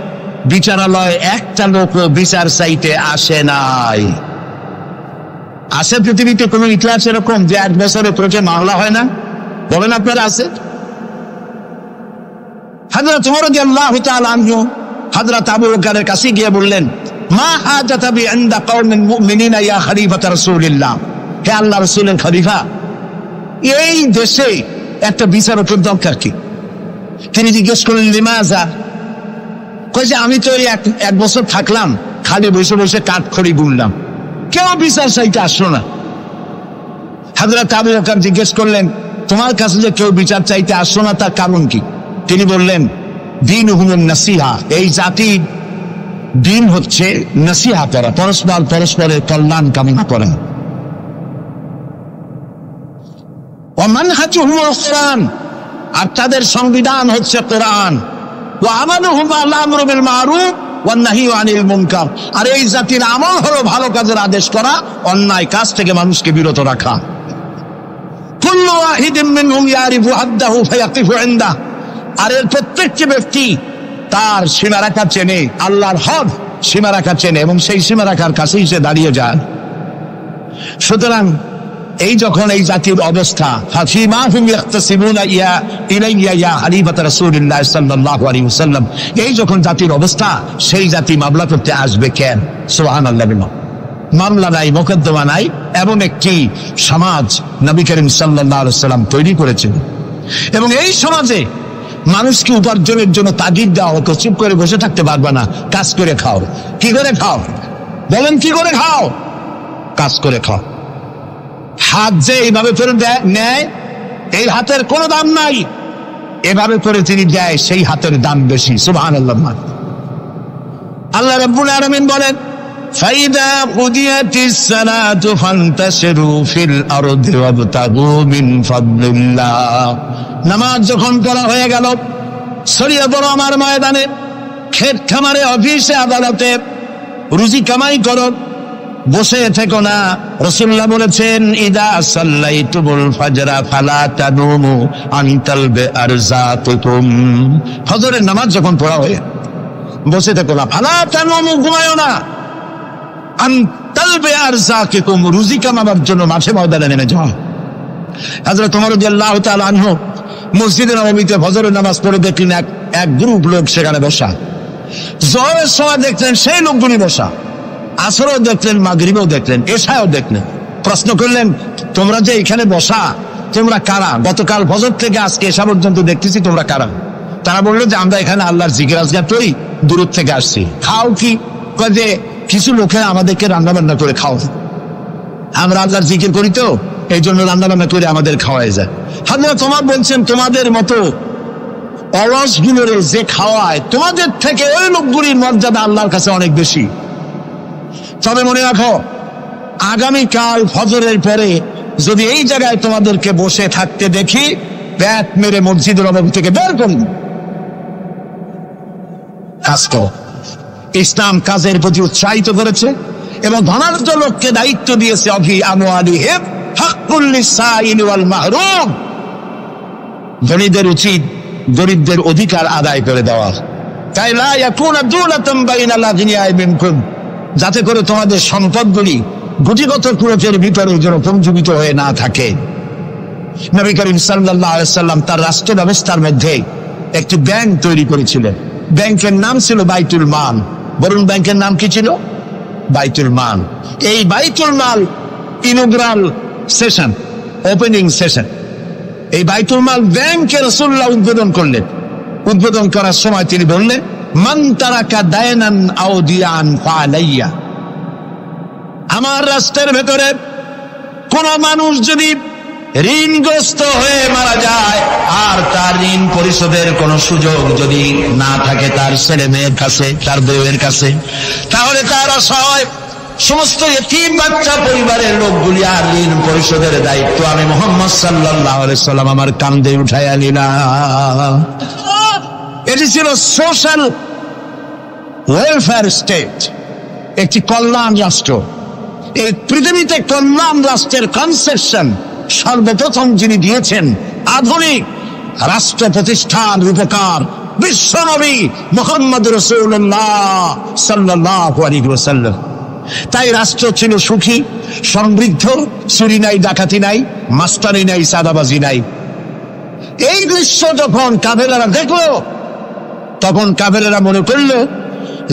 বিচারালয় একটা লোক বিচার চাইতে আসে নাই। আছে পৃথিবীতে কোন ইতিহাস এরকম যে 1 বছরে প্রচুর মামলা হয় না? বলেন আপনারা, আছে? হযরত ওমর রাদিয়াল্লাহু তাআলা আনহু হযরত আবু বকরের কাছে গিয়ে বললেন, মা হাজাতা বি ইনদা কওমিন মুমিনিনা ইয়া খলিফাত রাসূলিল্লাহ, হে আল্লাহর রাসূলের খলিফা, এই দেশে একটা বিচারকের দরকার কি? তিনি জিজ্ঞেস করলেন, লিমাযা? কইছে, আমি তো এক বছর থাকলাম, খালি বসে বসে কাঠখড়ি গুনলাম, কেউ বিচার চাইতে আসলো না। হযরত আবু বকর জিজ্ঞেস করলেন, তোমার কাছে যে কেউ বিচার চাইতে আসলো না, তার কারণ কি? তিনি বললেন, দীনুহুমুন নাসিহা, এই জাতির দিন হচ্ছে নাসিহা করা, পরস্পরের কল্যাণ কামনা করা। ওয়া মানহাজুহুমুল কুরআন, আর তাদের সংবিধান হচ্ছে কোরআন। ওয়া আমালুহুম আলা আমরি বিল মারুফ ওয়ান নাহয়ু আনিল মুনকার, আর এই জাতির আমল হলো ভালো কাজের আদেশ করা, অন্যায় কাজ থেকে মানুষকে বিরত রাখা। কুল্লু ওয়াহিদিন মিনহুম ইয়ারিফু হাদ্দাহু ফায়াকিফু ইনদাহ, আর এর প্রত্যেকটি ব্যক্তি তার সীমারেখা চেনে, আল্লাহর হদ সীমারেখা চেনে, এবং সেই সীমারেখার কাছেই সে দাঁড়িয়ে যায়। সুতরাং এই যখন এই জাতির অবস্থা, ফাফিমা হুম ইয়াখতাসিমুনা ইলাইয়া ইয়া খলিফাত রাসূলিল্লাহ সাল্লাল্লাহু আলাইহি ওয়াসাল্লাম, এই যখন জাতির অবস্থা, সেই জাতি মামলা করতে আসবে কেন? সুবহানাল্লাহ। মামলা নাই, মোকদ্দমা নাই, এমন একটি সমাজ নবী করিম সাল্লাল্লাহু আলাইহি ওয়াসাল্লাম তৈরি করেছেন। এবং এই সমাজে মানুষকে উপার্জনের জন্য তাগিদ দেওয়া হতো, চুপ করে বসে থাকতে পারবে না, কাজ করে খাও। কি করে খাও? বলেন, কি করে খাও? কাজ করে খাও। হাত যে এইভাবে করে নেয়, এই হাতের কোনো দাম নাই, এভাবে করে তিনি দেয়, সেই হাতের দাম বেশি। সুবহানাল্লাহ। আল্লাহ রাব্বুল আলামিন বলেন, ফাইদা কুদিয়াতিস সালাতু ফান্তাশিরু ফিল আরদি ওয়াবতাগু মিন ফাদলিল্লাহ, নামাজ যখন পড়া হয়ে গেল, ছড়িয়ে পড়ো আমার ময়দানে, ক্ষেত খামারে, অফিসে, আদালতে, রুজি কামাই করো, বসে থেকো না। রাসূলুল্লাহ বলেছেন, ইদা সাল্লাইতুমুল ফাজরা ফালা তানুমু আন তালবে আরযাতুকুম, ফজরের নামাজ যখন পড়া হয়ে বসে থেকো না, ফালা তানুমু, ঘুমায়ো না, আন তালবে আরযাকুকুম, রুজি কামাবার জন্য মাঠে ময়দানে নেমে যাও। হযরত ওমর রাদিয়াল্লাহু তাআলা আনহু মসজিদে নববীতে ফজরের নামাজ পড়ে দেখলেন এক গ্রুপ লোক সেখানে বসা। জোহরের সময় দেখলেন সেই লোকগুলি বসা, আসরেও দেখলেন, মাগরিবেও দেখলেন, এশায়ও দেখলেন। প্রশ্ন করলেন, তোমরা যে এখানে বসা, তোমরা কারা? গতকাল ফজর থেকে আজকে এশা পর্যন্ত দেখতেছি, তোমরা কারা? তারা বললো যে আমরা এখানে আল্লাহর জিকির আজগার করি, দূর থেকে আসছি। খাও কি? কয় যে কিছু লোকেরা আমাদেরকে রান্না বান্না করে খাও, আমরা আল্লাহর জিকির করি তো এই জন্য রান্না বান্না করে আমাদের খাওয়াই যায়। হাজরা তোমার বলছেন তোমাদের মতো অলসগুলোরে যে খাওয়ায়, তোমাদের থেকে ওই লোকগুলির মর্যাদা আল্লাহর কাছে অনেক বেশি। তবে মনে রাখো, আগামীকাল ফজরের পরে যদি এই জায়গায় তোমাদেরকে বসে থাকতে দেখি, ব্যাট মেরে মসজিদের নববী থেকে বের করুন। কাজ করো। ইসলাম কাজের প্রতি উৎসাহিত করেছে এবং ধনাঢ্য লোককে দায়িত্ব দিয়েছে, অফি আমওয়ালিহিম হাক্কুল লিসাইল ওয়াল মাহরুম। ধনীদের উচিত গরিবদের অধিকার আদায় করে দেওয়া, তাই লা ইয়াকুনা দুলাতাম বাইনাল আগনিয়াই মিনকুম, যাতে করে তোমাদের সম্পদগুলি গুটিগত কুরুচের ভিতরে যেন পঞ্জীবিত হয়ে না থাকে। নবী করিম সাল্লাল্লাহু আলাইহি সাল্লাম তার রাষ্ট্র ব্যবস্থার মধ্যে একটি ব্যাংক তৈরি করেছিলেন। ব্যাংকের নাম ছিল বাইতুল মাল। বরুণ ব্যাংকের নাম কি ছিল? বাইতুল মাল। এই বাইতুল মাল ইনগ্রাল সেশন, ওপেনিং সেশন, এই বাইতুল মাল ব্যাংকের রাসূলুল্লাহ উদ্বোধন করলেন। উদ্বোধন করার সময় তিনি বললেন, মান তারাকা দায়নান আও দিয়ান ফালাইয়া, আমার রাষ্ট্রের ভেতরে কোন মানুষ যদি ঋণগ্রস্ত হয়ে মারা যায় আর তার ঋণ পরিশোধের কোন সুযোগ যদি না থাকে তার ছেলে মেয়ের কাছে, তার বউয়ের কাছে, তাহলে তার অসহায় সমস্ত ইতিম বাচ্চা পরিবারের লোকগুলি আর ঋণ পরিশোধের দায়িত্ব আমি মুহাম্মদ সাল্লাল্লাহু আলাইহি সাল্লাম আমার কাঁধে উঠাইয়া নিলাম। এটি ছিল সোশ্যাল ওয়েলফেয়ার স্টেট, একটি কল্যাণ রাষ্ট্র। এই পৃথিবীতে কল্যাণ রাষ্ট্রের কনসেপশন সর্বপ্রথম যিনি দিয়েছেন, আধুনিক রাষ্ট্র প্রতিষ্ঠান রূপকার বিশ্বনবী মুহাম্মদ রাসূলুল্লাহ সাল্লাল্লাহু আলাইহি ওয়াসাল্লাম। তাই রাষ্ট্র ছিল সুখী, সমৃদ্ধ, চুরি নাই, ডাকাতি নাই, মাস্তানি নাই, সাদাবাজি নাই। এই দৃশ্য যখন কাফেরেরা দেখলো, তখন কাফেরেরা মনে করলো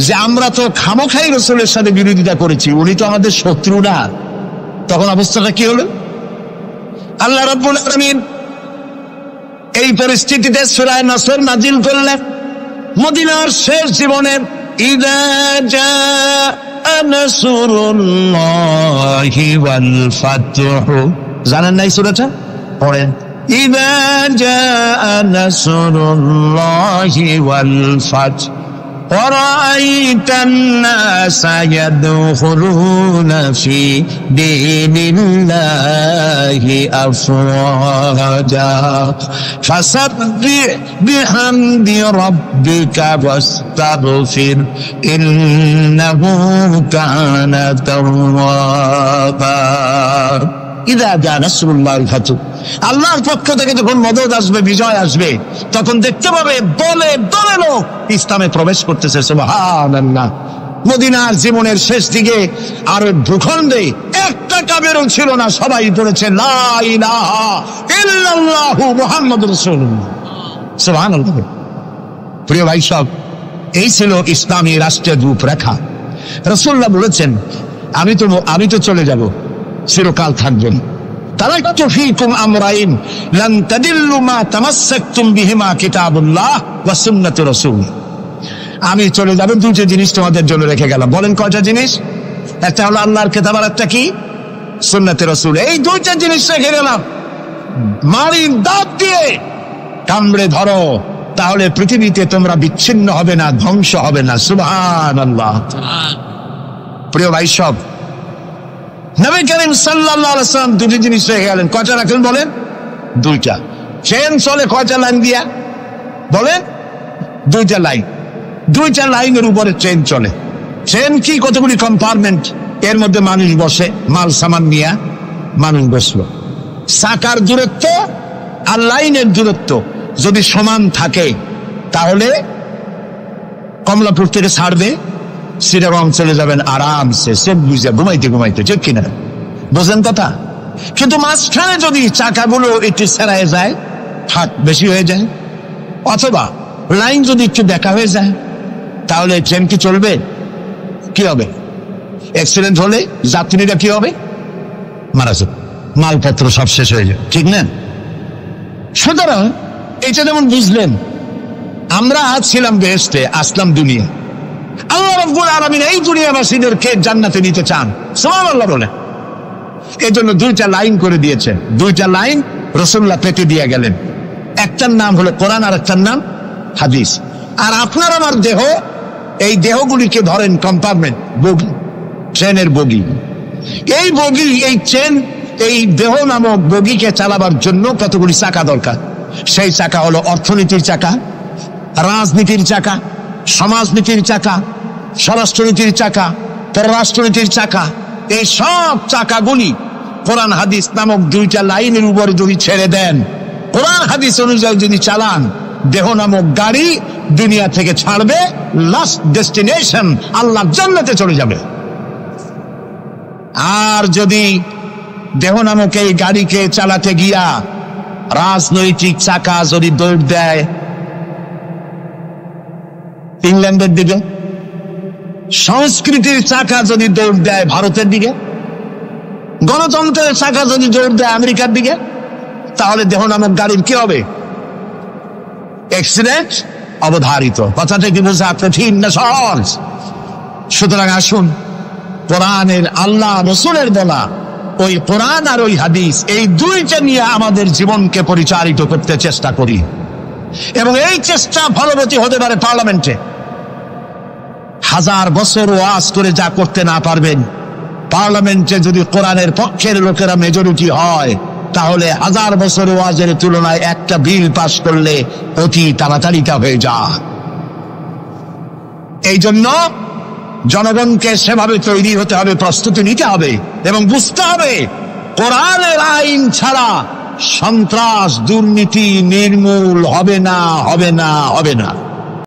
যে আমরা তো খামোখাই রাসূলের সাথে বিরোধিতা করেছি, উনি তো আমাদের শত্রু না। তখন অবস্থাটা কি হলো? আল্লাহ রাব্বুল আলামিন এই পরিস্থিতিতে সূরা নাসর নাজিল করলেন। মদিনার শেষ জীবনের ইযা জাআ নাসরুল্লাহি ওয়াল ফাতহু, জানেন না এই সূরাটা? পড়েন, ইযা জাআ নাসরুল্লাহি ওয়াল ফাতহু ورأيت الناس يدخلون في دين الله أفواجا فسبح بحمد ربك واستغفر إنه كان توابا ইদা জা নাসরুল্লাহিল ফাতহু, আল্লাহর পক্ষ থেকে যখন মদদ আসবে, বিজয় আসবে, তখন দেখতে পাবে দলে দলে লোক ইসলামে প্রবেশ করতেছে। সুবহানাল্লাহ। মদিনার জীবনের শেষ দিকে আর ভূখণ্ডে একটা কাফেরও ছিল না, সবাই পড়েছে লা ইলাহা ইল্লাল্লাহু মুহাম্মাদুর রাসূলুল্লাহ। সুবহানাল্লাহ। প্রিয় ভাই সব, এই ছিল ইসলামী রাষ্ট্রের রূপরেখা। রাসূলুল্লাহ বলেছেন, আমি তো চলে যাব, চিরকাল থাকবেন। তারাকতু ফীকুম আমরাইন লান তাদিল্লু মা তামাসসাকতুম বিহিমা কিতাবুল্লাহ ওয়া সুন্নাতু রাসূল। আমি চলে যাব, দুটো জিনিস তোমাদের জন্য রেখে গেলাম। বলেন কয়টা জিনিস? একটা হলো আল্লাহর কিতাব, আর একটা কি? সুন্নাতে রাসূল। এই দুইটা জিনিস রেখে গেলাম। মারির দাঁত দিয়ে কামড়ে ধরো, তাহলে পৃথিবীতে তোমরা বিচ্ছিন্ন হবে না, ধ্বংস হবে না। সুবহানাল্লাহ। প্রিয় ভাই সব, নবী করিম সাল্লাল্লাহু আলাইহি ওয়াসাল্লাম দুটি জিনিস রেখে গেলেন। কয়টা রাখলেন বলেন? দুইটা। ট্রেন চলে কয়টা লাইন দিয়া? বলেন, দুইটা লাইন। দুইটা লাইনের উপরে ট্রেন চলে। ট্রেন কি? কতগুলি কম্পার্টমেন্ট, এর মধ্যে মানুষ বসে, মাল সামান নিয়ে মানুষ বসলো। চাকার দূরত্ব আর লাইনের দূরত্ব যদি সমান থাকে, তাহলে কমলাপুর থেকে ছাড়বে, সিরাগঞ্জ চলে যাবেন আরামসে, সব বুঝে ঘুমাইতে ঘুমাইতে, ঠিক কিনা? বোঝেন কথা? কিন্তু মাঝখানে যদি চাকাগুলো একটু সেরায় যায়, ফাট বেশি হয়ে যায়, অথবা লাইন যদি একটু দেখা হয়ে যায়, তাহলে ট্রেন কি চলবে? কি হবে? অ্যাক্সিডেন্ট হলে যাত্রীরা কি হবে? মারা যাবে, মালপত্র সব শেষ হয়ে যাবে, ঠিক না? সুতরাং এটা যেমন বুঝলেন, আমরা ছিলাম বেহেশতে, আসলাম দুনিয়া। আল্লাহ রাব্বুল আলামিন এই দুনিয়াবাসীদেরকে জান্নাতে নিতে চান, সুবহানাল্লাহ বলে। এই জন্য 2টা লাইন করে দিয়েছেন, 2টা লাইন রাসূলুল্লাহ পেতে দিয়ে গেলেন। একটার নাম হলো কোরআন আর একটার নাম হাদিস। আর আপনার আমার দেহ, এই দেহগুলিকে ধরেন কম্পার্টমেন্ট, বগি, ট্রেনের বগি। এই বগি, এই ট্রেন, এই দেহ নামক বগিকে চালাবার জন্য কতগুলি চাকা দরকার। সেই চাকা হলো অর্থনীতির চাকা, রাজনীতির চাকা, সমাজনীতির চাকা, স্বরাষ্ট্রনীতির চাকা, পররাষ্ট্রনীতির চাকা। এই সব চাকাগুলি কোরআন হাদিস নামক 2টা লাইনের উপরে যদি ছেড়ে দেন, কোরআন হাদিস অনুযায়ী যদি চালান, দেহ নামক গাড়ি দুনিয়া থেকে ছাড়বে, লাস্ট ডেস্টিনেশন আল্লাহ জান্নাতে চলে যাবে। আর যদি দেহ নামক এই গাড়িকে চালাতে গিয়া রাজনৈতিক চাকা যদি দৌড় দেয় ইংল্যান্ডের দিকে, সংস্কৃতির চাকা যদি দৌড় দেয় ভারতের দিকে, গণতন্ত্রের চাকা যদি দৌড় দেয় আমেরিকার দিকে, তাহলে দেহ নামক গাড়ির কি হবে? অ্যাক্সিডেন্ট অবধারিত। কথাটা কি বোঝা কঠিন না সহজ? সুতরাং আসুন, কোরআনের, আল্লাহ রসুলের বলা ওই কোরআন আর ওই হাদিস, এই 2টা নিয়ে আমাদের জীবনকে পরিচালিত করতে চেষ্টা করি। এবং এই চেষ্টা ফলবতী হতে পারে পার্লামেন্টে। 1000 বছর ওয়াজ করে যা করতে না পারবেন, পার্লামেন্টে যদি কোরআনের পক্ষের লোকেরা মেজরিটি হয়, তাহলে 1000 বছর ওয়াজের তুলনায় একটা বিল পাস করলে অতি তাড়াতাড়ি তা হয়ে যায়। এই জন্য জনগণকে সেভাবে তৈরি হতে হবে, প্রস্তুতি নিতে হবে এবং বুঝতে হবে কোরআনের আইন ছাড়া সন্ত্রাস, দুর্নীতি নির্মূল হবে না, হবে না, হবে না।